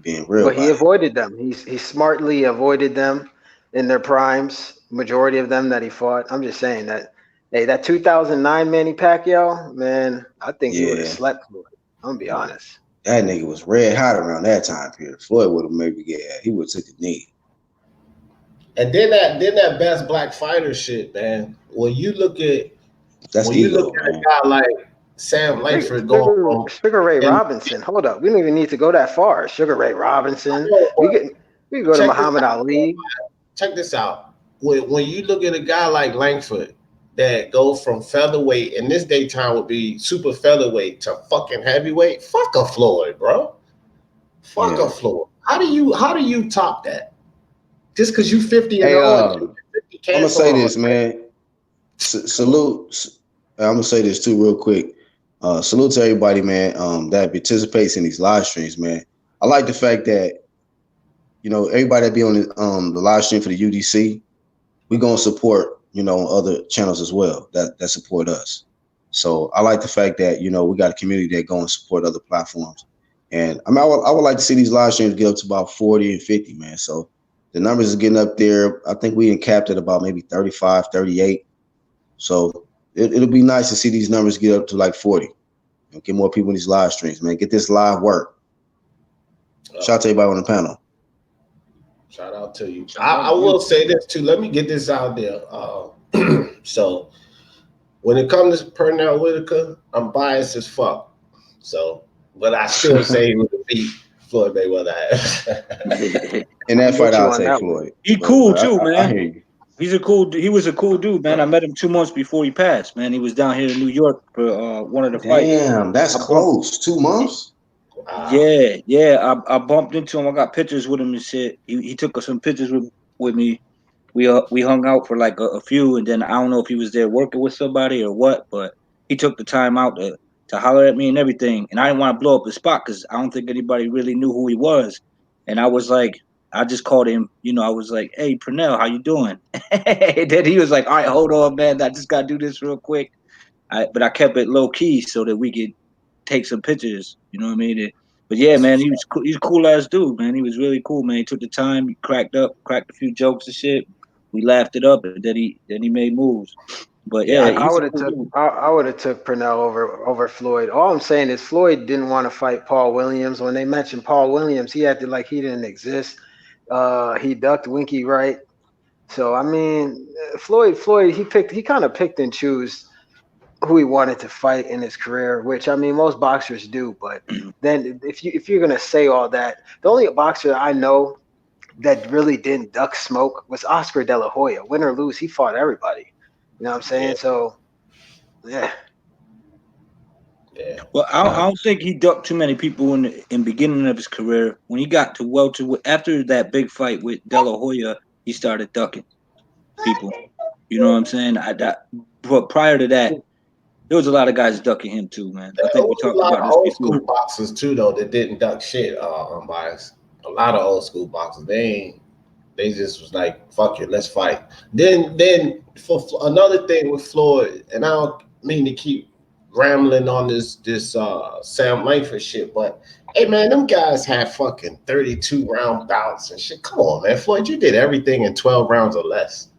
Being real But he about it. avoided them. He smartly avoided them in their primes. Majority of them that he fought. I'm just saying that. Hey, that 2009 Manny Pacquiao, man, I think he would have Yeah, slept Floyd. I'm gonna be honest. that nigga was red hot around that time period. Floyd would have maybe he would have took a knee. And then that best black fighter shit, man. When you look at That's ego, a man. guy like Sam Langford going from Sugar Ray and Robinson. Hold up, we don't even need to go that far. Sugar Ray Robinson. but We can go to check this Muhammad out. Ali. Check this out. When you look at a guy like Langford that goes from featherweight, and this daytime would be super featherweight to fucking heavyweight, fuck a Floyd, bro. Fuck a Floyd. How do you top that? Just because you 50 and Hey, 0 I'm gonna say this, man. Salute. I'm gonna say this too, real quick. Salute to everybody, man. That participates in these live streams, man. I like the fact that everybody that be on the live stream for the UDC, we gonna support other channels as well that support us. So I like the fact that we got a community that go and support other platforms. And I mean, I would like to see these live streams get up to about 40 and 50, man. So the numbers is getting up there. I think we capped at about maybe 35, 38. So it'll be nice to see these numbers get up to like 40 and get more people in these live streams, man. Get this live work. Shout out to everybody on the panel. Shout out to you. I will say this too. Let me get this out there. So when it comes to Pernell Whitaker, I'm biased as fuck. So, but I still say he would beat Floyd Mayweather. In that fight, I'll take Floyd. He cool too, man. I hear you. He was a cool dude, man. I met him 2 months before he passed, man. He was down here in New York for one of the fights. Damn, that's close. 2 months? Yeah. I bumped into him. I got pictures with him and shit. He took some pictures with me. We hung out for like a few, and then I don't know if he was there working with somebody or what, but he took the time out to holler at me and everything. And I didn't want to blow up his spot because I don't think anybody really knew who he was. And I was like, I just called him, I was like, "Hey, Pernell, how you doing?" And then he was like, "All right, hold on, man. I just gotta do this real quick." But I kept it low key so that we could take some pictures. You know what I mean? But yeah, man, he's a cool ass dude, man. He was really cool, man. He took the time, he cracked a few jokes and shit. We laughed it up, and then he made moves. But yeah, I would have took Pernell over Floyd. All I'm saying is Floyd didn't want to fight Paul Williams. When they mentioned Paul Williams, he acted like he didn't exist. He ducked Winky Wright. So I mean, Floyd, he kind of picked and chose who he wanted to fight in his career, which I mean most boxers do. But then if you're gonna say all that, the only boxer I know that really didn't duck smoke was Oscar De La Hoya. Win or lose, he fought everybody. You know what I'm saying? Yeah. So, yeah. Well, I don't think he ducked too many people in beginning of his career. When he got to welterweight, after that big fight with De La Hoya, he started ducking people. You know what I'm saying? But prior to that, there was a lot of guys ducking him too, man. I think we talked about this old before. School boxers too, though, that didn't duck shit. Unbiased. A lot of old school boxers, they just was like, "Fuck it, let's fight." Then for another thing with Floyd, and I don't mean to keep rambling on this Sam Langford shit, but hey man, them guys had fucking 32 round bouts and shit. Come on, man, Floyd, you did everything in 12 rounds or less.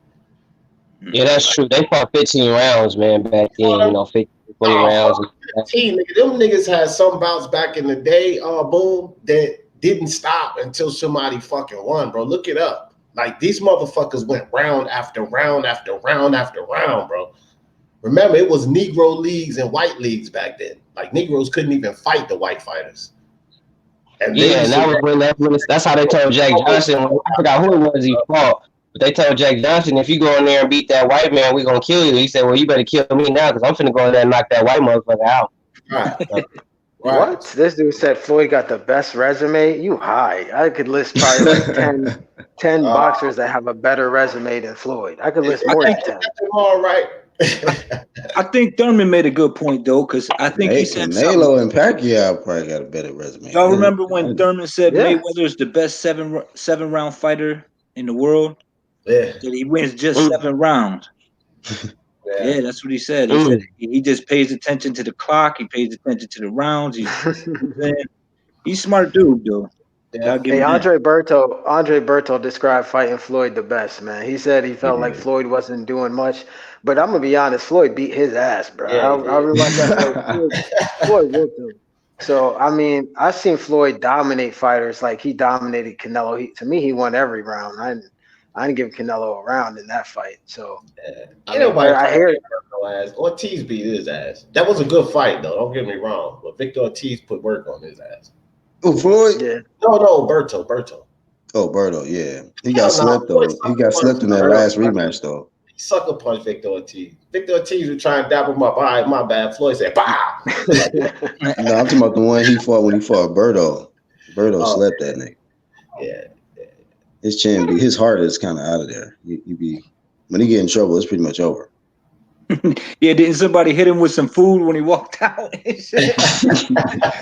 Yeah, that's true. They fought 15 rounds, man, back then. 15, 20 rounds. 15, nigga. Them niggas had some bouts back in the day, boom, that didn't stop until somebody fucking won, bro. Look it up. Like, these motherfuckers went round after round after round after round, bro. Remember, it was Negro leagues and white leagues back then. Like, Negroes couldn't even fight the white fighters. And yeah, and that's how they told Jack Johnson. I forgot who it was he fought. But they told Jack Johnson, if you go in there and beat that white man, we gonna kill you. He said, well, you better kill me now because I'm finna go in there and knock that white motherfucker out. Right. So, What? This dude said Floyd got the best resume. You high. I could list probably like 10 boxers that have a better resume than Floyd. I could list more than 10. All right. I think Thurman made a good point though, because I think he said Canelo and Pacquiao probably got a better resume. Y'all remember when Thurman said Mayweather is the best seven round fighter in the world? Yeah. That he wins just 7 rounds. Yeah, that's what he said. He said he just pays attention to the clock. He pays attention to the rounds. He's smart dude, though. Yeah. Hey, Andre Berto described fighting Floyd the best, man. He said he felt like Floyd wasn't doing much, but I'm gonna be honest, Floyd beat his ass, bro. Yeah, I realized that Floyd whooped him. So I mean, I've seen Floyd dominate fighters like he dominated Canelo. To me, he won every round. I didn't give Canelo a round in that fight. So I hear Ortiz beat his ass. That was a good fight, though. Don't get me wrong, but Victor Ortiz put work on his ass. Oh, Floyd? Yeah. No, Berto. Oh, Berto, yeah. He got slept though. He got slept in that last rematch though. He sucker punched Victor Ortiz. Victor Ortiz was trying to dap him up. All right, my bad. Floyd said, "Pow." No, I'm talking about the one he fought when he fought Berto. Berto slept that nigga. Yeah. His chin, his heart is kind of out of there. When he get in trouble, it's pretty much over. Yeah, didn't somebody hit him with some food when he walked out?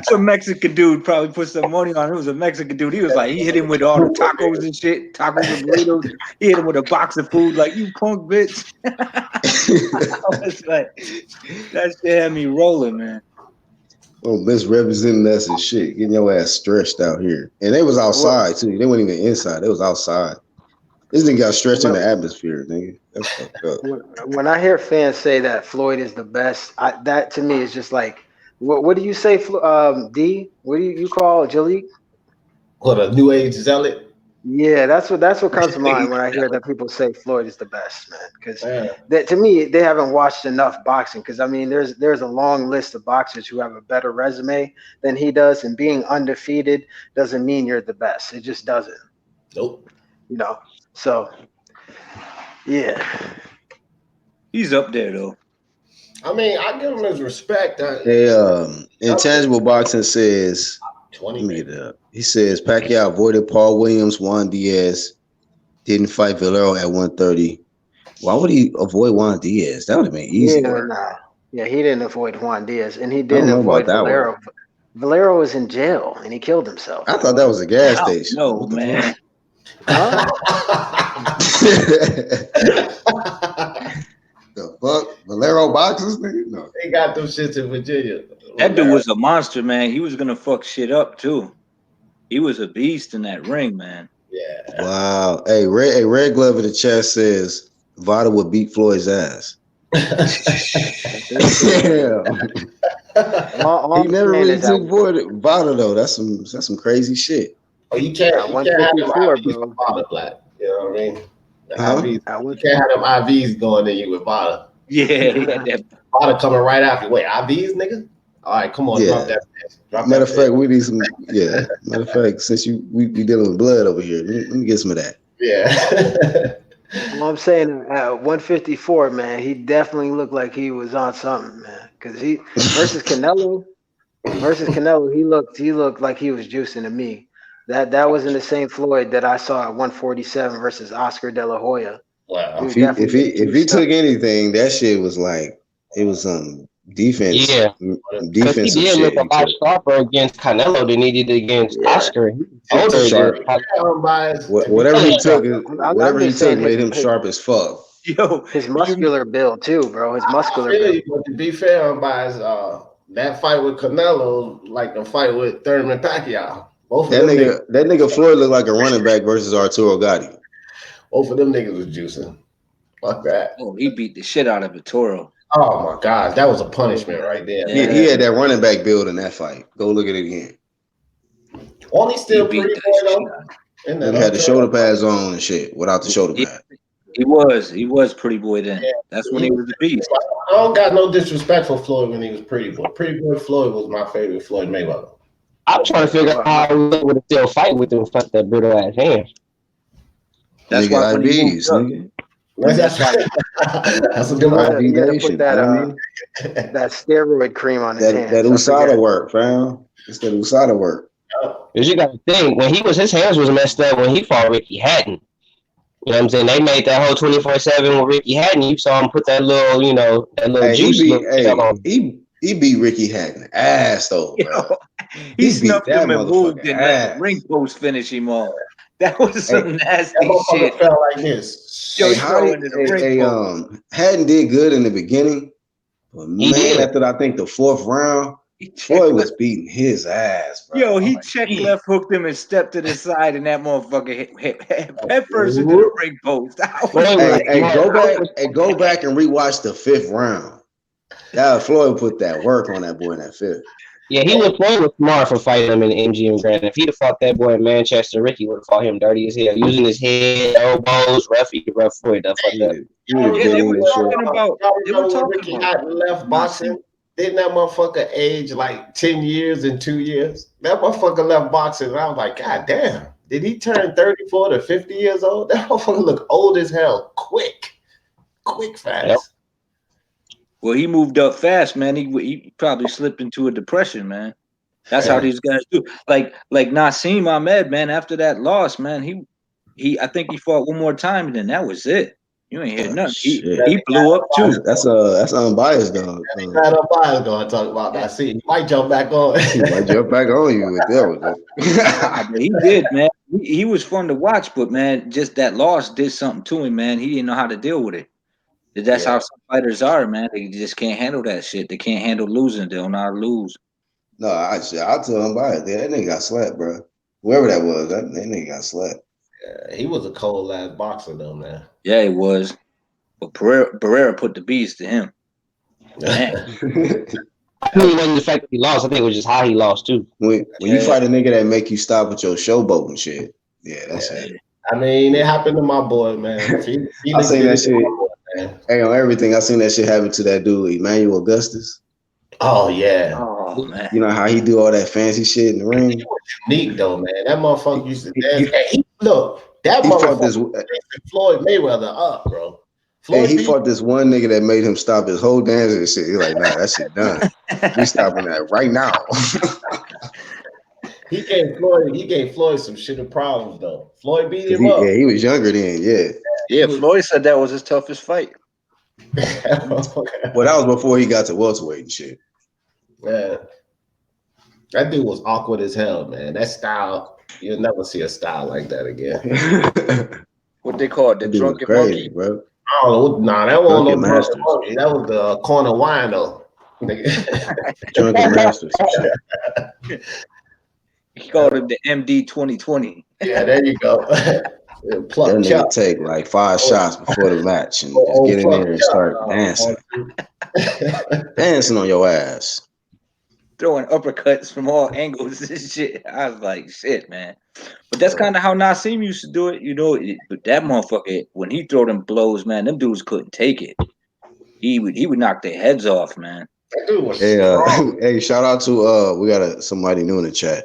Some Mexican dude probably put some money on it. It was a Mexican dude. He was like, he hit him with all the tacos and shit, tacos and burritos. He hit him with a box of food, like, you punk bitch. I was like, that shit had me rolling, man. Oh, misrepresenting us and shit, getting your ass stretched out here. And they was outside too. They weren't even inside. They was outside. This nigga got stretched in the atmosphere, nigga. That's fucked up. When I hear fans say that Floyd is the best, that to me is just like, what do you say, D? What do you call Jaleel? What, a new age zealot? Yeah, that's what comes to mind when I hear that people say Floyd is the best, man. Because to me, they haven't watched enough boxing. Because I mean, there's a long list of boxers who have a better resume than he does, and being undefeated doesn't mean you're the best. It just doesn't. Nope. You know. So, yeah, he's up there though. I mean, I give him his respect. Intangible Boxing says. 20. Let me get it up. He says Pacquiao avoided Paul Williams, Juan Diaz, didn't fight Valero at 130. Why would he avoid Juan Diaz? That would have been easy. Yeah, he didn't avoid Juan Diaz, and he didn't avoid Valero. Valero was in jail, and he killed himself. I thought that was a gas station. No, man. Huh? The fuck? Valero boxes, nigga? No. They got them shits in Virginia. That dude was a monster, man. He was gonna fuck shit up too. He was a beast in that ring, man. Yeah. Wow. Hey, Red Glove in the chat says Vada would beat Floyd's ass. Damn. He never really took Vada though. That's some crazy shit. Oh, you can't have them IVs with Vada, Black. You know what I mean? You can't have them IVs going in you with Vada. Yeah, he had that. Vada coming right after. Wait, IVs, nigga? All right, come on, drop that. Matter of fact, we need some. Yeah. Matter of fact, since we dealing with blood over here, let me get some of that. Yeah. Well, I'm saying at 154, man, he definitely looked like he was on something, man. Because he versus Canelo, he looked like he was juicing to me. That wasn't the same Floyd that I saw at 147 versus Oscar De La Hoya. Wow. If he took anything, that shit was like it was defense. Yeah, defensive he did look a lot sharper against Canelo than he did against Oscar. Whatever he took made him sharp as fuck. Yo, his muscular build too, bro. His muscular build. But to be fair, unbiased, that fight with Canelo, like the fight with Thurman Pacquiao. That nigga Floyd looked like a running back versus Arturo Gotti. Both of them niggas was juicing. Fuck that. Oh, he beat the shit out of Vittorio. Oh my God, that was a punishment right there. Yeah. He had that running back build in that fight. Go look at it again. Only still pretty boy though. He had the shoulder pads on and shit without the shoulder pad. He was pretty boy then. That's when he was the beast. I don't got no disrespect for Floyd when he was pretty boy. Pretty boy Floyd was my favorite Floyd Mayweather. I'm trying to figure out how he would still fight with him, fuck that brittle ass hand. That's Nigga, why when he moved IBs, up, nigga. that's why. That's a good one. IB You gotta put Nation, you know what I that mean? that steroid cream on his That hands. I USADA forget. work, fam. It's that USADA work. Because you got to think, when his hands was messed up when he fought Ricky Hatton. You know what I'm saying? They made that whole 24/7 with Ricky Hatton. You saw him put that little, that little Hey, juice little gel on. he beat Ricky Hatton ass though, You bro. know, he He beat snuffed that him and moved motherfucker and let the ass. ring post finish him off. That was Hey, some That nasty shit. motherfucker felt like this. Yo, hey, he fell into the ring post. Hatton did good in the beginning, but He man, did. after I think the fourth round, He check Floyd was left. beating his ass, bro. Yo, I'm he like, check damn. left hooked him and stepped to the side, and that motherfucker hit head first into the ring post. I was Floyd was like, smart. Go back and rewatch the fifth round. That Floyd put that work on that boy in that fifth. Yeah, Floyd was smart for fighting him in the MGM Grand. If he'd have fought that boy in Manchester, Ricky would have fought him dirty as hell, using his head, elbows, rough Floyd that fucked up. He would have yeah, been they in were this shit. talking about. Y'all They were remember when talking Ricky about. Hatton left boxing? Didn't that motherfucker age like 10 years and 2 years? That motherfucker left boxing, and I was like, God damn, did he turn 34 to 50 years old? That motherfucker look old as hell, quick, fast. Yep. Well, he moved up fast, man. He probably slipped into a depression, man. That's how these guys do. Like Nassim Ahmed, man. After that loss, man, he I think he fought one more time, and then that was it. You ain't hear nothing. Shit. He blew up too. That's unbiased, dog. Not up I was gonna talk about that. See, he might jump back on. He might jump back on you with that one. Nah, but he did, man. He was fun to watch, but man, just that loss did something to him, man. He didn't know how to deal with it. That's how some fighters are, man. They just can't handle that shit. They can't handle losing. They'll not lose. No, I'll tell unbiased. That nigga got slapped, bro. Whoever that was, that nigga got slapped. He was a cold ass boxer, though, man. Yeah, he was. But Barrera put the beast to him. Man. I think it wasn't the fact that he lost. I think it was just how he lost too. When you fight a nigga that make you stop with your showboat and shit, that's it. I mean, it happened to my boy, man. I seen that shit. Hey, on everything, I seen that shit happen to that dude, Emmanuel Augustus. Oh yeah. Oh man. You know how he do all that fancy shit in the ring? He was unique though, man. That motherfucker used to dance. That motherfucker Floyd Mayweather up, bro. He fought this one nigga that made him stop his whole dance and shit. He's like, nah, that shit done. We stopping that right now. He gave Floyd some shit and problems though. Floyd beat him up. Yeah, he was younger then. Yeah, Floyd said that was his toughest fight. Well, that was before he got to welterweight and shit. Man, that dude was awkward as hell, man. That style, you'll never see a style like that again. What they call it, the drunken monkey, bro. Oh, nah, that wasn't no drunken monkey. That was the corner wino. Drunken masters. He called him the MD 2020. Yeah, there you go. That nigga take like 5 shots before the match and just get in there and start dancing. Dancing on your ass. Throwing uppercuts from all angles and shit. I was like, shit, man. But that's kind of how Nassim used to do it, you know. But that motherfucker, when he throw them blows, man, them dudes couldn't take it. He would knock their heads off, man. That dude was strong. Hey, shout out to we got somebody new in the chat.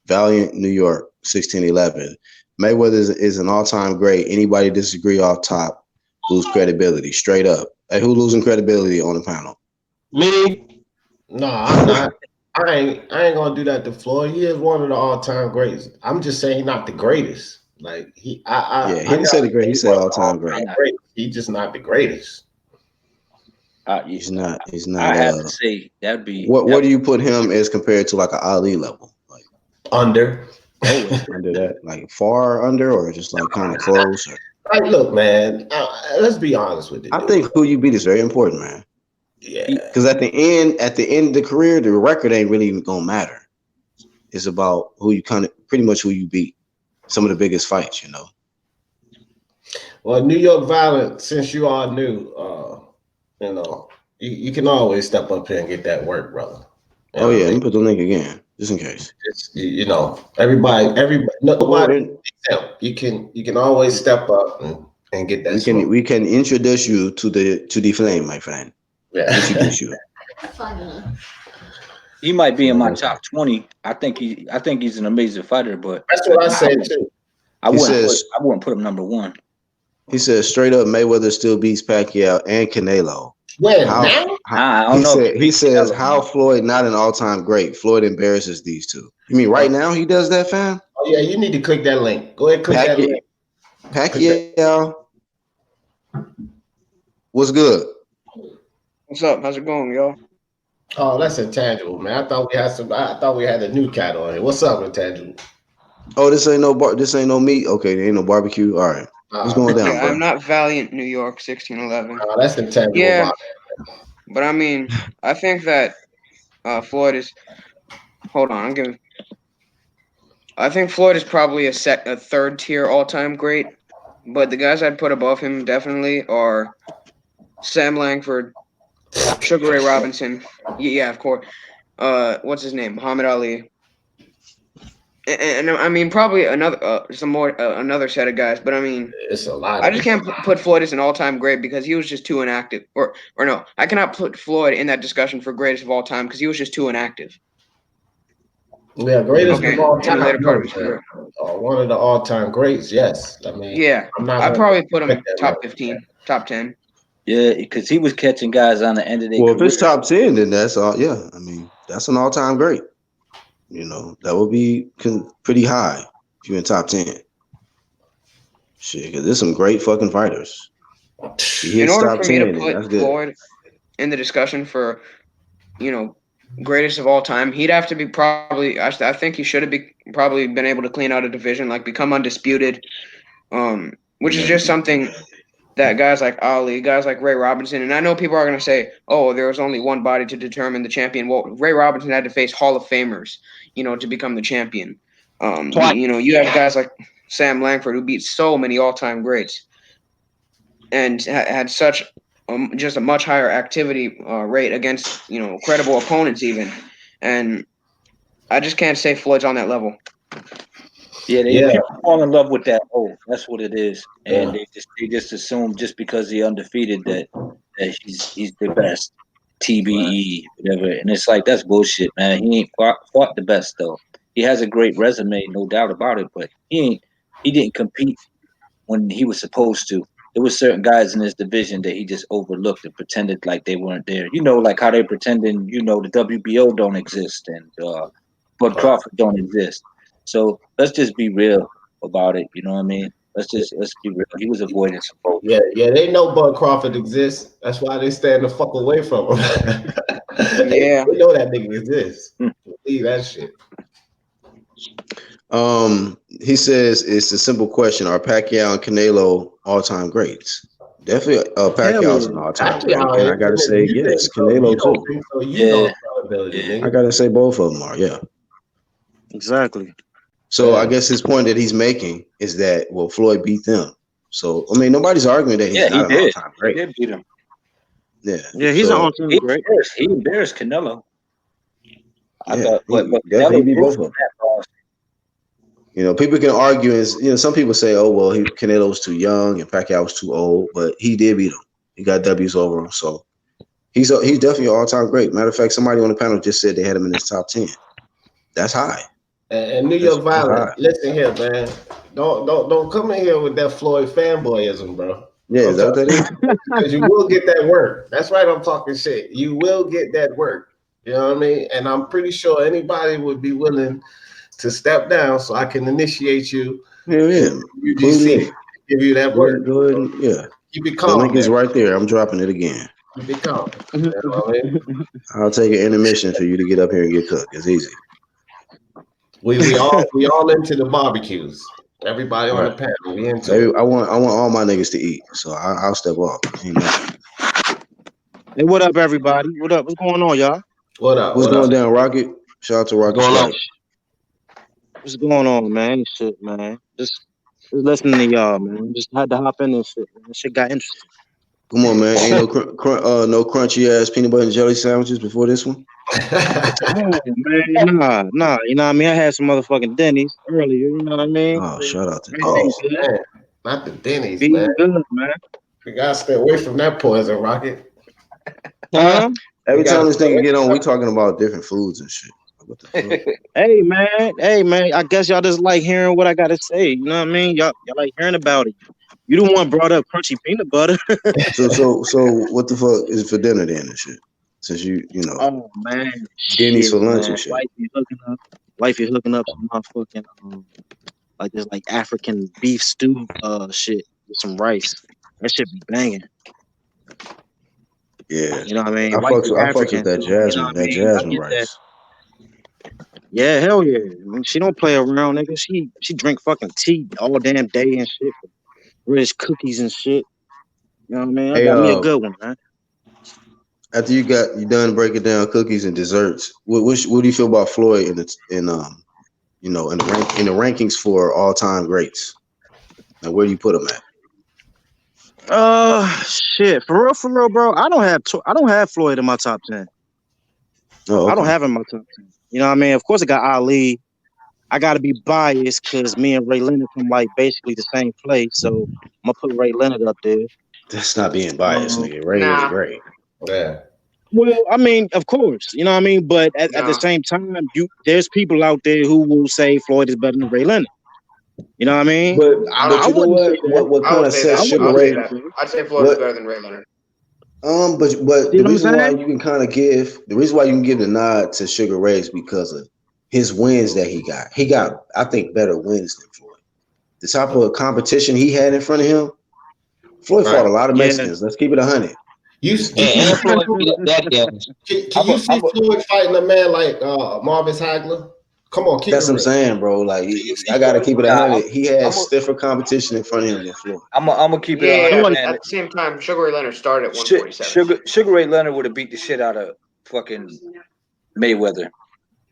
Valiant New York 1611. Mayweather is an all-time great. Anybody disagree off top, lose credibility. Straight up. Hey, who losing credibility on the panel? Me. No, I'm not. I ain't gonna do that to Floyd. He is one of the all-time greats. I'm just saying he's not the greatest. Like he didn't say the great. He said all-time great. He's just not the greatest. He's not. I have to say that'd be. What do you put him as compared to like an Ali level? Like under that, like far under, or just like kind of close? Or? Like, look, man. Let's be honest with you. I think who you beat is very important, man. Yeah, because at the end of the career, the record ain't really even gonna matter. It's about who you pretty much who you beat. Some of the biggest fights, you know. Well, New York Violent, since you all knew, you know, you can always step up here and get that work, brother. Yeah, let me put the link again, just in case. You know, nobody. You can always step up and get that. We can introduce you to the flame, my friend. Yeah, introduce you. Funny. He might be in my top 20. I think he's an amazing fighter, but that's what I said too. I wouldn't put him number 1. He said straight up Mayweather still beats Pacquiao and Canelo. When How, now? I don't know. he says how Floyd not an all-time great. Floyd embarrasses these two. You mean right now he does that, fam? Oh yeah, you need to click that link. Go ahead, click that link. Pacquiao, what's good? What's up? How's it going, y'all? Oh, that's intangible, man. I thought we had a new cat on here. What's up, intangible? Oh, this ain't no meat. Okay, there ain't no barbecue. All right, what's going down, bro? I'm not Valiant, New York, 1611. Oh, that's intangible. Yeah, but I mean, I think that Floyd is. Hold on, I think Floyd is probably a third tier all time great, but the guys I'd put above him definitely are Sam Langford, Sugar Ray Robinson. Yeah, of course. What's his name? Muhammad Ali. And I mean, probably another set of guys, but I mean, it's a lot. I just can't put Floyd as an all-time great because he was just too inactive. Or no, I cannot put Floyd in that discussion for greatest of all time because he was just too inactive. Yeah, greatest of all time. One of the all-time greats. Yes, I mean, yeah, I'd probably put him top 15, top 10. Yeah, because he was catching guys on the end of their Well, career. if it's top 10, then that's all. Yeah, I mean, that's an all-time great. You know, that would be pretty high if you're in top 10. Shit, because there's some great fucking fighters. In order for me to put Floyd in the discussion for, greatest of all time, he'd have to be probably. I think he should have probably been able to clean out a division, like become undisputed, which is just something that guys like Ali, guys like Ray Robinson, and I know people are going to say, oh, there was only one body to determine the champion. Well, Ray Robinson had to face Hall of Famers, to become the champion. You have guys like Sam Langford who beat so many all-time greats and had such just a much higher activity rate against, credible opponents even. And I just can't say Floyd's on that level. Yeah, people fall in love with that. Oh, that's what it is, and they just assume just because he's undefeated that he's the best, TBE, whatever. And it's like that's bullshit, man. He ain't fought the best though. He has a great resume, no doubt about it, but he didn't compete when he was supposed to. There were certain guys in his division that he just overlooked and pretended like they weren't there. You know, like how they pretending, the WBO don't exist and Bud Crawford don't exist. So let's just be real about it. You know what I mean? Let's be real. He was avoiding some folks. Yeah, they know Bud Crawford exists. That's why they stand the fuck away from him. they know that nigga exists. Believe that shit. He says it's a simple question: are Pacquiao and Canelo all-time greats? Definitely, Pacquiao's an all-time great, and I gotta say yes, Canelo too. I gotta say both of them are. Yeah, exactly. So I guess his point that he's making is that Floyd beat them. So I mean, nobody's arguing that he's not an all-time great. He did beat him. Yeah, he's an all-time great. He embarrassed Canelo. I thought, but definitely he beat both of them. People can argue, and some people say, "Oh well, Canelo was too young and Pacquiao was too old," but he did beat him. He got W's over him, so he's definitely an all-time great. Matter of fact, somebody on the panel just said they had him in his top 10. That's high. And New York Violent, listen here, man. Don't come in here with that Floyd fanboyism, bro. Yeah, is that what that is? Because you will get that work. That's right, I'm talking shit. You will get that work. You know what I mean? And I'm pretty sure anybody would be willing to step down so I can initiate you. Yeah. UGC, give you that work. Go ahead and, keep it calm. The link is right there. I'm dropping it again. Keep it calm. You know what I mean? I'll take an intermission for you to get up here and get cooked. It's easy. We all into the barbecues. Everybody on the panel. We into I want all my niggas to eat, so I'll step off. Hey, what up, everybody? What up? What's going on, y'all? What up? What's going down, Rocket? Shout out to Rocket Strike. What's going on, man? Shit, man. Just listening to y'all, man. Just had to hop in and shit. Man. Shit got interesting. Come on, man. Ain't no crunchy ass peanut butter and jelly sandwiches before this one? Oh, man, nah. You know what I mean? I had some motherfucking Denny's earlier. You know what I mean? Oh, shout out to man. Not the Denny's, man. Good, man. We gotta stay away from that poison, Rocket. Every time this thing get on, we talking about different foods and shit. What the fuck? Hey man, I guess y'all just like hearing what I gotta say. You know what I mean? Y'all like hearing about it. You the one brought up crunchy peanut butter. So what the fuck is for dinner then and shit? Since you know Oh man, Denny's shit, for lunch and man. shit. Wife is hooking up some motherfucking like this like African beef stew shit with some rice. That shit be banging. Yeah, You know what I mean? I Wifey fucks with African, that so you know what jasmine, I that mean? I jasmine get that. rice. Yeah, hell yeah. I mean, she don't play around, nigga. She drink fucking tea all damn day and shit. Rich cookies and shit. You know what I mean? I Hey, got me a good one, man. after you done breaking down cookies and desserts, what do you feel about Floyd in the rankings for all time greats? Now, where do you put him at? Shit, for real, bro. I don't have Floyd in my top 10. Oh, I don't okay. have him in my top 10. You know what I mean? Of course, I got Ali. I got to be biased because me and Ray Leonard from like basically the same place, so I'm gonna put Ray Leonard up there. That's not being biased, Um, nigga. Ray is Nah, great. Yeah. well, I mean, of course, you know what I mean, but at the no. same time, there's people out there who will say Floyd is better than Ray Leonard. You know what I mean? But I you know wouldn't say what? that. What I kind would of say sets I that. Sugar I wouldn't would say say Ray? that, that. bro. I'd say Floyd is What better than Ray Leonard. but You the know what reason I'm why saying? you can kind of give the reason why you can give the nod to Sugar Ray is because of his wins that he got. He got, I think, better wins than Floyd. The type of competition he had in front of him, Floyd fought Right. a lot of Yeah. Mexicans. Let's keep it 100. Did you And see Floyd beat his daddy ass. can you see Floyd fighting a man like Marvin Hagler? Come on, keep it That's what I'm real. saying, bro. Like, Can you see I got to Floyd keep it fighting? 100. He had I'm a, stiffer competition in front of him than Floyd. I'm gonna keep it Yeah, 100, but man. at the same time, Sugar Ray Leonard started at 147. Sugar Ray Leonard would have beat the shit out of fucking Mayweather.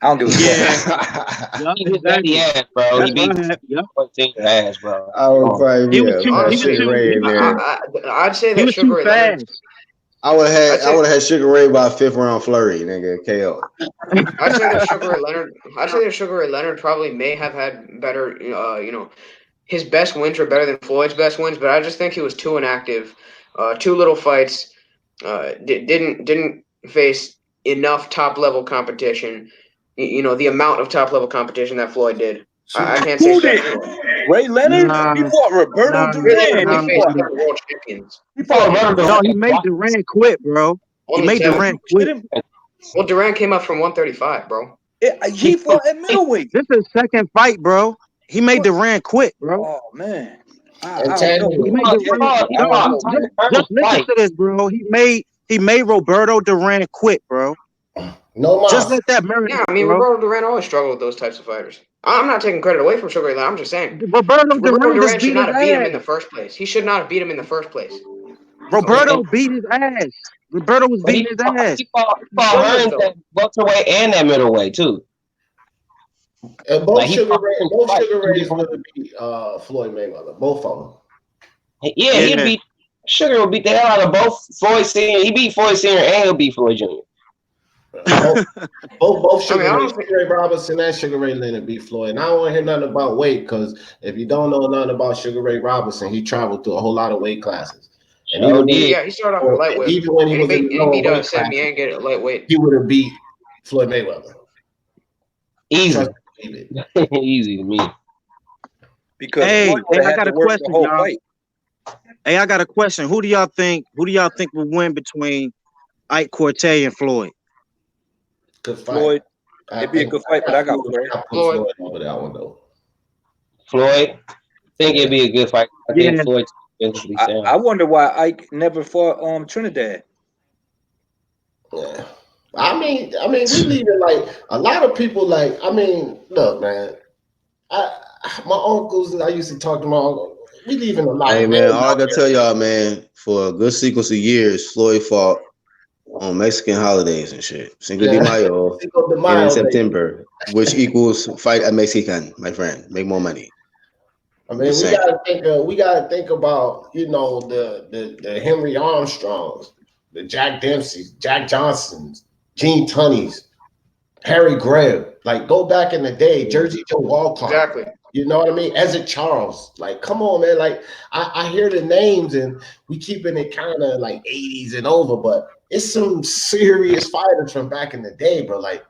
I don't give a fuck. Yeah. Yup, Beat his daddy exactly. ass, bro. He That's beat what I have. Yep. Floyd Senior ass, bro. I Come would on. probably, He was yeah, too had he was Sugar too Ray he in was too there. I'd say he that was too Sugar Ray Leonard. fast. I'd I say would have had Sugar Ray by a 5th round flurry, nigga, KO. I'd say that Sugar Ray Leonard. I'd say that Sugar Ray Leonard probably may have had better. His best wins were better than Floyd's best wins, but I just think he was too inactive. Too little fights. Didn't face enough top level competition. The amount of top level competition that Floyd did. I can't say Who that did? Floyd. Ray Leonard? He Nah, fought Roberto nah, Ray Leonard Duran. only nah, faced nah. seven world champions. He Oh, fought Roberto No, he Duran made twice. Durant quit, bro. He Only made seven. Durant quit. Well, Durant came up from 135, bro. He he fought at middleweight. This is his second fight, bro. He made What? Durant quit, bro. Oh man, And I don't know. He Tangier. made Durant. He No, I don't fought know, Tyler man. Burns just listen twice. to this, bro. He made Roberto Durant quit, bro. No Just mas. let that marinate, Yeah, I mean, bro. Roberto Duran always struggled with those types of fighters. I'm not taking credit away from Sugar Ray Leonard. I'm just saying Roberto Roberto Durant just Duran should beat not his have beat him in ass. the first place. He should not have beat him in the first place. Roberto beat his ass. Roberto was But beating his ass. he fought He shouldn't have Hearns though. at welterweight and at middleweight too. And Like he fought him Both twice, Sugar two Rays different gonna beat Floyd Mayweather. Both of them. Yeah, he Yeah. beat Sugar will beat the hell out of both Floyd Senior. He beat Floyd Senior and he'll beat Floyd Jr. Both I mean, Sugar I Ray, don't think. Sugar Ray Robinson and Sugar Ray Leonard beat Floyd. And I don't want to hear nothing about weight because if you don't know nothing about Sugar Ray Robinson, he traveled through a whole lot of weight classes. And Oh, even did. Yeah, he started off at lightweight, even when he and he was in beat the lower weight Sam classes, Yang at lightweight. he would have beat Floyd Mayweather. Easy. Trust me, believe it. Easy to me. Because Hey, Floyd would have I had got to a work the question, whole y'all. fight. Hey, I got a question. Who do y'all think will win between Ike Cortez and Floyd? Good fight. Floyd, it'd be a good fight, but I got Floyd. I put Floyd over that one though. Floyd, I think it'd be a good fight. I think Floyd's eventually sound. I wonder why Ike never fought Trinidad. Yeah. I mean, we leave it like a lot of people like. I mean, look, man. My uncles I used to talk to my uncle. We leaving a lot Hey of man, names all I out gotta there. tell y'all, man, for a good sequence of years, Floyd fought on Mexican holidays and shit. Cinco de Mayo Cinco de and Mayo in Day. September, which equals fight a Mexican, my friend. Make more money. I mean, Just we saying. gotta think about the Henry Armstrongs, the Jack Dempseys, Jack Johnsons, Gene Tunneys, Harry Graham. Like go back in the day, Jersey Joe Walcott. Exactly. You know what I mean? Ezra Charles. Like, come on, man. Like I hear the names and we keeping it kind of like 80s and over, but it's some serious fighters from back in the day, bro. Like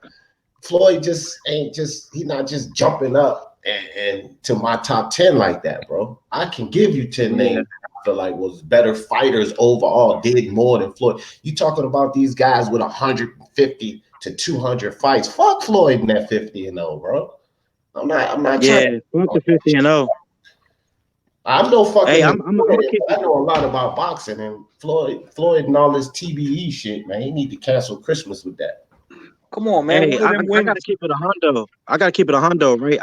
Floyd just ain't just he not just jumping up and to my top 10 like that, bro. I can give you 10 names I feel like was better fighters overall, did more than Floyd. You talking about these guys with 150 to 200 fights. Fuck Floyd in that 50-0, bro. I'm not trying fuck the 50-0. I'm no fucking. Hey, I'm I know a lot about boxing, and Floyd and all this TBE shit, man. He need to cancel Christmas with that. Come on, man. Hey, I gotta keep it a hundo. I gotta keep it a hundo, right?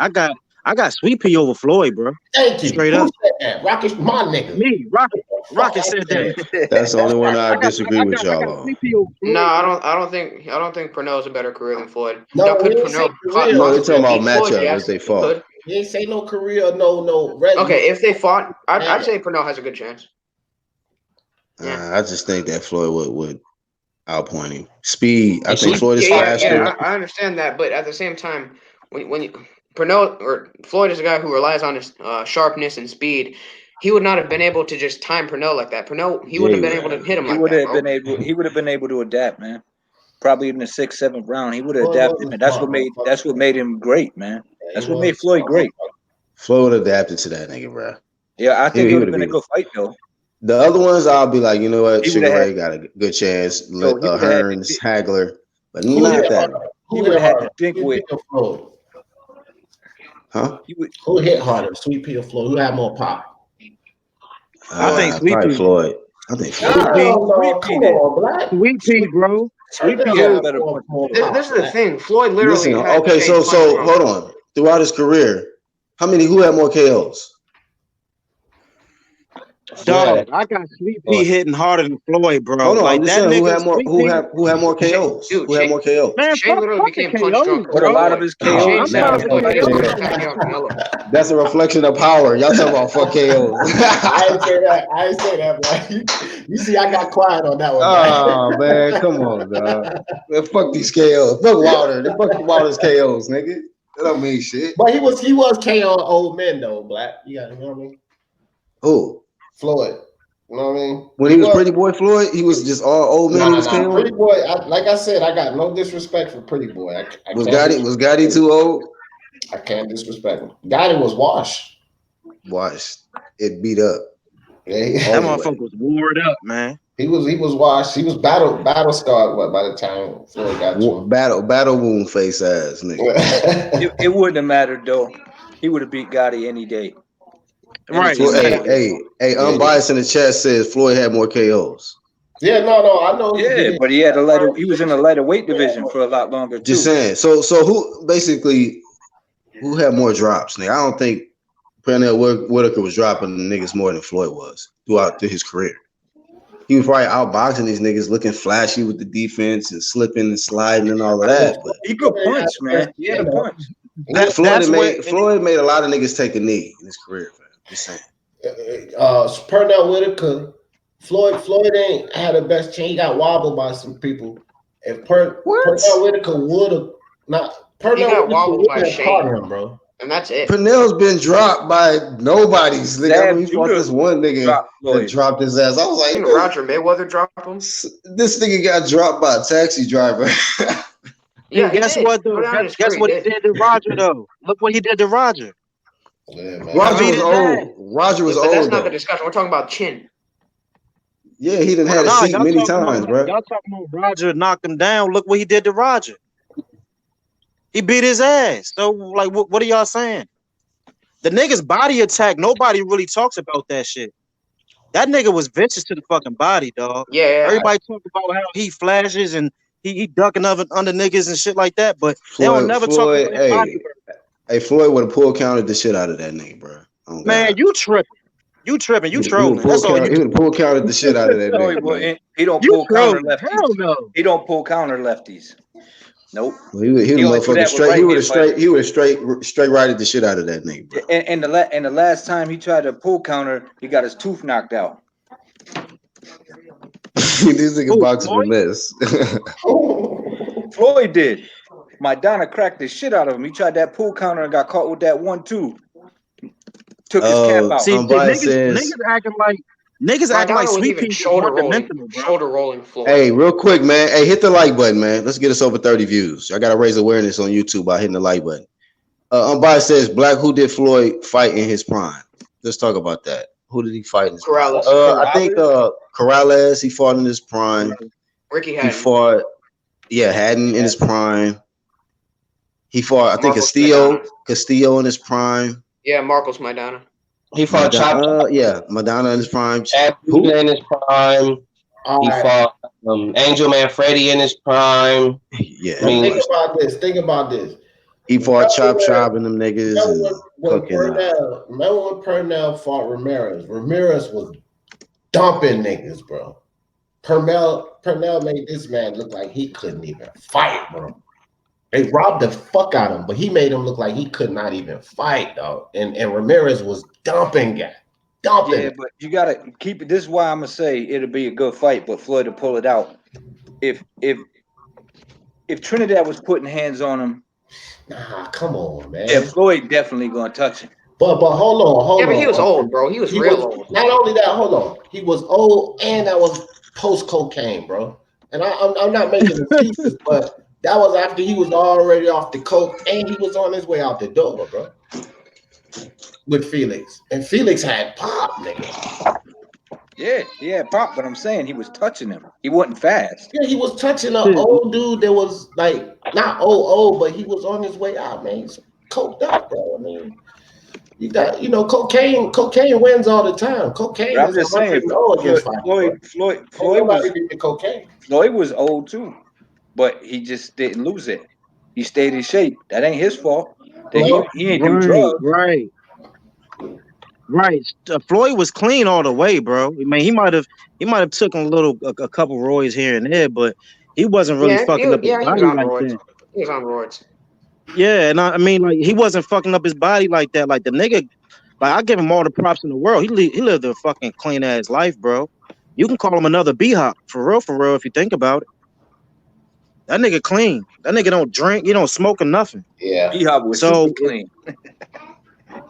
I got Sweet Pea over Floyd, bro. Thank you. Straight Who up. said that? Rocket, my nigga. Me, Rocket said that. That's the only one I disagree with y'all on. No, I don't think Pernell is a better career than Floyd. No, now, could he ain't say Pernell career. No, they're talking about Floyd? matchup Yes, as they he fought. could. He ain't say no career, no. Okay, if they fought, I'd say Pernell has a good chance. Yeah. I just think that Floyd would outpoint him. Speed. I think Floyd is faster. Yeah, I understand that, but at the same time, when you, Pernell or Floyd is a guy who relies on his sharpness and speed. He would not have been able to just time Pernell like that. Pernell, he wouldn't have been able to hit him like that. He would have been able to adapt, man. Probably in the 6th, 7th round, he would have adapted, man. That's what made him great, man. That's what made Floyd great. Floyd adapted to that nigga, bro. Yeah, I think it would have been a good fight, though. The other ones, I'll be like, you know what, Sugar Ray got a good chance. Hearns, Hagler, but not that one. He would have had to think with. Huh? Who hit harder, Sweet Pea or Floyd? Who had more pop? I think Sweet Pea. Floyd. I think Floyd. Come on, Black. Sweet Pea, bro. Sweet Pea had a better point. This is the thing. Floyd literally. Okay, so hold on. Throughout his career, who had more KOs? Dog, I got Sweet Pea hitting harder than Floyd, bro. Hold on, like that nigga. Who had more KOs? Dude, who had more KOs? Man, Shane literally became punch drunk. But a lot of his KOs. That's a reflection of power. Y'all talking about fuck KOs. I ain't say that, man. You see, I got quiet on that one. Oh man, come on, dog. Man, fuck these KOs. Fuck Wilder. Fuck Wilder's KOs, nigga. That don't mean shit. But he was KO old men though, Black. You know what I mean? Who? Floyd. You know what I mean? When he was Pretty Boy Floyd, he was just all old man. He was KO. Pretty Boy. Like I said, I got no disrespect for Pretty Boy. Was Gotti too old? I can't disrespect him. Gotti was washed. It beat up. Yeah, that motherfucker was wore up, man. He was washed. He was battle scarred. By the time Floyd got to him. Battle wound face ass nigga. it wouldn't have mattered though. He would have beat Gotti any day. Right. Hey, unbiased in the chat says Floyd had more KOs. Yeah, no, I know. Yeah, but he was in a lighter weight division for a lot longer too. Just saying. So who had more drops? Nigga, I don't think Pernell Whitaker was dropping the niggas more than Floyd was throughout his career. He was probably outboxing these niggas, looking flashy with the defense and slipping and sliding and all of that. But he could punch, man. He had a punch. Floyd made a lot of niggas take a knee in his career, fam. Just saying. Pernell Whitaker, Floyd ain't had the best chance. He got wobbled by some people. If Pernell Whitaker would have not, Pernell got wobbled by Shane, bro. And that's it. Pernell's been dropped by nobody's. He fought this one nigga that dropped his ass. I was like, Roger Mayweather dropped him. This nigga got dropped by a taxi driver. Yeah, guess what though? Guess what he did to Roger though? Look what he did to Roger. Yeah, Roger was old. Roger was old. That's not the discussion. We're talking about chin. Yeah, he done had a seat many times, bro. Y'all talking about Roger knocked him down. Look what he did to Roger. He beat his ass. So, like, what are y'all saying? The nigga's body attack, nobody really talks about that shit. That nigga was vicious to the fucking body, dog. Yeah. Everybody talk about how he flashes and he ducking under niggas and shit like that, but they don't never talk about his body. Hey, Floyd would have pull counted the shit out of that nigga, bro. Oh, man, you tripping. You trolling. That's all you do. He would pull counted the shit out of that nigga. He don't pull counter lefties. Hell no. He don't pull counter lefties. Nope. Well, he would have straight. He would have straight righted the shit out of that nigga, bro. And the last time he tried to pull counter, he got his tooth knocked out. These niggas boxing a mess. Floyd did. Maidana cracked the shit out of him. He tried that pull counter and got caught with that 1-2. Took his cap out. See, niggas acting like Niggas acting like Maidana was Sweet even Pea was shoulder one rolling, dimensional, bro. shoulder rolling Floyd. Hey, real quick, man. Hey, hit the like button, man. Let's get us over 30 views. I gotta raise awareness on YouTube by hitting the like button. Unbiased says, Black, who did Floyd fight in his prime? Let's talk about that. Who did he fight in his prime? I think Corrales, he fought in his prime. Ricky He Hatton. fought, Hatton in his prime. He fought, I think, Marcos Castillo in his prime. Yeah, Marcos Maidana. He fought Madonna in his prime. Who in his prime? He fought Angel Manfredi in his prime. Yeah. I mean, think about this. He fought Chop and them niggas. Remember when Purnell fought Ramirez? Ramirez was dumping niggas, bro. Purnell made this man look like he couldn't even fight, bro. They robbed the fuck out of him, but he made him look like he could not even fight, dog. And Ramirez was dumping guy. Yeah, but you gotta keep it. This is why I'm gonna say it'll be a good fight, but Floyd will pull it out. If Trinidad was putting hands on him, nah, come on, man. Yeah, Floyd definitely gonna touch him. But hold on. Yeah, but he was old, bro. He was real old. Not only that, hold on. He was old, and that was post cocaine, bro. And I'm not making excuses, but that was after he was already off the coke, and he was on his way out the door, bro. With Felix, and Felix had pop, nigga. Yeah, he had pop, but I'm saying he was touching him. He wasn't fast. Yeah, he was touching an old dude that was like not old, but he was on his way out, man. He's coked up, bro. I mean, you got cocaine wins all the time. Cocaine. But I'm just saying, Floyd was old too, but he just didn't lose it. He stayed in shape. That ain't his fault. He ain't do drugs. Right. Floyd was clean all the way, bro. I mean, he might have taken a couple roids here and there, but he wasn't really fucking up his body like that. He was on roids. Yeah, and I mean, like, he wasn't fucking up his body like that. Like, the nigga, like, I give him all the props in the world. He lived a fucking clean ass life, bro. You can call him another B-Hop, for real, if you think about it. That nigga clean. That nigga don't drink. He don't smoke or nothing. Yeah. B-Hop was super clean.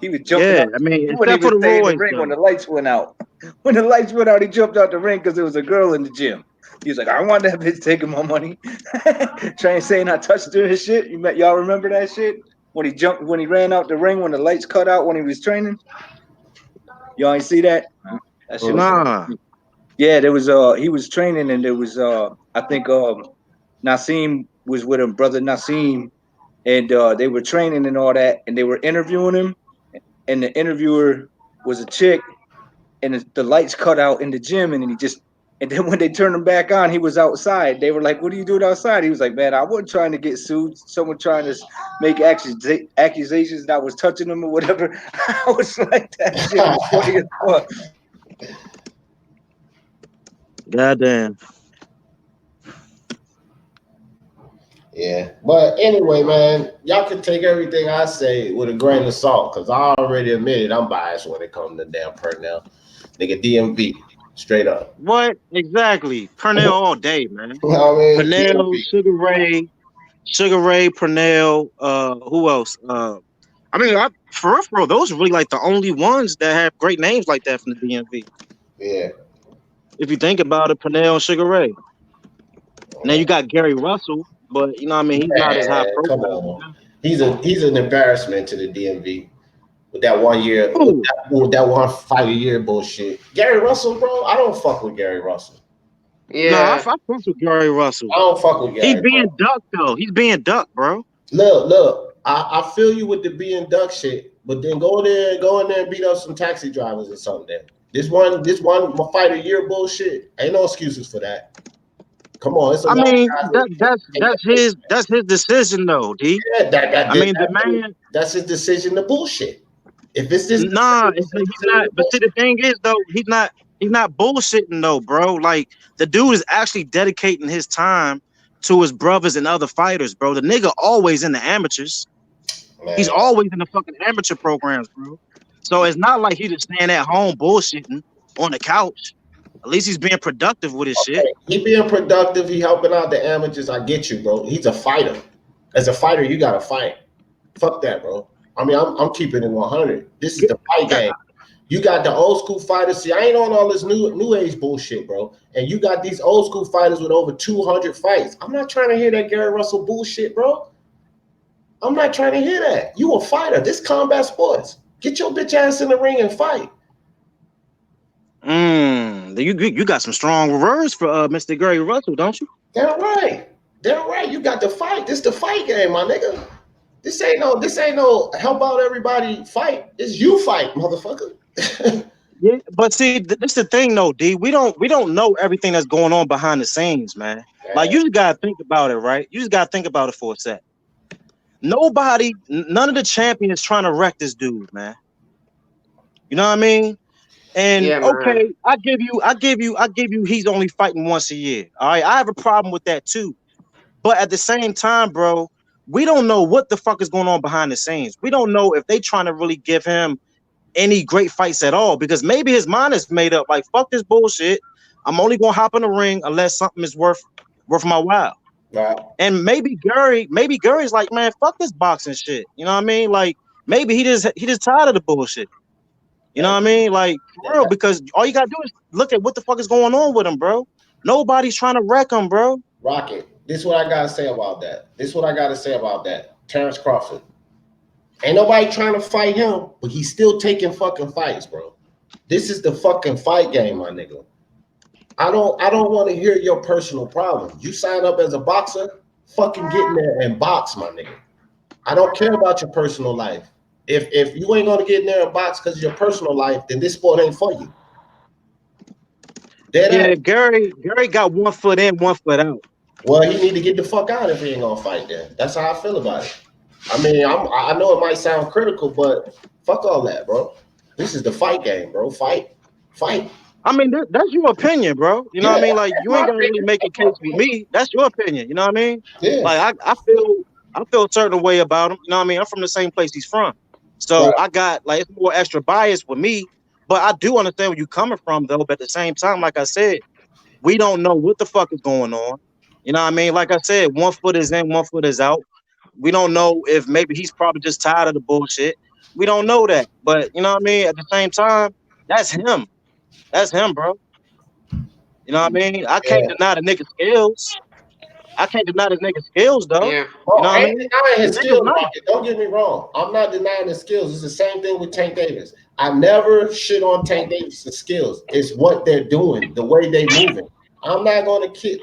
He was jumping out. I mean, except for the ring when the lights went out. When the lights went out, he jumped out the ring because there was a girl in the gym. He was like, I want that bitch taking my money. Trying saying I touched her and shit. Y'all remember that shit? When he ran out the ring, when the lights cut out when he was training? Y'all ain't see that? That shit was yeah, there was he was training and there was I think Nassim was with him, brother Nassim, and they were training and all that, and they were interviewing him, and the interviewer was a chick, and the lights cut out in the gym, and then when they turned him back on, he was outside. They were like, "What are you doing outside?" He was like, "Man, I wasn't trying to get sued. Someone trying to make accusations that I was touching him or whatever." I was like, "That shit was funny as fuck." Goddamn. Yeah, but anyway, man, y'all can take everything I say with a grain of salt, because I already admitted I'm biased when it comes to damn Purnell. Nigga, DMV, straight up. What? Exactly. Purnell all day, man. You know what I mean? Purnell, Sugar Ray, Purnell, who else? I mean, for real, those are really like the only ones that have great names like that from the DMV. Yeah. If you think about it, Purnell and Sugar Ray. Now you got Gary Russell, but you know what I mean, he's not as high profile. Come on. He's an embarrassment to the DMV with that 1 year, with that one fight a year bullshit. Gary Russell, bro, I don't fuck with Gary Russell. Yeah, no, I fuck with Gary Russell. I don't fuck with Gary. He's being ducked though. He's being ducked, bro. Look, I feel you with the being duck shit, but then go in there and beat up some taxi drivers or something. Then this one fight a year bullshit. Ain't no excuses for that. Come on, it's that's his decision though, D. Yeah, that's his decision to bullshit. If it's this, he's not. But see, the thing is though, he's not bullshitting though, bro. Like, the dude is actually dedicating his time to his brothers and other fighters, bro. The nigga always in the amateurs. Man. He's always in the fucking amateur programs, bro. So it's not like he just staying at home bullshitting on the couch. At least he's being productive with his shit. He being productive. He helping out the amateurs. I get you, bro. He's a fighter. As a fighter, you gotta fight. Fuck that, bro. I mean, I'm keeping it 100. This is the fight game. You got the old school fighters. See, I ain't on all this new age bullshit, bro. And you got these old school fighters with over 200 fights. I'm not trying to hear that Gary Russell bullshit, bro. I'm not trying to hear that. You a fighter. This combat sports. Get your bitch ass in the ring and fight. You got some strong words for Mr. Gary Russell, don't you? Damn right. Damn right. You got the fight. This the fight game, my nigga. This ain't no help out everybody fight. It's you fight, motherfucker. Yeah, but see, this the thing though, D. We don't know everything that's going on behind the scenes, man. Like you just gotta think about it, right? You just gotta think about it for a sec. None of the champions trying to wreck this dude, man. You know what I mean? And Yeah, okay, I give you he's only fighting once a year. All right, I have a problem with that too. But at the same time, bro, we don't know what the fuck is going on behind the scenes. We don't know if they trying to really give him any great fights at all, because maybe his mind is made up like, fuck this bullshit. I'm only gonna hop in the ring unless something is worth my while. Right. And maybe Gary's like, man, fuck this boxing shit. You know what I mean? Like maybe he just tired of the bullshit. You know what I mean? Like for real, because all you gotta do is look at what the fuck is going on with him, bro. Nobody's trying to wreck him, bro. Rocket. This is what I gotta say about that. Terrence Crawford. Ain't nobody trying to fight him, but he's still taking fucking fights, bro. This is the fucking fight game, my nigga. I don't want to hear your personal problems. You sign up as a boxer, fucking get in there and box, my nigga. I don't care about your personal life. If you ain't gonna get in there and box because of your personal life, then this sport ain't for you. Yeah, Gary got 1 foot in, 1 foot out. Well, he need to get the fuck out if he ain't gonna fight then. That's how I feel about it. I mean, I know it might sound critical, but fuck all that, bro. This is the fight game, bro. Fight. I mean, that's your opinion, bro. You know what I mean? Like, you ain't gonna really make a case with me. That's your opinion. You know what I mean? Yeah. Like, I feel a certain way about him. You know what I mean? I'm from the same place he's from, so right. I got like it's more extra bias with me. But I do understand where you're coming from, though. But at the same time, like I said, we don't know what the fuck is going on. You know what I mean? Like I said, 1 foot is in, 1 foot is out. We don't know if maybe he's probably just tired of the bullshit. We don't know that. But you know what I mean? At the same time, that's him. That's him, bro. You know what I mean? I can't deny the nigga skills. I can't deny this nigga skills, though. Yeah. Well, you know I ain't denying his skills. Nice. Don't get me wrong. I'm not denying his skills. It's the same thing with Tank Davis. I never shit on Tank Davis' skills. It's what they're doing, the way they moving. I'm not gonna be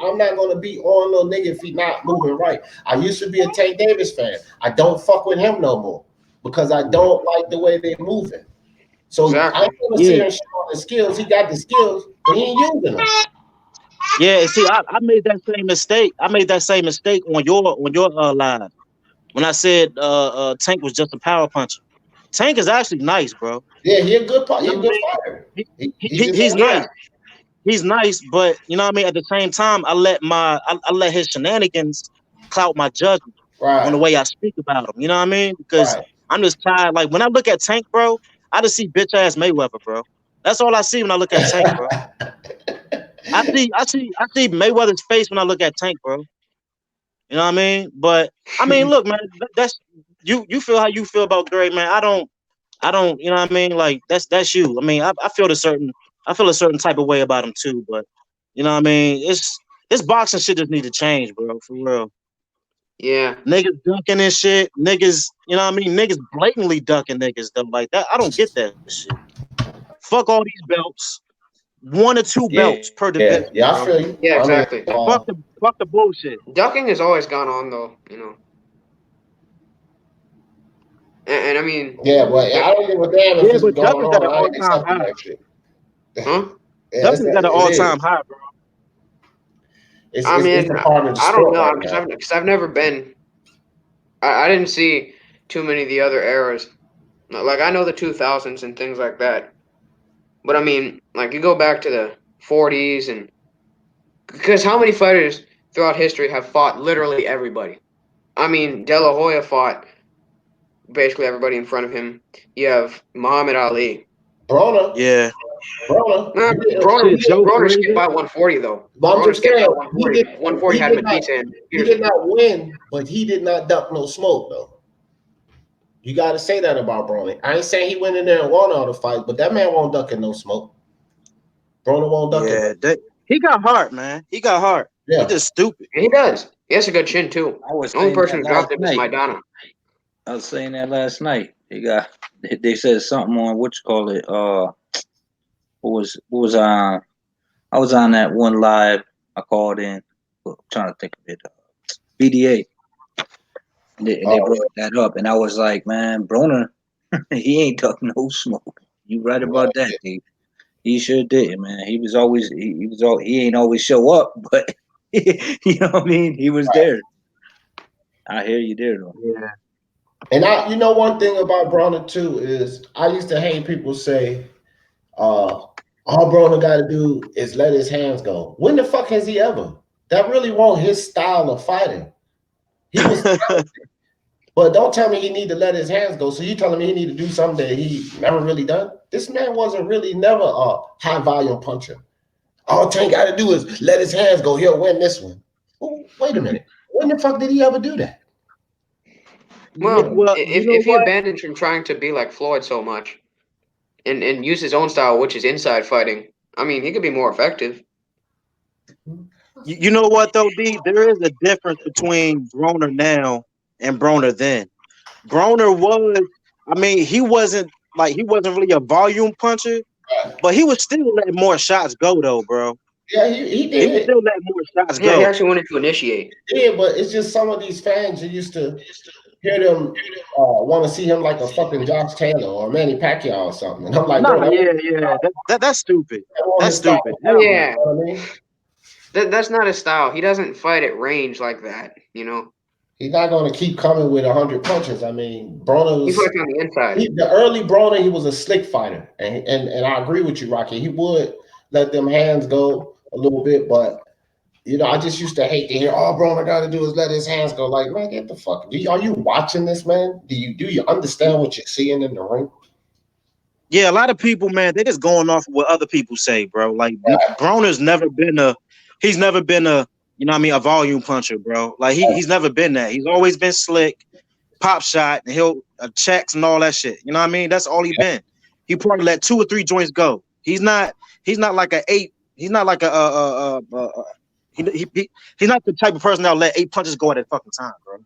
on no nigga if he not moving right. I used to be a Tank Davis fan. I don't fuck with him no more because I don't like the way they're moving. So exactly. I'm gonna see him shit on the skills. He got the skills, but he ain't using them. Yeah, see, I made that same mistake. I made that same mistake on your live when I said Tank was just a power puncher. Tank is actually nice, bro. Yeah, he's a good fighter. He's nice. He's nice, but you know what I mean. At the same time, I let his shenanigans cloud my judgment on the way I speak about him. You know what I mean? Because I'm just tired. Like when I look at Tank, bro, I just see bitch ass Mayweather, bro. That's all I see when I look at Tank, bro. I see Mayweather's face when I look at Tank, bro. You know what I mean? But I mean, look, man, that's you feel how you feel about Gray, man. I don't, you know what I mean? Like that's you. I mean, I feel a certain type of way about him too, but you know what I mean? This boxing shit just need to change, bro, for real. Yeah. Niggas ducking and shit. Niggas, you know what I mean? Niggas blatantly ducking niggas though. Like that. I don't get that shit. Fuck all these belts. 1 or 2 belts per division. Yeah, I feel you. Yeah, exactly. Fuck the bullshit. Ducking has always gone on though, you know. And I mean, but I don't give a damn if it's going on. Got an all-time high. Huh? Ducking's got an all-time high, bro. I don't know because I've never been. I didn't see too many of the other eras. Like I know the 2000s and things like that, but I mean, like you go back to the 40s and because how many fighters throughout history have fought literally everybody? I mean, De La Hoya fought basically everybody in front of him. You have Muhammad Ali. Broner. Yeah. Broner skipped by 140 though. Broner skipped by 140. 140 had Batista. He did not win, but he did not duck no smoke though. You got to say that about Broner. I ain't saying he went in there and won all the fights, but that man won't duck in no smoke. Broner won't duck in. He got heart, man. He got heart. Yeah. He just stupid. And he does. He has a good chin too. The only person who dropped him is Maidana. I was saying that last night. They said something on what you call it. What was I was on that one live. I called in. I'm trying to think of it. BDA. And they brought that up, and I was like, man, Broner, he ain't duck no smoke. You right about that, dude. He sure did, man. He was always he ain't always show up, but you know what I mean. He was there. I hear you there though. Yeah. And you know, one thing about Broner too is I used to hate people say, all Broner got to do is let his hands go. When the fuck has he ever? That really wasn't his style of fighting. He was, but don't tell me he need to let his hands go. So you telling me he need to do something that he never really done? This man wasn't really never a high volume puncher. All Tank got to do is let his hands go. He'll win this one. Well, wait a minute. When the fuck did he ever do that? Well, if he abandoned from trying to be like Floyd so much and use his own style, which is inside fighting, I mean, he could be more effective. You know what though, D? There is a difference between Broner now and Broner then. Broner was, I mean, he wasn't really a volume puncher, but he was still letting more shots go though, bro. Yeah, he did. He was still letting more shots go. Yeah, he actually wanted to initiate. Yeah, but it's just some of these fans you used to hear them want to see him like a fucking Josh Taylor or Manny Pacquiao or something. And I'm like, that's stupid. That's stupid. Yeah. That's not his style. He doesn't fight at range like that, you know. He's not going to keep coming with 100 punches. I mean, Broner was, he fights on the inside. The early Broner, he was a slick fighter, and I agree with you, Rocky. He would let them hands go a little bit, but you know, I just used to hate to hear all Broner got to do is let his hands go. Like, man, get the fuck. Are you watching this, man? Do you understand what you're seeing in the ring? Yeah, a lot of people, man, they just going off what other people say, bro. Like Broner's never been a, you know what I mean, a volume puncher, bro. Like he's never been that. He's always been slick, pop shot, and he'll checks and all that shit. You know what I mean? That's all he been. He probably let 2 or 3 joints go. He's not like a 8. He's not like he's not the type of person that'll let 8 punches go at a fucking time, bro.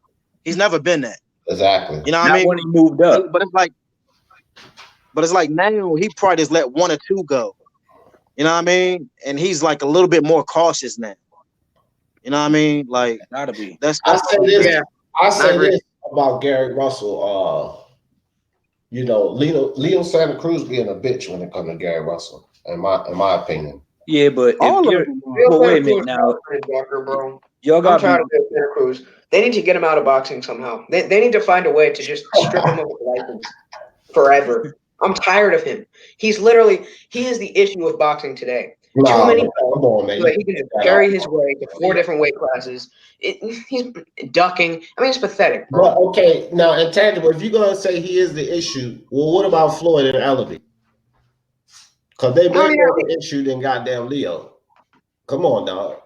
He's never been that. Exactly. You know what I mean? When he moved up. But it's like now he probably just let 1 or 2 go. You know what I mean? And he's like a little bit more cautious now. You know what I mean? Like gotta be. I say this about Gary Russell. You know, Leo Santa Cruz being a bitch when it comes to Gary Russell, in my opinion. Yeah, but wait a minute now. Y'all got I'm tired of Santa Cruz. They need to get him out of boxing somehow. They need to find a way to just strip him of his license forever. I'm tired of him. He is the issue with boxing today. Too many he can just carry his way to 4 different weight classes. He's ducking. I mean, it's pathetic. Bro. But okay, now intangible. If you're gonna say he is the issue, well, what about Floyd and Ellaby? Because they more the issue than goddamn Leo. Come on, dog.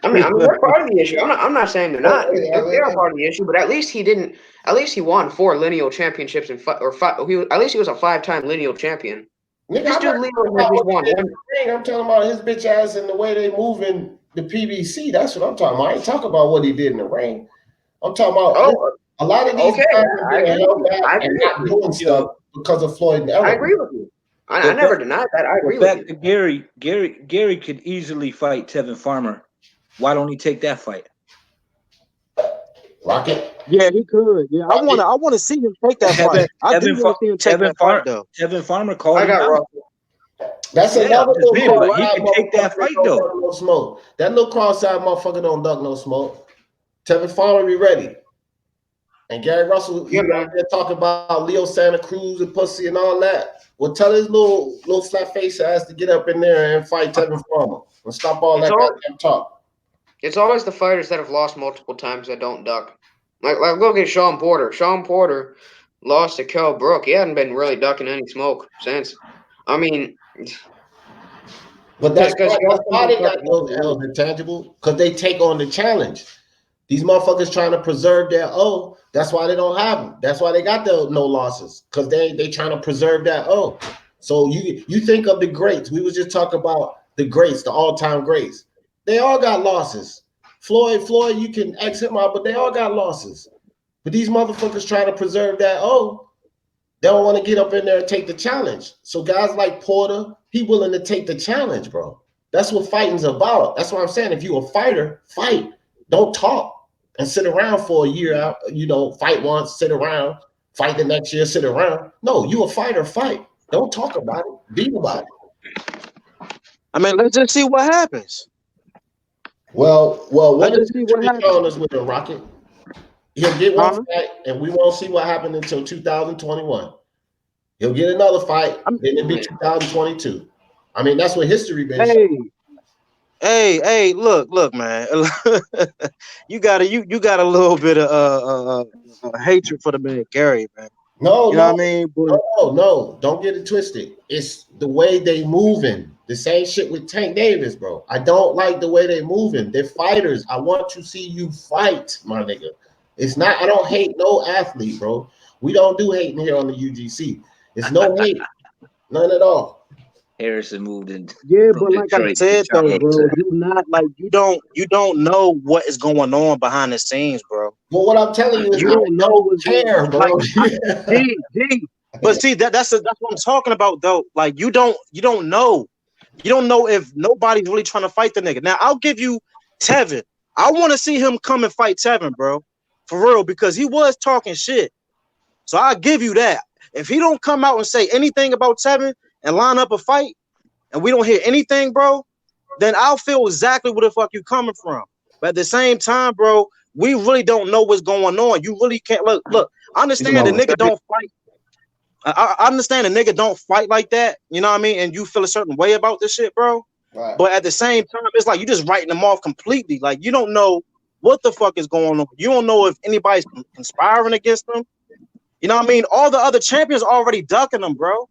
I mean, they're part of the issue. I'm not saying they're not. They are part of the issue, but at least he didn't. At least he won 4 lineal championships at least he was a 5-time lineal champion. Nigga, this dude Leo has just won. I'm talking about his bitch ass and the way they move in the PBC. That's what I'm talking about. I ain't talking about what he did in the ring. I'm talking about a lot of these guys are being held back and not doing stuff because of Floyd and Ellaby. I agree with you. I never denied that. I agree with you. Back to Gary could easily fight Tevin Farmer. Why don't he take that fight? Rocket? Yeah, he could. Yeah, I want to see him take that fight. I do want to see him take that fight, though. Tevin Farmer called him out. Russell. That's another little but he can take that fight, though. No smoke. That little cross-eyed motherfucker don't duck no smoke. Tevin Farmer be ready. And Gary Russell, he's out there talking about Leo Santa Cruz and pussy and all that. Well, tell his little flat face ass to get up in there and fight Tevin Farmer and stop all that goddamn talk. It's always the fighters that have lost multiple times that don't duck. Like look at Sean Porter. Sean Porter lost to Kell Brook. He hadn't been really ducking any smoke since. I mean, but that's why they got those L's intangible, because they take on the challenge. These motherfuckers trying to preserve their O. That's why they don't have them. That's why they got the no losses, because they trying to preserve that O. So you think of the greats. We was just talking about the greats, the all-time greats. They all got losses. Floyd, you can X him out, but they all got losses. But these motherfuckers trying to preserve that O. They don't want to get up in there and take the challenge. So guys like Porter, he willing to take the challenge, bro. That's what fighting's about. That's what I'm saying. If you a fighter, fight. Don't talk and sit around for a year out. Fight once, sit around, fight the next year, sit around. No, you a fighter, fight. Don't talk about it. Be about it. I mean, let's just see what happens. Well, what is showing us with a Rocket? He'll get one fight, and we won't see what happened until 2021. He'll get another fight, then it'll be 2022. I mean, that's what history been. Hey, look, man. you got a little bit of hatred for the man Gary, man. No, you know what I mean? But no, don't get it twisted. It's the way they moving. The same shit with Tank Davis, bro. I don't like the way they moving. They're fighters. I want to see you fight, my nigga. It's not. I don't hate no athlete, bro. We don't do hating here on the UGC. It's no hate, none at all. Harrison moved in. Yeah, but like I said though, bro, you don't know what is going on behind the scenes, bro. Well, what I'm telling you is you don't know what's care, bro. But see that's what I'm talking about though. Like you don't know. You don't know if nobody's really trying to fight the nigga. Now I'll give you Tevin. I want to see him come and fight Tevin, bro. For real, because he was talking shit. So I'll give you that. If he don't come out and say anything about Tevin and line up a fight, and we don't hear anything, bro, then I'll feel exactly where the fuck you coming from. But at the same time, bro, we really don't know what's going on. You really can't look. I understand the nigga don't fight. I understand the nigga don't fight like that. You know what I mean? And you feel a certain way about this shit, bro. Right. But at the same time, it's like you just writing them off completely. Like you don't know what the fuck is going on. You don't know if anybody's conspiring against them. You know what I mean? All the other champions already ducking them, bro.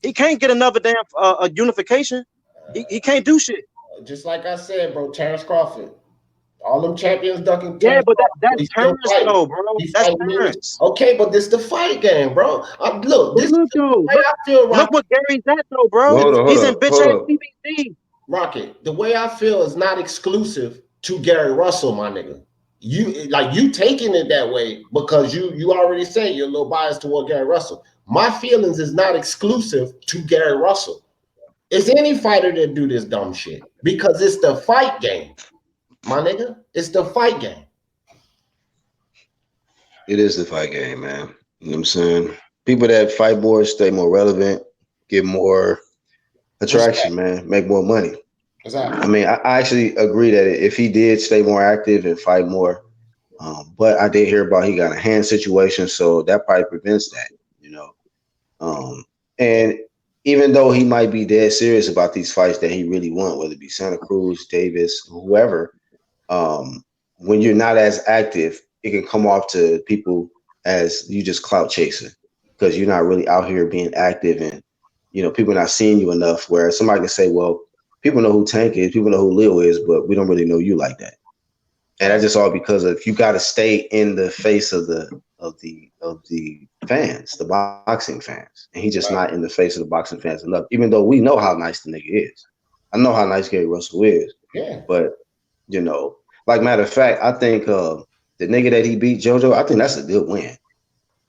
He can't get another damn unification. He can't do shit. Just like I said, bro, Terrence Crawford. All them champions ducking. Yeah, but that's Terrence though, bro. That's Terrence. Okay, but this the fight game, bro. Look, look what Gary's at though, bro. He's in bitch ass PBC. Rocket, the way I feel is not exclusive to Gary Russell, my nigga. You taking it that way because you already say you're a little biased toward Gary Russell. My feelings is not exclusive to Gary Russell. It's any fighter that do this dumb shit because it's the fight game, my nigga. It's the fight game. It is the fight game, man. You know what I'm saying? People that fight more stay more relevant, get more attraction, man, make more money. Exactly. I mean, I actually agree that if he did stay more active and fight more, but I did hear about he got a hand situation, so that probably prevents that, you know. And even though he might be dead serious about these fights that he really want, whether it be Santa Cruz, Davis, whoever, when you're not as active, it can come off to people as you just clout chasing because you're not really out here being active and, you know, people not seeing you enough where somebody can say, well, people know who Tank is, people know who Leo is, but we don't really know you like that. And that's just all because of you got to stay in the face of the fans, the boxing fans. And he's just not in the face of the boxing fans enough, even though we know how nice the nigga is. I know how nice Gary Russell is. Yeah. But, you know, like matter of fact, I think the nigga that he beat, JoJo, I think that's a good win.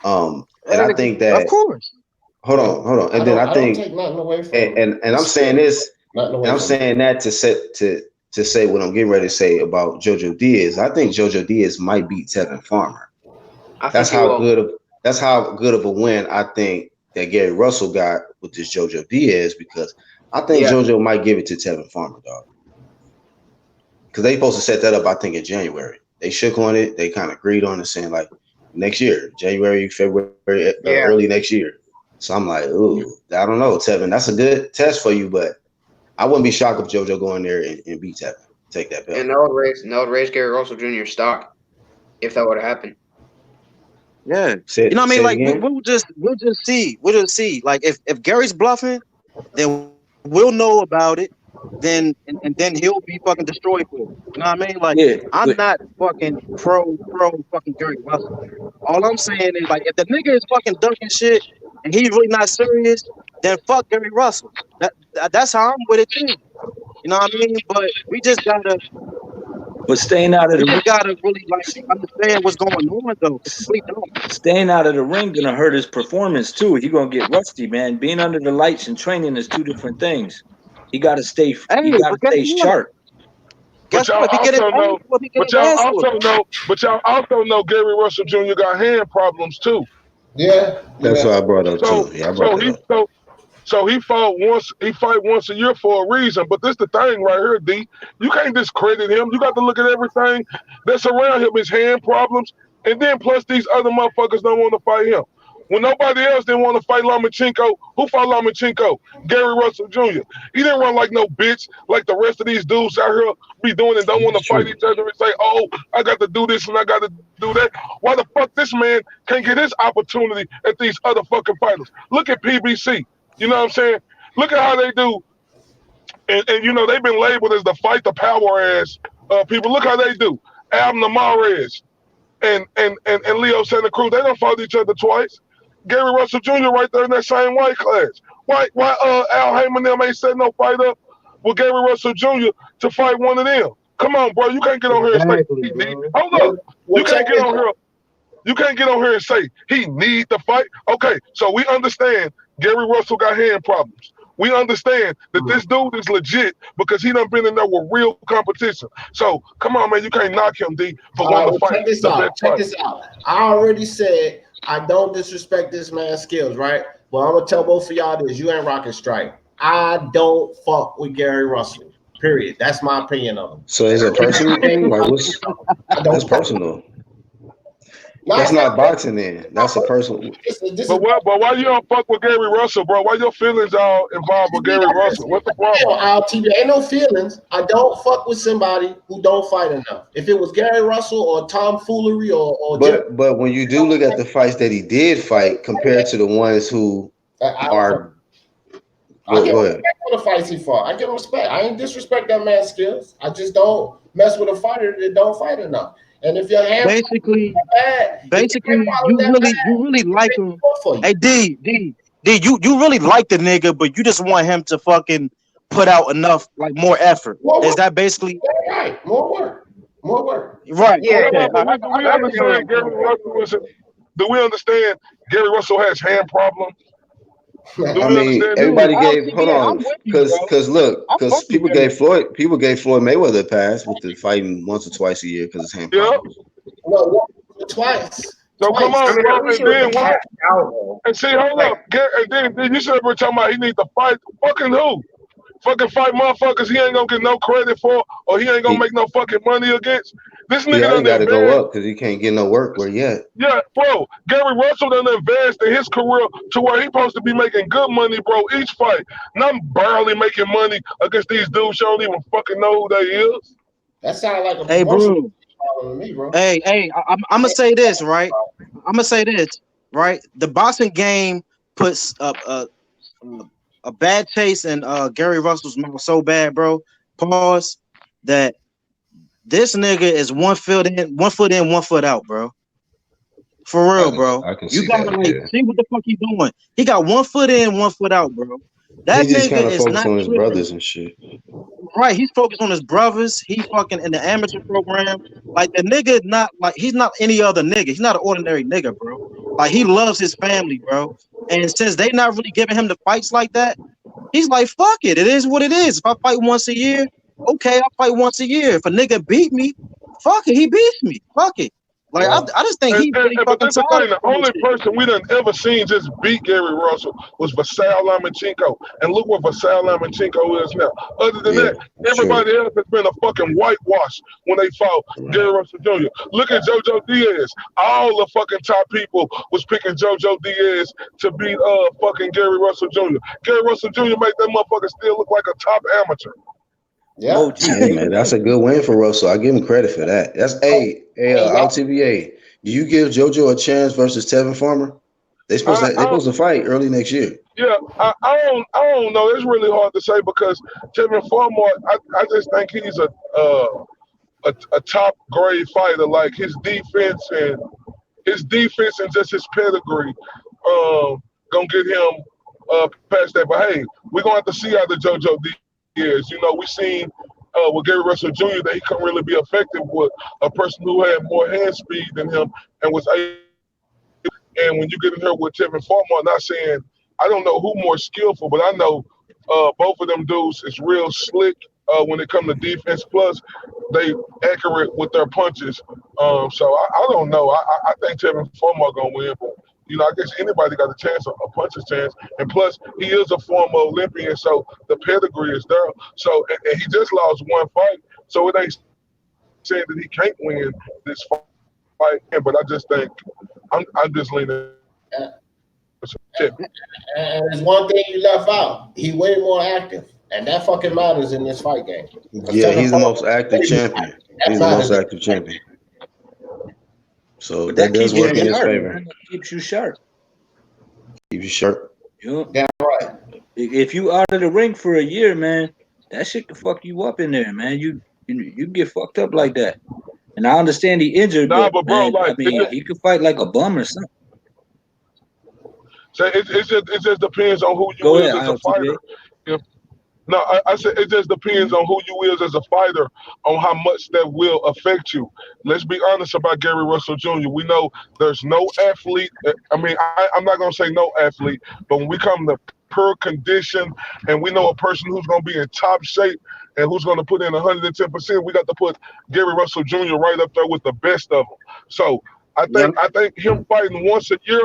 And I think that of course. Hold on. And then I think take nothing away from and I'm saying this, and I'm saying that to say what I'm getting ready to say about JoJo Diaz. I think JoJo Diaz might beat Tevin Farmer. That's how good of a win I think that Gary Russell got with this JoJo Diaz, because I think JoJo might give it to Tevin Farmer, dog. Because they supposed to set that up, I think, in January. They shook on it. They kind of agreed on it, saying like next year, January, February, early next year. So I'm like, ooh, I don't know, Tevin. That's a good test for you, but I wouldn't be shocked if JoJo go in there and beat Tevin, take that belt. And that would raise Gary Russell Jr. stock if that would have happened. Yeah, you know what I mean? Like we'll just see. Like if Gary's bluffing, then we'll know about it. then and then he'll be fucking destroyed for it. You know what I mean? Like Yeah, I'm but not fucking pro fucking Gary Russell. All I'm saying is like if the nigga is fucking ducking shit and he's really not serious, then fuck Gary Russell. That's how I'm with it too. You know what I mean? But staying out of we the just gotta really like understand what's going on though, because we don't. staying out of the ring gonna hurt his performance too. He gonna get rusty, man. Being under the lights and training is two different things. He gotta stay. He Hey, gotta but guess stay what? sharp. But Guess y'all what? If he get his also ass know, whooped, he get but his y'all ass whooped. also know Gary Russell Jr. got hand problems too. Yeah, That's what yeah. I brought up So too. Yeah, I brought so that he up. so so he fought once. He fight once a year for a reason. But this the thing right here, D. You can't discredit him. You got to look at everything that's around him. His hand problems, and then plus these other motherfuckers don't want to fight him. When nobody else didn't want to fight Lomachenko, who fought Lomachenko? Gary Russell Jr. He didn't run like no bitch like the rest of these dudes out here be doing and don't want to fight each other and say, oh, I got to do this and I got to do that. Why the fuck this man can't get his opportunity at these other fucking fighters? Look at PBC. You know what I'm saying? Look at how they do. And you know, they've been labeled as the fight the power ass people. Look how they do. Abner Mares and Leo Santa Cruz, they don't fought each other twice. Gary Russell Jr. right there in that same weight class. Why Al Heyman them ain't set no fight up with Gary Russell Jr. to fight one of them? Come on, bro. You can't get on here and say Exactly, he need. bro. Hold up. You Check can't get this on out. here. You can't get on here and say he need the fight. Okay, so we understand Gary Russell got hand problems. We understand that this dude is legit because he done been in there with real competition. So come on, man, you can't knock him, D, for All right, wanting to well, fight check this the out. best Check fight. this out. I already said I don't disrespect this man's skills, right? But I'm gonna tell both of y'all this: you ain't rocking strike. I don't fuck with Gary Russell. Period. That's my opinion of him. So is it a personal thing? Like what's I don't that's fuck. personal. No, That's it's not. not boxing then. That's a personal. This is But why you don't fuck with Gary Russell, bro? Why your feelings all involved with Gary Russell? What's the problem? I'll TV. Ain't no feelings. I don't fuck with somebody who don't fight enough. If it was Gary Russell or tomfoolery or Jim, But when you do look at the fights that he did fight compared to the ones who I don't fuck. are I give go him ahead. respect for the fights he fought. I give him respect. I ain't disrespect that man's skills. I just don't mess with a fighter that don't fight enough. And if your hand Basically, bad, you really like him. for you. Hey D, you really like the nigga, but you just want him to fucking put out enough, like more effort. Is that basically right? More work. More work. right? Yeah, Okay. But do we understand Gary Russell is? Do we understand Gary Russell has hand problems? Do I we mean, understand that? everybody gave. Hold yeah, I'm on, with you, bro. because people gave Floyd Mayweather a pass with the fighting once or twice a year because his hand Yeah. problems. No, twice. So come on, I mean, bro. at least And it was then a what? cash out, though. And see, hold Like, up. And then you should have been talking about he need to fight. Fucking who? Fucking fight motherfuckers he ain't gonna get no credit for or he ain't gonna He make no fucking money against. This he nigga already done got to go advanced. up because he can't get no work where yet. Yeah, bro. Gary Russell done advanced in his career to where he supposed to be making good money, bro, each fight. And I'm barely making money against these dudes you don't even fucking know who they is. That sounds like a Hey, promotion bro. problem to me, bro. Hey, I'm gonna say this, right? I'm gonna say this, right? The boxing game puts up a bad taste in Gary Russell's mouth so bad, bro. Pause. That this nigga is 1 foot in, 1 foot out, bro. For real, bro. I can You see gotta that. like Yeah, see what the fuck he doing. He got 1 foot in, 1 foot out, bro. he That just nigga kind of is focused not on his tripping. brothers and shit. Right, he's focused on his brothers. He fucking in the amateur program. Like the nigga, not like he's not any other nigga. He's not an ordinary nigga, bro. Like he loves his family, bro. And since they not really giving him the fights like that, he's like, fuck it. It is what it is. If I fight once a year, okay, I'll fight once a year. If a nigga beat me, fuck it, he beats me. Fuck it. Like I just think he really But fucking that's the tired thing. of The this only shit. person we done ever seen just beat Gary Russell was Vasal Lomachenko. And look what Vasal Lomachenko is now. Other than Yeah, that, that's true. everybody else has been a fucking whitewash when they fought Gary Russell Jr. Look at JoJo Diaz. All the fucking top people was picking JoJo Diaz to beat fucking Gary Russell Jr. Gary Russell Jr. made that motherfucker still look like a top amateur. Yeah. OG, Yeah, man, that's a good win for Russell. I give him credit for that. That's Hey, y'all- LTBA. Do you give JoJo a chance versus Tevin Farmer? They're supposed to fight early next year. Yeah, I don't know. It's really hard to say because Tevin Farmer, I just think he's a top grade fighter. Like his defense and just his pedigree, gonna get him past that. But hey, we're gonna have to see how the JoJo is. You know, we seen with Gary Russell Jr. that he couldn't really be effective with a person who had more hand speed than him and was able. And when you get in here with Tevin Farmer, I'm not saying I don't know who more skillful, but I know both of them dudes is real slick when it comes to defense. Plus, they accurate with their punches. So I don't know. I think Tevin Farmer gonna win, but you know, I guess anybody got a chance, a puncher's chance. And plus, he is a former Olympian, so the pedigree is there. So and he just lost one fight, so it ain't saying that he can't win this fight. But I just think I'm just leaning. And there's one thing you left out. He way more active, and that fucking matters in this fight game. Yeah, he's the most active champion. He's the most active champion. So that does work in his favor. That keeps you sharp. Keeps you sharp. Yeah, right. If you out of the ring for a year, man, that shit can fuck you up in there, man. You get fucked up like that. And I understand he injured, but bro, man, like, I mean, he could fight like a bum or something. So it just depends on who you is as a fighter. Yeah. No, I said it just depends on who you is as a fighter, on how much that will affect you. Let's be honest about Gary Russell Jr. We know there's no athlete. I mean, I'm not going to say no athlete, but when we come to per condition and we know a person who's going to be in top shape and who's going to put in 110%, we got to put Gary Russell Jr. right up there with the best of them. So I think him fighting once a year,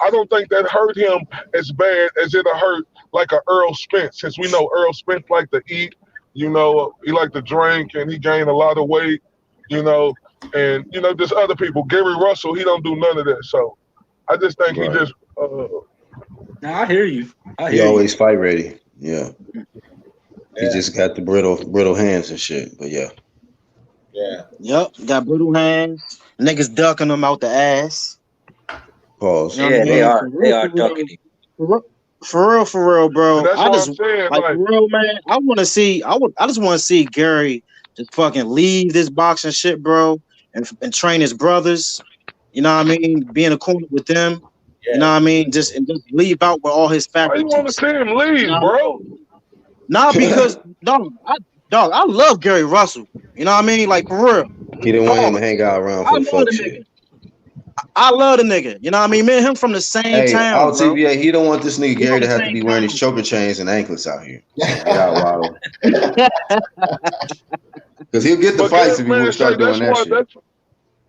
I don't think that hurt him as bad as it'll hurt like a Earl Spence. Since we know Earl Spence like to eat, you know, he like to drink and he gained a lot of weight, you know, and you know, there's other people. Gary Russell, he don't do none of that. So I just think he just. Now I hear you. He always fight ready. Yeah. He just got the brittle hands and shit. But yeah. Yeah. Yep. Got brittle hands. Niggas ducking him out the ass. Pause. Yeah, they are ducking him. For real, bro. That's I what just I'm saying, like for real, man. I want to see. I just want to see Gary just fucking leave this boxing shit, bro, and train his brothers. You know what I mean? Be in a corner with them. Yeah. You know what I mean? Just leave out with all his faculties. Why you want to see him leave, bro? Nah, because I love Gary Russell. You know what I mean? Like for real. He didn't want him to hang out around for the fuck shit. I love the nigga. You know what I mean? Me and him from the same town, bro. TBA, he don't want this nigga Gary to have to be wearing his choker chains and anklets out here. Because he'll get the fights if he would start doing that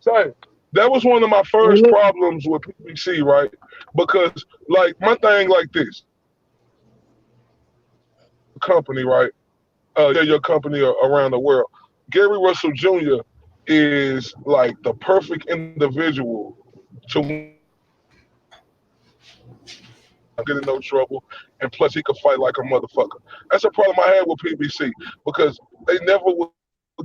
shit. That was one of my first problems with PBC, right? Because, like, my thing like this. Company, right? Your company around the world. Gary Russell Jr. is like the perfect individual to get in no trouble, and plus he could fight like a motherfucker. That's a problem I had with PBC because they never would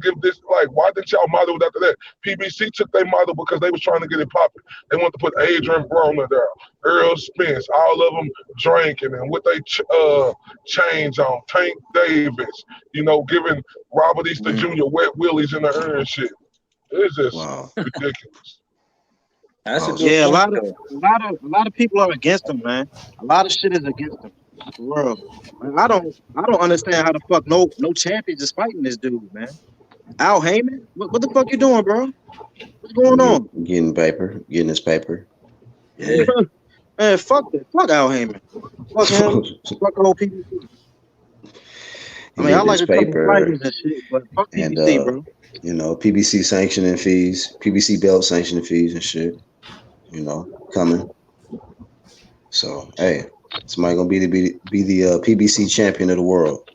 give this. Like, why didn't y'all model it after that? PBC took their model because they was trying to get it popping. They wanted to put Adrian Broner there, Earl Spence, all of them drinking and with they chains on. Tank Davis, you know, giving Robert Easter Jr. wet willies in the ear and shit. It's just ridiculous. That's a good yeah, point, a lot of people are against him, man. A lot of shit is against him. For real. I don't understand how the fuck no champions is fighting this dude, man. Al Heyman? What the fuck you doing, bro? What's going on? Getting his paper. Yeah. Man, fuck Al Heyman. Fuck him. Fuck old people. I mean, I like a couple fighters and shit, but fuck PBC, bro. You know, PBC sanctioning fees, PBC belt sanctioning fees and shit. You know, coming. So, hey, somebody gonna be the PBC champion of the world.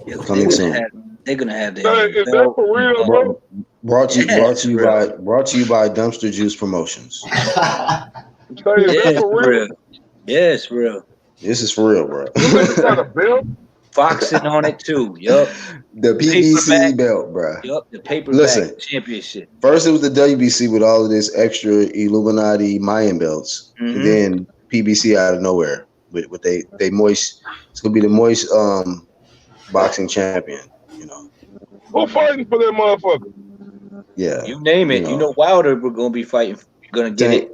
Yeah, coming soon. They're gonna have their. Hey, is that for real, bro? Brought to you by Dumpster Juice Promotions. Is that for real? Yeah, it's real. This is for real, bro. You got a belt? boxing on it too. Yup. The PBC belt, bro. Yup. The paperback Listen, championship. first it was the WBC with all of this extra Illuminati Mayan belts, and then PBC out of nowhere with they moist. It's gonna be the moist boxing champion. You know. Who fighting for that motherfucker? Yeah. You name it. You know Wilder we're gonna be fighting. Gonna get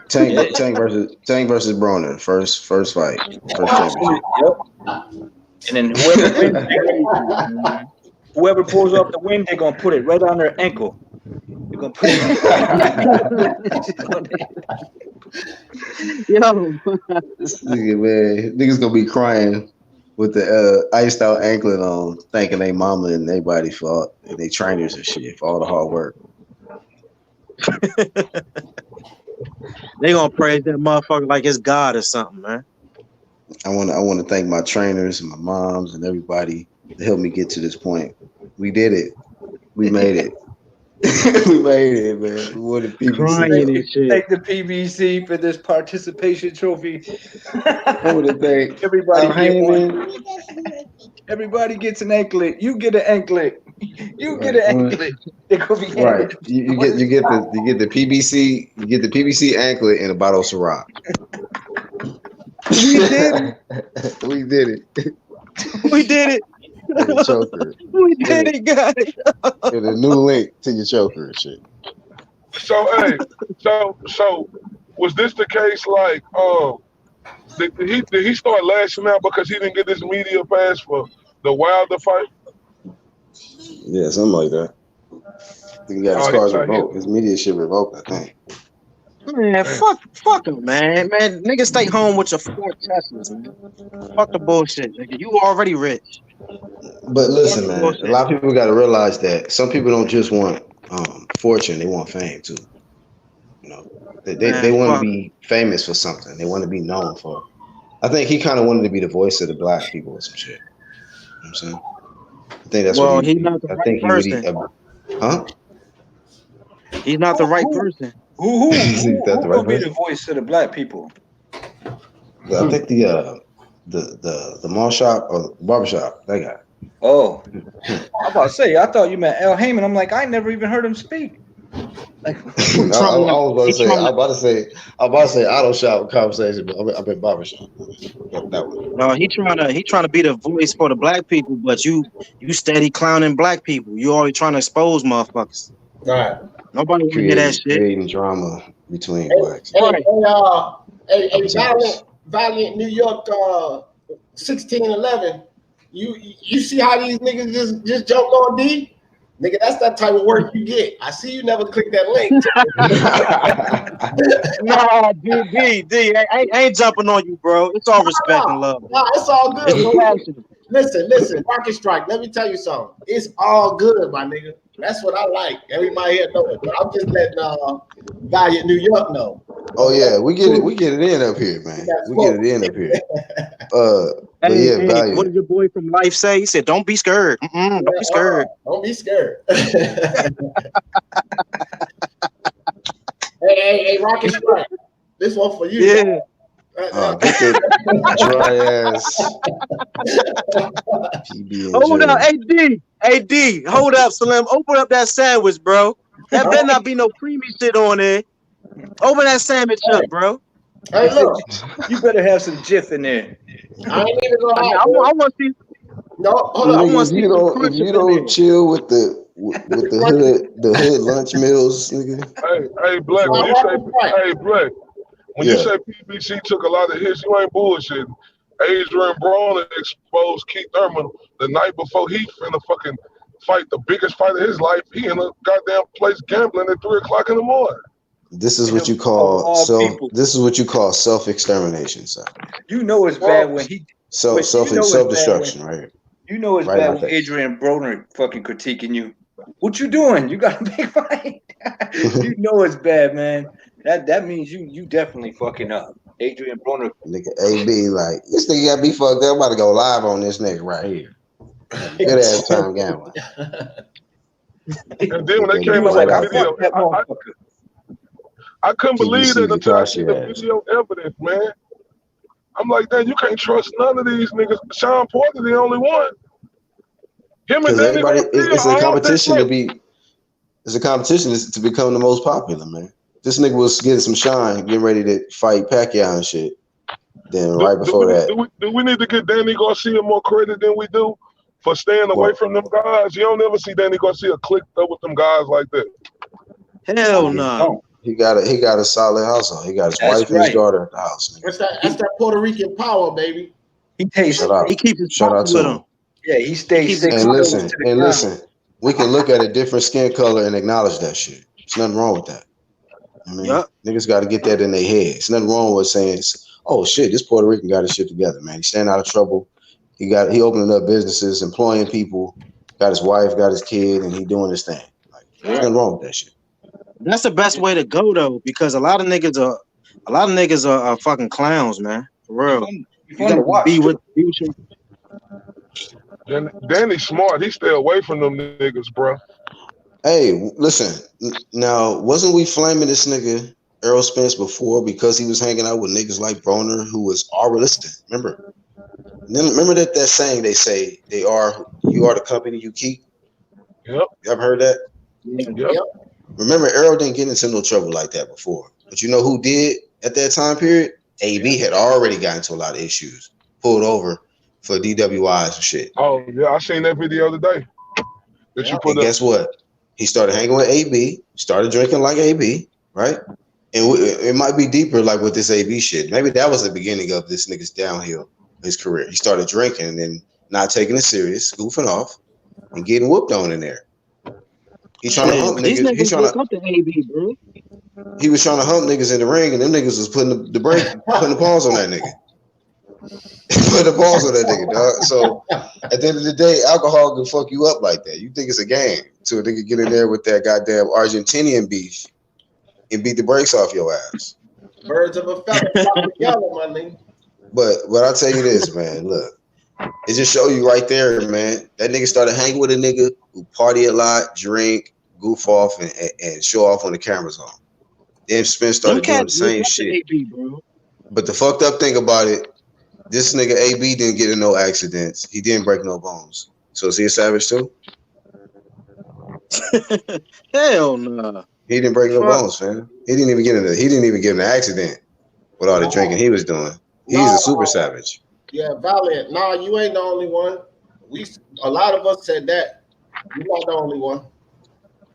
Tank versus Broner. First fight. First championship. Yep. And then whoever pulls off the win, they're gonna put it right on their ankle. They're gonna put it. Yo, This nigga, man, niggas gonna be crying with the iced out anklet on, thanking their mama and everybody for and they trainers and shit for all the hard work. they gonna praise that motherfucker like it's God or something, man. I want to thank my trainers and my moms and everybody that helped me get to this point. We did it. We made it. We made it, man. We won the PBC. Thank the PBC for this participation trophy. I want to thank everybody. Get one. Everybody gets an anklet. You get an anklet. You get an anklet. Right. You get the PBC. You get the PBC anklet and a bottle of Ciroc. We did it. We did it. We did it. Choker. We did it, guys. And a new link to your choker and shit. So hey, so was this the case? Like, did he start lashing out because he didn't get his media pass for the Wilder fight? Yeah, something like that. I think he got his cars revoked. His media shit revoked, I think. Man, fuck him, man. Man, nigga, stay home with your 4 Teslas, man. Fuck the bullshit, nigga. You already rich. But listen, man, a lot of people got to realize that some people don't just want fortune; they want fame too. You know, they want to be famous for something. They want to be known for. I think he kind of wanted to be the voice of the black people or some shit. You know what I'm saying? I think that's what he's not the right person. Huh? He's not the right person. Who will be the voice of the black people? I think the mall shop or the barbershop, that guy. Oh, I'm about to say, I thought you meant Al Heyman. I'm like, I never even heard him speak. Like, I was about to say auto shop conversation, but I meant barbershop. That one. No, he trying to be the voice for the black people, but you steady clowning black people. You always trying to expose motherfuckers. Right. Nobody want to hear that shit. Creating drama between blacks. Hey, Valiant New York 1611. You see how these niggas just jumped on D? Nigga, that's that type of work you get. I see you never click that link. Nah, D, I ain't jumping on you, bro. It's all respect and love. Nah, it's all good. Listen, Rocket Strike, let me tell you something. It's all good, my nigga. That's what I like. Everybody here know it. But I'm just letting Valiant New York know. Oh yeah, we get it in up here, man. We get it in up here. Valiant. What did your boy from Life say? He said, "Don't be scared. Don't be scared. Don't be scared." hey, Rocket Strike. This one for you. Yeah. Get the dry ass PB&J. Hold up, AD, hold up, Slim. Open up that sandwich, bro. That better not be no creamy shit on there. Open that sandwich up, bro. Hey, look. You better have some Jif in there. I ain't even gonna I want to see. No, hold on. If you don't chill with the hood lunch meals, nigga. Hey, Black. When you say PBC took a lot of hits, you ain't bullshit. Adrian Broner exposed Keith Thurman the night before he finna fucking fight the biggest fight of his life. He in a goddamn place gambling at 3 o'clock in the morning. This is what you call self-extermination, son. You know it's bad when he self-destruction, right? You know it's bad when Adrian Broner fucking critiquing you. What you doing? You got a big fight. You know it's bad, man. That means you definitely fucking up. Adrian Broner. Nigga AB like, this nigga got me fucked up. I'm about to go live on this nigga right here. Good ass time gambling. And then when they came out with the video, I couldn't believe that until I see the video evidence, man. I'm like, damn, you can't trust none of these niggas. Sean Porter the only one. Him and Because Danny everybody, Garcia, it's a I don't think competition to be. It's a competition to become the most popular, man. This nigga was getting some shine, getting ready to fight Pacquiao and shit. Then right before that, do we need to give Danny Garcia more credit than we do for staying away from them guys? You don't ever see Danny Garcia clicked up with them guys like that. Hell no. He got a solid household. He got his wife and his daughter at the house. That's that Puerto Rican power, baby. He keeps his Shout out to him. Yeah, he stays 6 And listen, we can look at a different skin color and acknowledge that shit. There's nothing wrong with that. I mean, niggas got to get that in their head. There's nothing wrong with saying, "Oh shit, this Puerto Rican got his shit together, man. He's staying out of trouble. He opening up businesses, employing people. Got his wife, got his kid, and he doing his thing. Like, there's nothing wrong with that shit." That's the best way to go though, because a lot of niggas are fucking clowns, man. For real. You gotta be with you. Danny's smart. He stay away from them niggas, bro. Hey, listen. Now, wasn't we flaming this nigga Errol Spence before because he was hanging out with niggas like Broner, who was already listening? Remember that saying they say you are the company you keep. Yep. You ever heard that? Yep. Remember, Errol didn't get into no trouble like that before. But you know who did at that time period? AB had already gotten into a lot of issues, pulled over for DWIs and shit. Oh yeah, I seen that video today. And guess what? He started hanging with AB, started drinking like AB, right? And it might be deeper, like with this AB shit. Maybe that was the beginning of this nigga's downhill, his career. He started drinking and then not taking it serious, goofing off, and getting whooped on in there. He's trying to hump niggas. These niggas look up to AB, bro. He was trying to hump niggas in the ring, and them niggas was putting the paws on that nigga. Putting the paws on that nigga, dog. So at the end of the day, alcohol can fuck you up like that. You think it's a game. So a nigga get in there with that goddamn Argentinian beef and beat the brakes off your ass. Birds of a feather, yellow, my nigga. But I'll tell you this, man. Look, it just show you right there, man. That nigga started hanging with a nigga who party a lot, drink, goof off, and show off when the camera's on. Then Spence started doing the same shit. AB, but the fucked up thing about it, this nigga AB didn't get in no accidents. He didn't break no bones. So is he a savage too? Hell no. He didn't break no bones, fam. He didn't even get in an accident with all the drinking he was doing. He's a super savage. Yeah, Valiant. Nah, you ain't the only one. A lot of us said that. You're not the only one.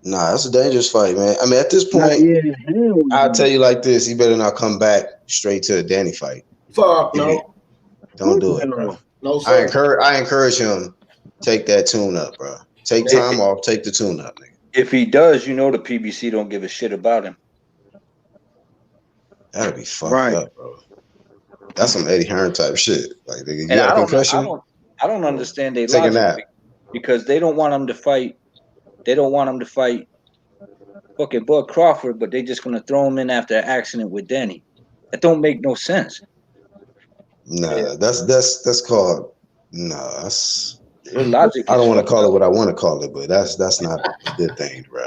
Nah, that's a dangerous fight, man. I mean, at this point, I'll tell you like this: he better not come back straight to the Danny fight. Fuck no. Don't do it, bro. No, sir. I encourage him. Take that tune up, bro. Take time off. Take the tune up, nigga. If he does, the PBC don't give a shit about him. That'd be fucked up, bro. That's some Eddie Hearn type shit. Like, nigga, you got a concussion? I don't understand their logic because they don't want him to fight. They don't want him to fight fucking Bud Crawford, but they just gonna throw him in after an accident with Danny. That don't make no sense. Nah, that's called that's. Logic. I don't want to call it what I want to call it, but that's not a good thing, bro.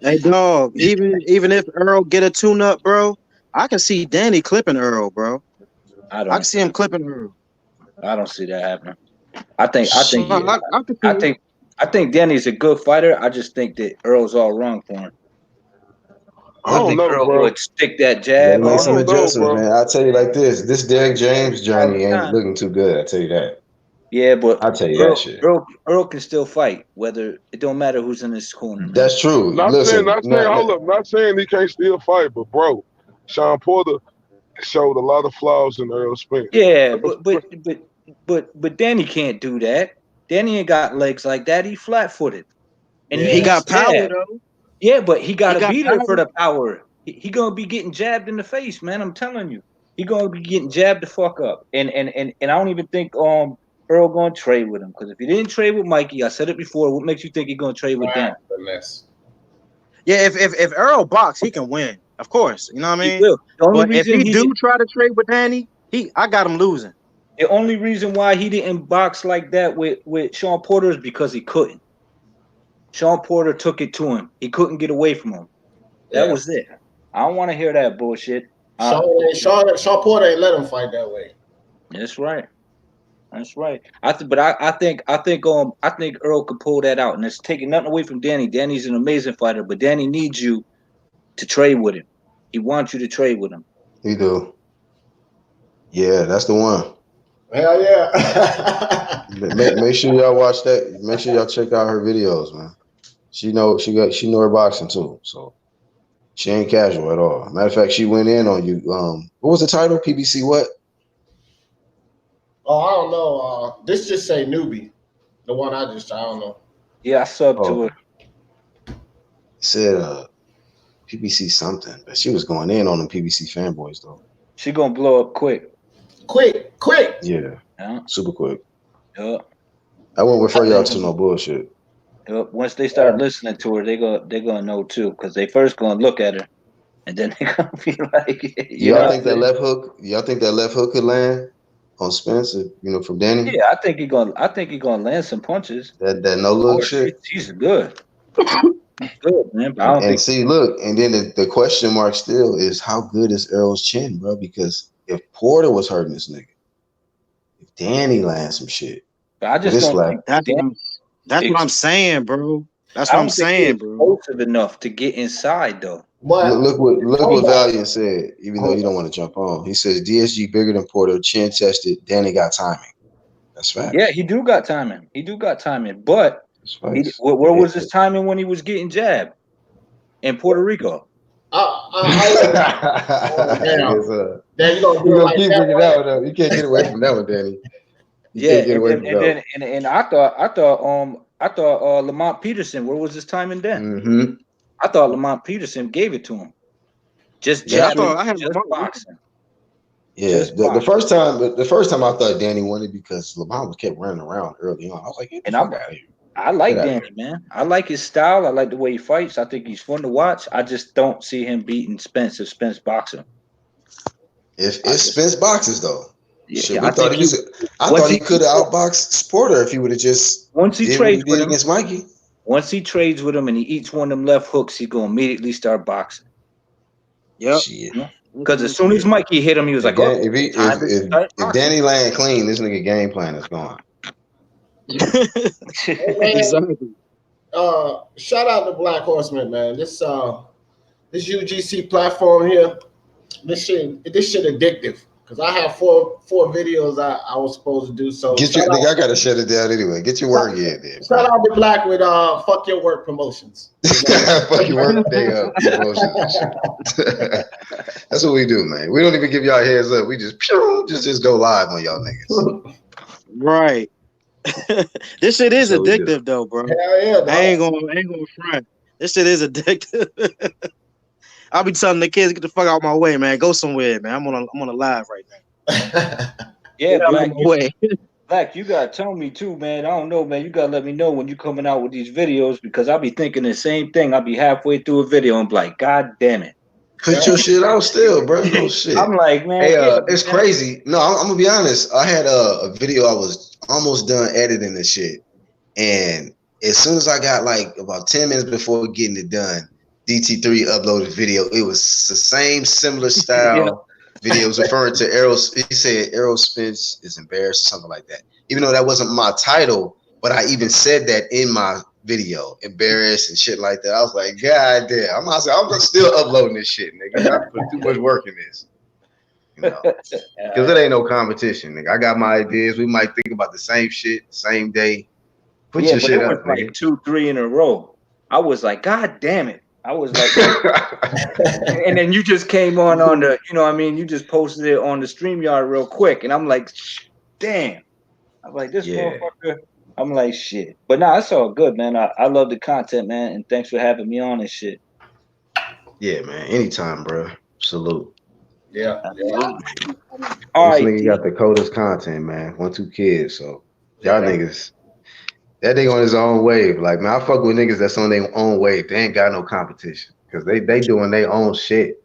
Hey, dog. Even if Earl get a tune up, bro, I can see Danny clipping Earl, bro. I can see him clipping Earl. I don't see that happening. I think Danny's a good fighter. I just think that Earl's all wrong for him. I think Earl would stick that jab. Make some adjustments, man. I'll tell you like this Derek James journey ain't looking too good. I'll tell you that. Yeah, but I'll tell you that shit. Earl can still fight. Whether it don't matter who's in his corner. Man. That's true. Not saying he can't still fight, but bro, Sean Porter showed a lot of flaws in Errol Spence. Yeah, but Danny can't do that. Danny ain't got legs like that. He flat-footed, and he got power though. Yeah, but he got to be there for the power. He gonna be getting jabbed in the face, man. I'm telling you, he gonna be getting jabbed the fuck up. And I don't even think Earl gonna trade with him, because if he didn't trade with Mikey, I said it before. What makes you think he's gonna trade with Dan? Yeah, if Earl box, he can win, of course. You know what I mean? He will. But if he do try to trade with Danny, I got him losing. The only reason why he didn't box like that with Sean Porter is because he couldn't. Sean Porter took it to him. He couldn't get away from him. That was it. I don't want to hear that bullshit. Sean Porter ain't let him fight that way. That's right. That's right. I think Earl could pull that out, and it's taking nothing away from Danny. Danny's an amazing fighter, but Danny needs you to trade with him. He wants you to trade with him. He do. Yeah, that's the one. Hell yeah. Make sure y'all watch that. Make sure y'all check out her videos, man. She know her boxing too, so she ain't casual at all. Matter of fact, she went in on you. What was the title? PBC what? Oh, I don't know. This just say newbie. The one I don't know. Yeah, I subbed to it. It said PBC something, but she was going in on them PBC fanboys though. She gonna blow up quick. Quick. Yeah. Super quick. Yep. I won't refer y'all to no bullshit. Yep. Once they start listening to her, they're gonna know too, because they first gonna look at her, and then they're gonna be like, y'all think that left hook? Y'all think that left hook could land on Spencer? From Danny. Yeah, I think he's gonna land some punches. That no look shit. She's good. Good, man. But I don't think. See, look, and then the question mark still is how good is Errol's chin, bro? Because if Porter was hurting this nigga, if Danny lands some shit, I just don't think that's what I'm saying, bro. That's what I'm saying, bro. Explosive enough to get inside, though. Look what Valiant said. Even though you don't want to jump on, he says DSG bigger than Porter, chin tested. Danny got timing. That's fact. Yeah, he do got timing. But where was his timing when he was getting jabbed in Puerto Rico? Damn, you gonna keep bringing that one up. You can't get away from that one, Danny. And I thought Lamont Peterson. Where was his timing then? Mm-hmm. I thought Lamont Peterson gave it to him. Just jabbing, just boxing. Yeah, the first time I thought Danny won it because Lamont kept running around early on. I was like, get the fuck out of here. I like Danny, man. I like his style. I like the way he fights. I think he's fun to watch. I just don't see him beating Spence if Spence boxing. If Spence boxes though, yeah, I thought he could have outboxed Porter if he would have just once he trades with him against Mikey. Once he trades with him and he eats one of them left hooks, he's gonna immediately start boxing. Yep. Because as soon as Mikey hit him, he was like, "Oh, if Danny land clean, this nigga game plan is gone." Exactly. Shout out to Black Horseman, man. This UGC platform here, this shit addictive. Because I have four videos I was supposed to do. So I gotta shut it down anyway. Get your work in there. Shout out to Black with fuck your work promotions. Fuck your work day promotions. That's what we do, man. We don't even give y'all a heads up. We just go live on y'all niggas. Right. This shit is addictive though, bro. Hell yeah, dog. I ain't gonna front. This shit is addictive. I'll be telling the kids, get the fuck out of my way, man. Go somewhere, man. I'm on a live right now. Yeah, Black, you gotta tell me too, man. I don't know, man. You gotta let me know when you coming out with these videos because I'll be thinking the same thing. I'll be halfway through a video and be like, God damn it. Put your shit out still, bro. No shit. I'm like, man. Hey, it's crazy. No, I'm gonna be honest. I had a video I was almost done editing this shit. And as soon as I got like about 10 minutes before getting it done, DT3 uploaded video. It was the same similar style video. It was referring to Errol. He said Errol Spence is embarrassed or something like that. Even though that wasn't my title, but I even said that in my video, embarrassed and shit like that. I was like, God damn. I'm still uploading this shit, nigga. I put too much work in this. Because it ain't no competition, nigga. I got my ideas. We might think about the same shit, same day. Put your shit up, like nigga. 2-3 in a row. I was like, God damn it. I was like, and then you just came on the, you know what I mean? You just posted it on the StreamYard real quick. And I'm like, damn. I'm like, this motherfucker. I'm like, shit. But nah, it's all good, man. I love the content, man. And thanks for having me on and shit. Yeah, man. Anytime, bro. Salute. Yeah. All right. This nigga got the coldest content, man. 1-2 kids. So y'all niggas. That nigga on his own wave. Like, man, I fuck with niggas that's on their own wave. They ain't got no competition because they doing their own shit.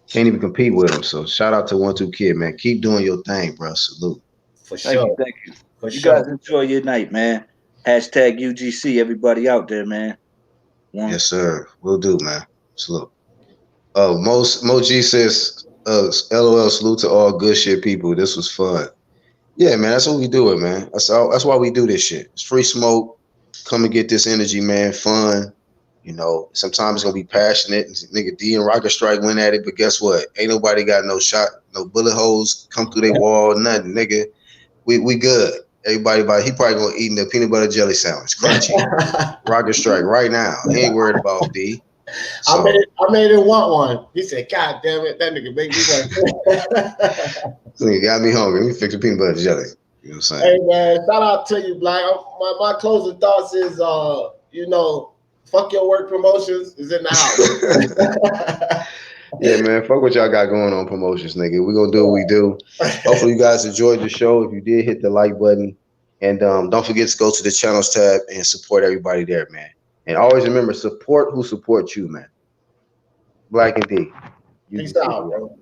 Can't even compete with them. So shout out to 1-2 Kid, man. Keep doing your thing, bro. Salute. For sure. Thank you. You guys enjoy your night, man. Hashtag UGC, everybody out there, man. Yes, sir. Will do, man. Salute. Mo G says, LOL, salute to all good shit people. This was fun. Yeah, man, that's what we do it, man. That's why we do this shit. It's free smoke. Come and get this energy, man. Fun. You know, sometimes it's gonna be passionate. Nigga D and Rocket Strike went at it, but guess what? Ain't nobody got no shot, no bullet holes come through their wall, nothing, nigga. We good. Everybody he probably gonna eat the peanut butter jelly sandwich, crunchy. Rocket Strike right now. He ain't worried about D. So, I made him want one. He said, "God damn it, that nigga make me want." Nigga got me hungry. Let me fix the peanut butter jelly. You know what I'm saying? Hey man, shout out to you, Black. My closing thoughts is, you know, fuck your work promotions is in the house. Yeah, man. Fuck what y'all got going on promotions, nigga. We gonna do what we do. Hopefully you guys enjoyed the show. If you did, hit the like button. And don't forget to go to the channels tab and support everybody there, man. And always remember, support who supports you, man. Black and D. Peace out, bro.